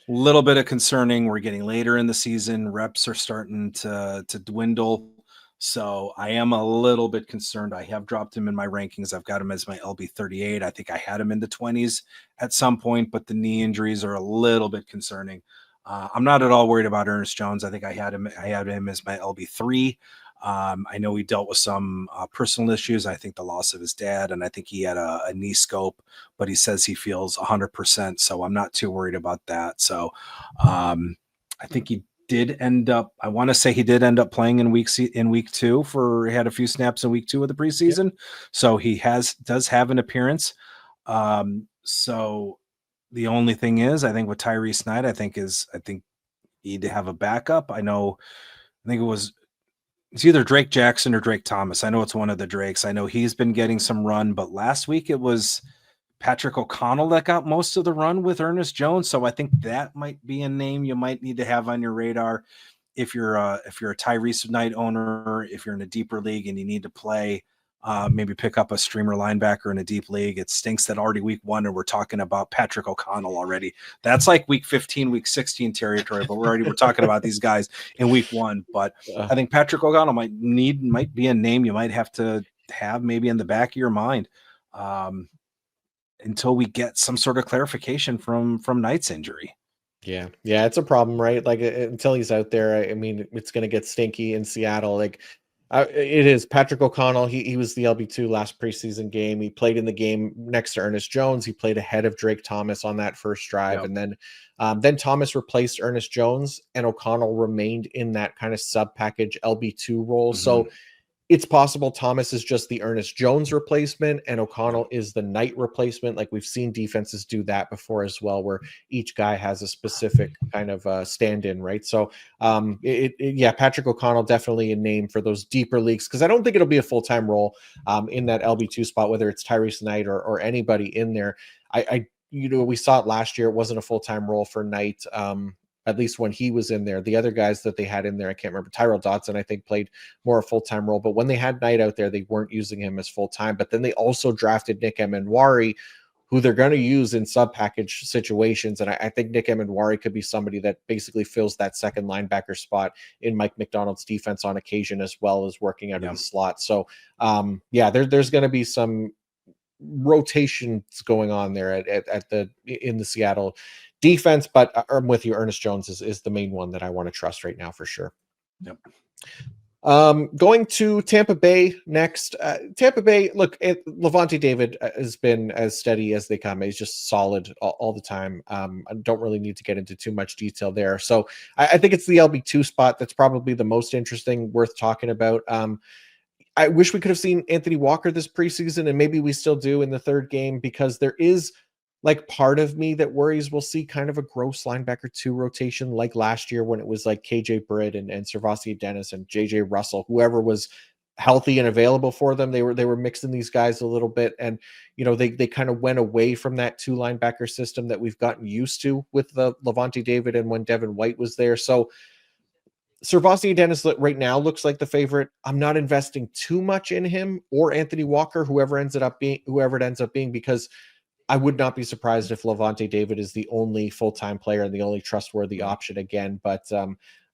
a little bit of concerning. We're getting later in the season. Reps are starting to dwindle. So I am a little bit concerned. I have dropped him in my rankings. I've got him as my LB 38. I think I had him in the 20s at some point, but the knee injuries are a little bit concerning. I'm not at all worried about Ernest Jones. I think I had him as my LB 3. I know he dealt with some personal issues. I think the loss of his dad, and I think he had a knee scope, but he says he feels 100%. So I'm not too worried about that. So I think he did end up, I want to say he did end up playing in week 2 he had a few snaps in week 2 of the preseason. Yep. So he does have an appearance. So the only thing is, I think with Tyrese Knight, I think you need to have a backup. I think it's either Drake Jackson or Drake Thomas. I know it's one of the Drakes. I know he's been getting some run, but last week it was Patrick O'Connell that got most of the run with Ernest Jones. So I think that might be a name you might need to have on your radar if you're a Tyrese Knight owner, if you're in a deeper league and you need to play, maybe pick up a streamer linebacker in a deep league. It stinks that already week 1 and we're talking about Patrick O'Connell already. That's like week 15, week 16 territory, but we're talking about these guys in week 1. But I think Patrick O'Connell might be a name you might have to have maybe in the back of your mind. Until we get some sort of clarification from Knight's injury. Yeah, yeah, it's a problem, right? Like until he's out there, I mean, it's going to get stinky in Seattle. Like it is Patrick O'Connell. He was the LB2 last preseason game. He played in the game next to Ernest Jones. He played ahead of Drake Thomas on that first drive, Yep. and then Thomas replaced Ernest Jones, and O'Connell remained in that kind of sub package LB2 role. So it's possible Thomas is just the Ernest Jones replacement and O'Connell is the Knight replacement. Like we've seen defenses do that before as well, where each guy has a specific kind of stand-in, right? So, yeah, Patrick O'Connell definitely a name for those deeper leagues because I don't think it'll be a full-time role in that LB2 spot, whether it's Tyrese Knight or anybody in there. We saw it last year. It wasn't a full-time role for Knight. At least when he was in there. The other guys that they had in there, I can't remember. Tyrell Dotson, I think, played more a full-time role. But when they had Knight out there, they weren't using him as full-time. But then they also drafted Nick Emenwari, who they're going to use in sub-package situations. And I think Nick Emenwari could be somebody that basically fills that second linebacker spot in Mike McDonald's defense on occasion, as well as working out of the slot. So, yeah, there's going to be some rotations going on there in the Seattle defense, but I'm with you. Ernest Jones is the main one that I want to trust right now for sure. Yep. Going to Tampa Bay next. Tampa Bay, look, Levante David has been as steady as they come. He's just solid all the time. I don't really need to get into too much detail there. So I think it's the LB2 spot that's probably the most interesting, worth talking about. I wish we could have seen Anthony Walker this preseason, and maybe we still do in the third game, because there is like part of me that worries we'll see kind of a gross linebacker 2 rotation like last year when it was like KJ Britt and Servassier Dennis and JJ Russell, whoever was healthy and available for them. They were mixing these guys a little bit, and they kind of went away from that 2 linebacker system that we've gotten used to with the Levante David and when Devin White was there. So Servassier Dennis right now looks like the favorite. I'm not investing too much in him or Anthony Walker, whoever it ends up being, because I would not be surprised if Levante David is the only full-time player and the only trustworthy option again. But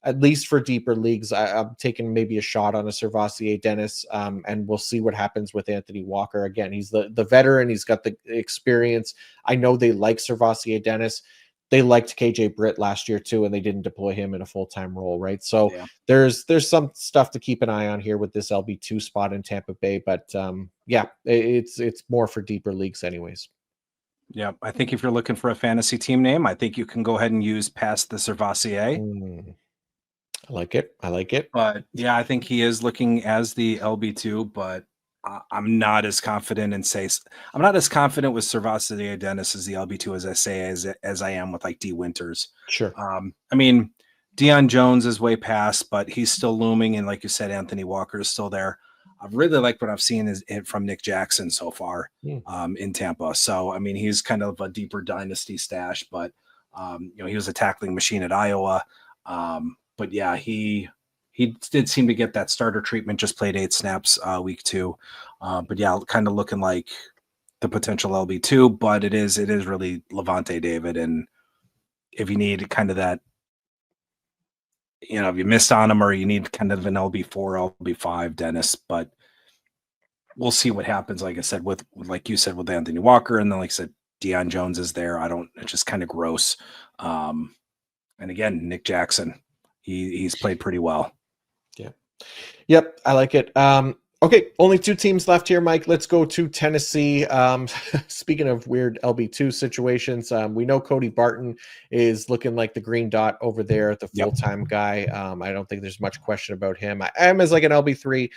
at least for deeper leagues, I'm taking maybe a shot on a Servassier Dennis, and we'll see what happens with Anthony Walker. Again, he's the veteran. He's got the experience. I know they like Servassier Dennis. They liked KJ Britt last year too, and they didn't deploy him in a full-time role, right? So there's some stuff to keep an eye on here with this LB2 spot in Tampa Bay. But yeah, it's more for deeper leagues anyways. Yeah, I think if you're looking for a fantasy team name, I think you can go ahead and use past the Servassier. I like it. But yeah, I think he is looking as the LB2, but I'm not as confident with Servassier Dennis as the LB2 as I am with like D Winters. Sure. I mean, Deion Jones is way past, but he's still looming, and like you said, Anthony Walker is still there. I really like what I've seen from Nick Jackson so far in Tampa. So, I mean, he's kind of a deeper dynasty stash, but, he was a tackling machine at Iowa. But yeah, he did seem to get that starter treatment, just played 8 snaps week 2. But yeah, kind of looking like the potential LB2, but it is really Levante David. And if you need kind of that, if you missed on him, or you need kind of an LB4, LB5 Dennis, but we'll see what happens. Like I said, like you said, with Anthony Walker, and then like I said, Deion Jones is there. It's just kind of gross. And again, Nick Jackson, he's played pretty well. Yeah. Yep. I like it. Okay, only 2 teams left here, Mike. Let's go to Tennessee. Speaking of weird LB2 situations, we know Cody Barton is looking like the green dot over there, the full-time guy. I don't think there's much question about him. I am as like an LB3.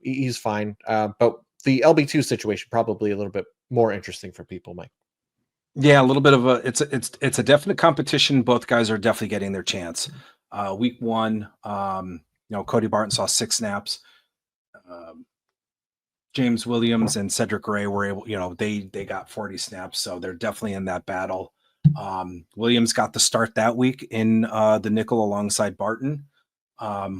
He's fine. But the LB2 situation probably a little bit more interesting for people, Mike. Yeah, a little bit of it's a definite competition. Both guys are definitely getting their chance. Week 1, Cody Barton saw 6 snaps. James Williams and Cedric Gray were able, they got 40 snaps, so they're definitely in that battle. Williams got the start that week in the nickel alongside Barton.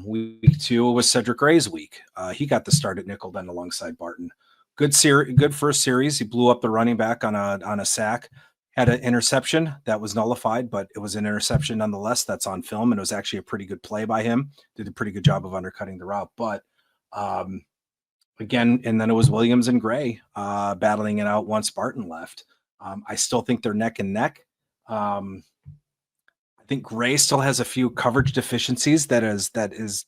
Week 2 was Cedric Gray's week. He got the start at nickel then alongside Barton. Good first series. He blew up the running back on a sack. Had an interception that was nullified, but it was an interception nonetheless. That's on film, and it was actually a pretty good play by him. Did a pretty good job of undercutting the route. But again, and then it was Williams and Gray battling it out once Barton left. I still think they're neck and neck. I think Gray still has a few coverage deficiencies that is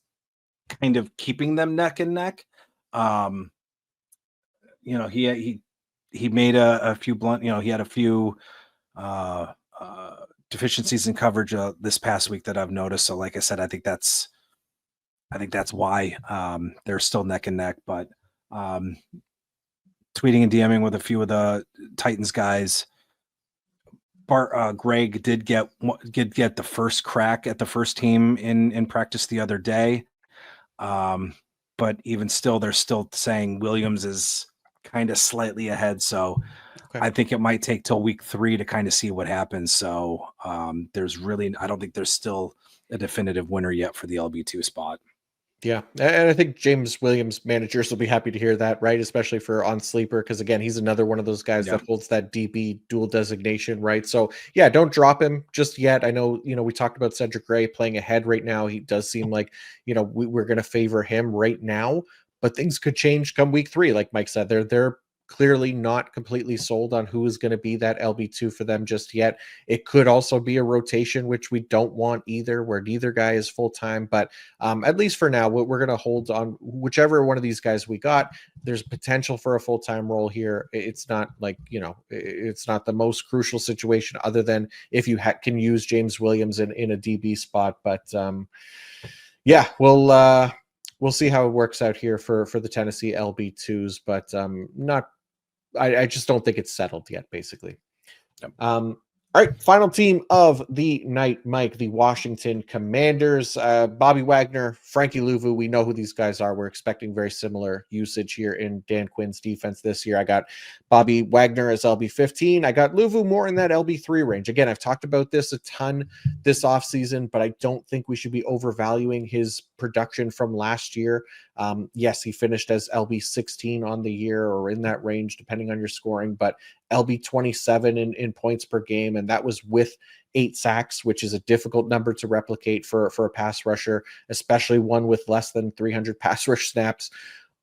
kind of keeping them neck and neck. He made a few blunt. He had a few deficiencies in coverage this past week that I've noticed. So, like I said, I think that's why they're still neck and neck. But tweeting and DMing with a few of the Titans guys. Greg did get the first crack at the first team in practice the other day. But even still, they're still saying Williams is kind of slightly ahead. So I think it might take till week 3 to kind of see what happens. So I don't think there's still a definitive winner yet for the LB2 spot. Yeah. And I think James Williams managers will be happy to hear that, right? Especially for on sleeper. Cause again, he's another one of those guys that holds that DB dual designation, right? So yeah, don't drop him just yet. I know, we talked about Cedric Gray playing ahead right now. He does seem like, we're going to favor him right now, but things could change come week 3. Like Mike said, they're clearly not completely sold on who is going to be that LB2 for them just yet. It could also be a rotation, which we don't want either, where neither guy is full-time. But at least for now, we're going to hold on whichever one of these guys we got. There's potential for a full-time role here. It's not like, it's not the most crucial situation other than if you can use James Williams in a DB spot. But yeah, we'll see how it works out here for the Tennessee LB2s, but I just don't think it's settled yet, basically. All right, final team of the night, Mike, the Washington Commanders. Bobby Wagner, Frankie Louvu, we know who these guys are. We're expecting very similar usage here in Dan Quinn's defense this year. I got Bobby Wagner as LB15. I got Louvu more in that LB3 range. Again, I've talked about this a ton this offseason, but I don't think we should be overvaluing his production from last year. Yes, he finished as LB16 on the year or in that range, depending on your scoring, but LB27 in points per game, and that was with 8 sacks, which is a difficult number to replicate for a pass rusher, especially one with less than 300 pass rush snaps.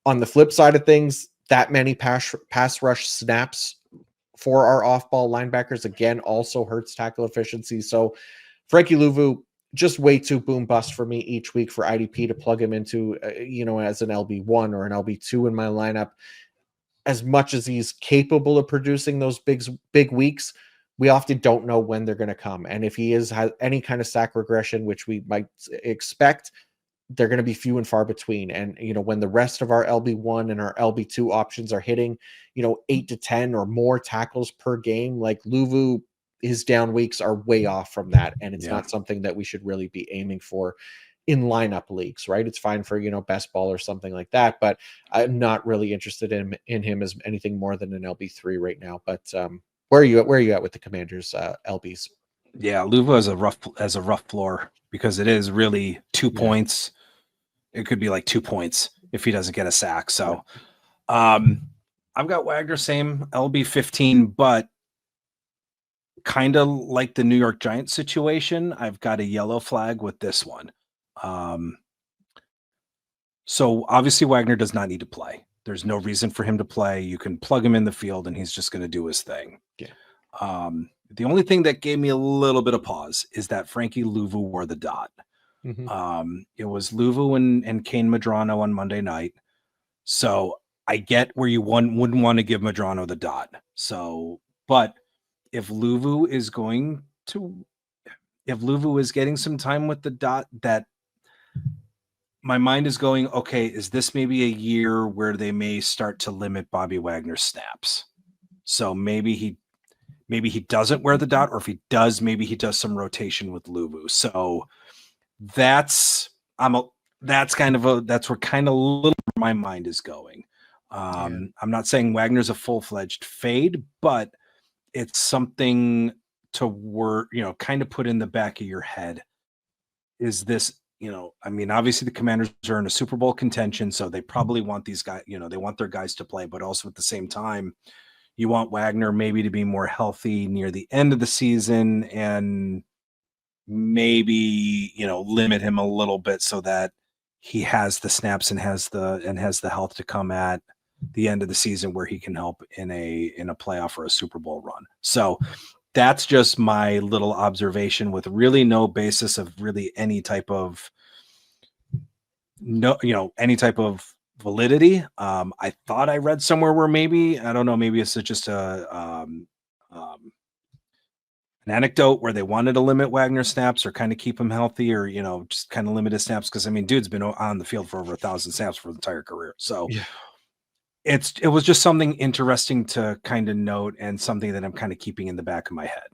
On the flip side of things, that many pass rush snaps for our off-ball linebackers, again, also hurts tackle efficiency. So Frankie Louvu, just way too boom bust for me each week for IDP to plug him into, as an LB1 or an LB2 in my lineup. As much as he's capable of producing those big weeks, we often don't know when they're going to come. And if he has any kind of sack regression, which we might expect, they're going to be few and far between. And, when the rest of our LB1 and our LB2 options are hitting, 8 to 10 or more tackles per game, like Louvu, his down weeks are way off from that. And it's not something that we should really be aiming for in lineup leagues, right? It's fine for, best ball or something like that, but I'm not really interested in him as anything more than an LB3 right now. But where are you at with the Commanders LBs? Yeah, Louvu has a rough floor because it is really 2 points. It could be like 2 points if he doesn't get a sack. So I've got Wagner, same LB15, but kind of like the New York Giants situation, I've got a yellow flag with this one. So obviously Wagner does not need to play. There's no reason for him to play. You can plug him in the field and he's just going to do his thing. Yeah. The only thing that gave me a little bit of pause is that Frankie Louvu wore the dot. Mm-hmm. It was Louvu and Kane Medrano on Monday night. So I get where you wouldn't want to give Medrano the dot. So, but if Louvu is getting some time with the dot, that my mind is going, okay, is this maybe a year where they may start to limit Bobby Wagner's snaps? So maybe he doesn't wear the dot, or if he does, maybe he does some rotation with Louvu. So that's kind of a little my mind is going. I'm not saying Wagner's a full-fledged fade, but it's something to kind of put in the back of your head. Is this, obviously the Commanders are in a Super Bowl contention, so they probably want these guys, they want their guys to play, but also at the same time, you want Wagner maybe to be more healthy near the end of the season and maybe, limit him a little bit so that he has the snaps and has the health to come at the end of the season where he can help in a playoff or a Super Bowl run. So That's just my little observation with really no basis of really any type of any type of validity. I thought I read somewhere where maybe, I don't know, maybe it's just an anecdote where they wanted to limit Wagner snaps or kind of keep him healthy, or just kind of limit his snaps, because I mean, dude's been on the field for over 1,000 snaps for the entire career. So Yeah. it was just something interesting to kind of note, and something that I'm kind of keeping in the back of my head.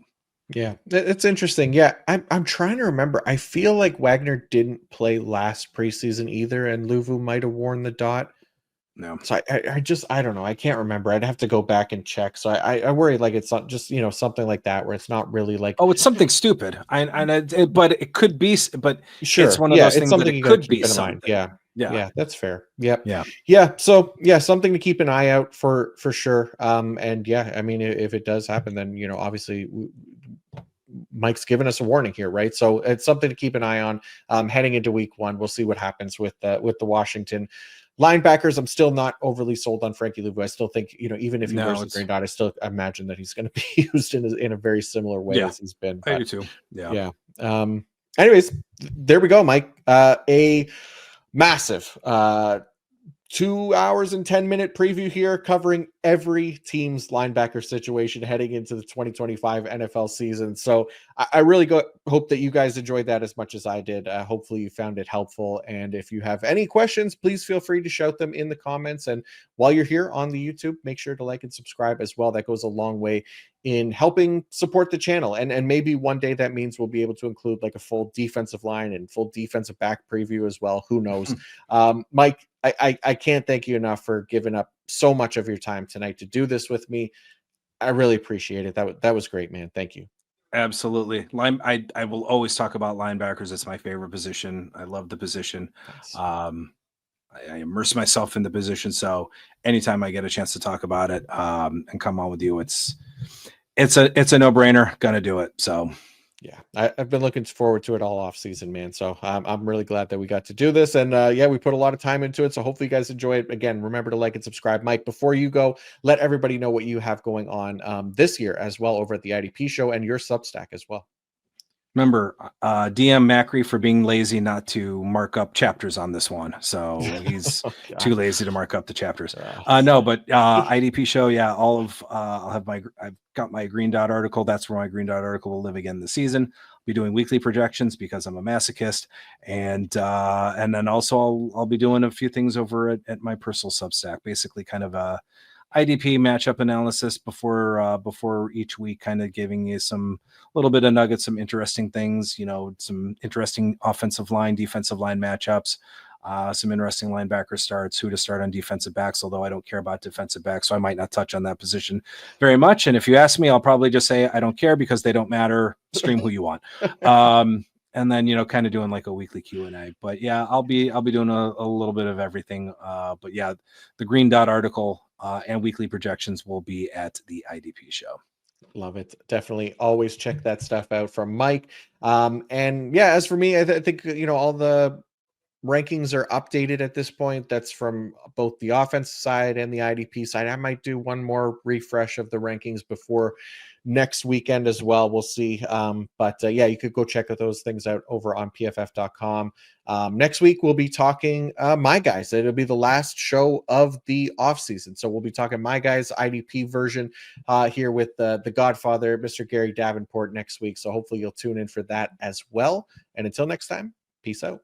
Yeah, it's interesting. Yeah, I'm trying to remember. I feel like Wagner didn't play last preseason either, and Luvu might have worn the dot. No. So I don't know. I can't remember. I'd have to go back and check. So I worry like it's not just something like that where it's not really like. Oh, it's something stupid. But it could be. But Sure, it's one of yeah, those it's things that something it you got to could be keep in mind. something. Yeah, Yeah, that's fair. Yep. yeah. Yeah. So yeah, something to keep an eye out for sure. And yeah, I mean, if it does happen, then obviously Mike's given us a warning here, right? So it's something to keep an eye on heading into week 1. We'll see what happens with the Washington linebackers. I'm still not overly sold on Frankie Luvu. I still think, even if he wears the green dot, I still imagine that he's going to be used in a very similar way as he's been. I do too. Yeah. Anyways, there we go, Mike. A massive 2 hours and 10-minute preview here, covering every team's linebacker situation heading into the 2025 NFL season. So I really hope that you guys enjoyed that as much as I did. Hopefully you found it helpful. And if you have any questions, please feel free to shout them in the comments. And while you're here on the YouTube, make sure to like and subscribe as well. That goes a long way in helping support the channel. And maybe one day that means we'll be able to include like a full defensive line and full defensive back preview as well. Who knows? Mike, I can't thank you enough for giving up so much of your time tonight to do this with me. I really appreciate it. That was great, man. Thank you. Absolutely. I will always talk about linebackers. It's my favorite position. I love the position. Nice. I immerse myself in the position. So anytime I get a chance to talk about it and come on with you, it's a no-brainer. Gonna do it. So yeah, I've been looking forward to it all off season, man. So I'm really glad that we got to do this. And yeah, we put a lot of time into it. So hopefully you guys enjoy it. Again, remember to like and subscribe. Mike, before you go, let everybody know what you have going on this year as well over at the IDP Show and your Substack as well. Remember, DM Macri for being lazy not to mark up chapters on this one. So he's too lazy to mark up the chapters. No, but IDP Show, yeah, I've got my green dot article. That's where my green dot article will live again this season. I'll be doing weekly projections because I'm a masochist. And then also I'll be doing a few things over at my personal Substack, basically kind of a IDP matchup analysis before each week, kind of giving you some little bit of nuggets, some interesting things, some interesting offensive line, defensive line matchups, some interesting linebacker starts, who to start on defensive backs, although I don't care about defensive backs, so I might not touch on that position very much. And if you ask me, I'll probably just say I don't care because they don't matter. Stream who you want. And then, kind of doing like a weekly Q&A. But yeah, I'll be doing a little bit of everything. But yeah, the green dot article and weekly projections will be at the IDP Show. Love it. Definitely always check that stuff out from Mike. And yeah, as for me, I think, all the rankings are updated at this point. That's from both the offense side and the IDP side. I might do one more refresh of the rankings before next weekend as well. We'll see. But yeah, you could go check those things out over on pff.com. Next week, we'll be talking My Guys. It'll be the last show of the off season. So we'll be talking My Guys IDP version here with the Godfather, Mr. Gary Davenport, next week. So hopefully you'll tune in for that as well. And until next time, peace out.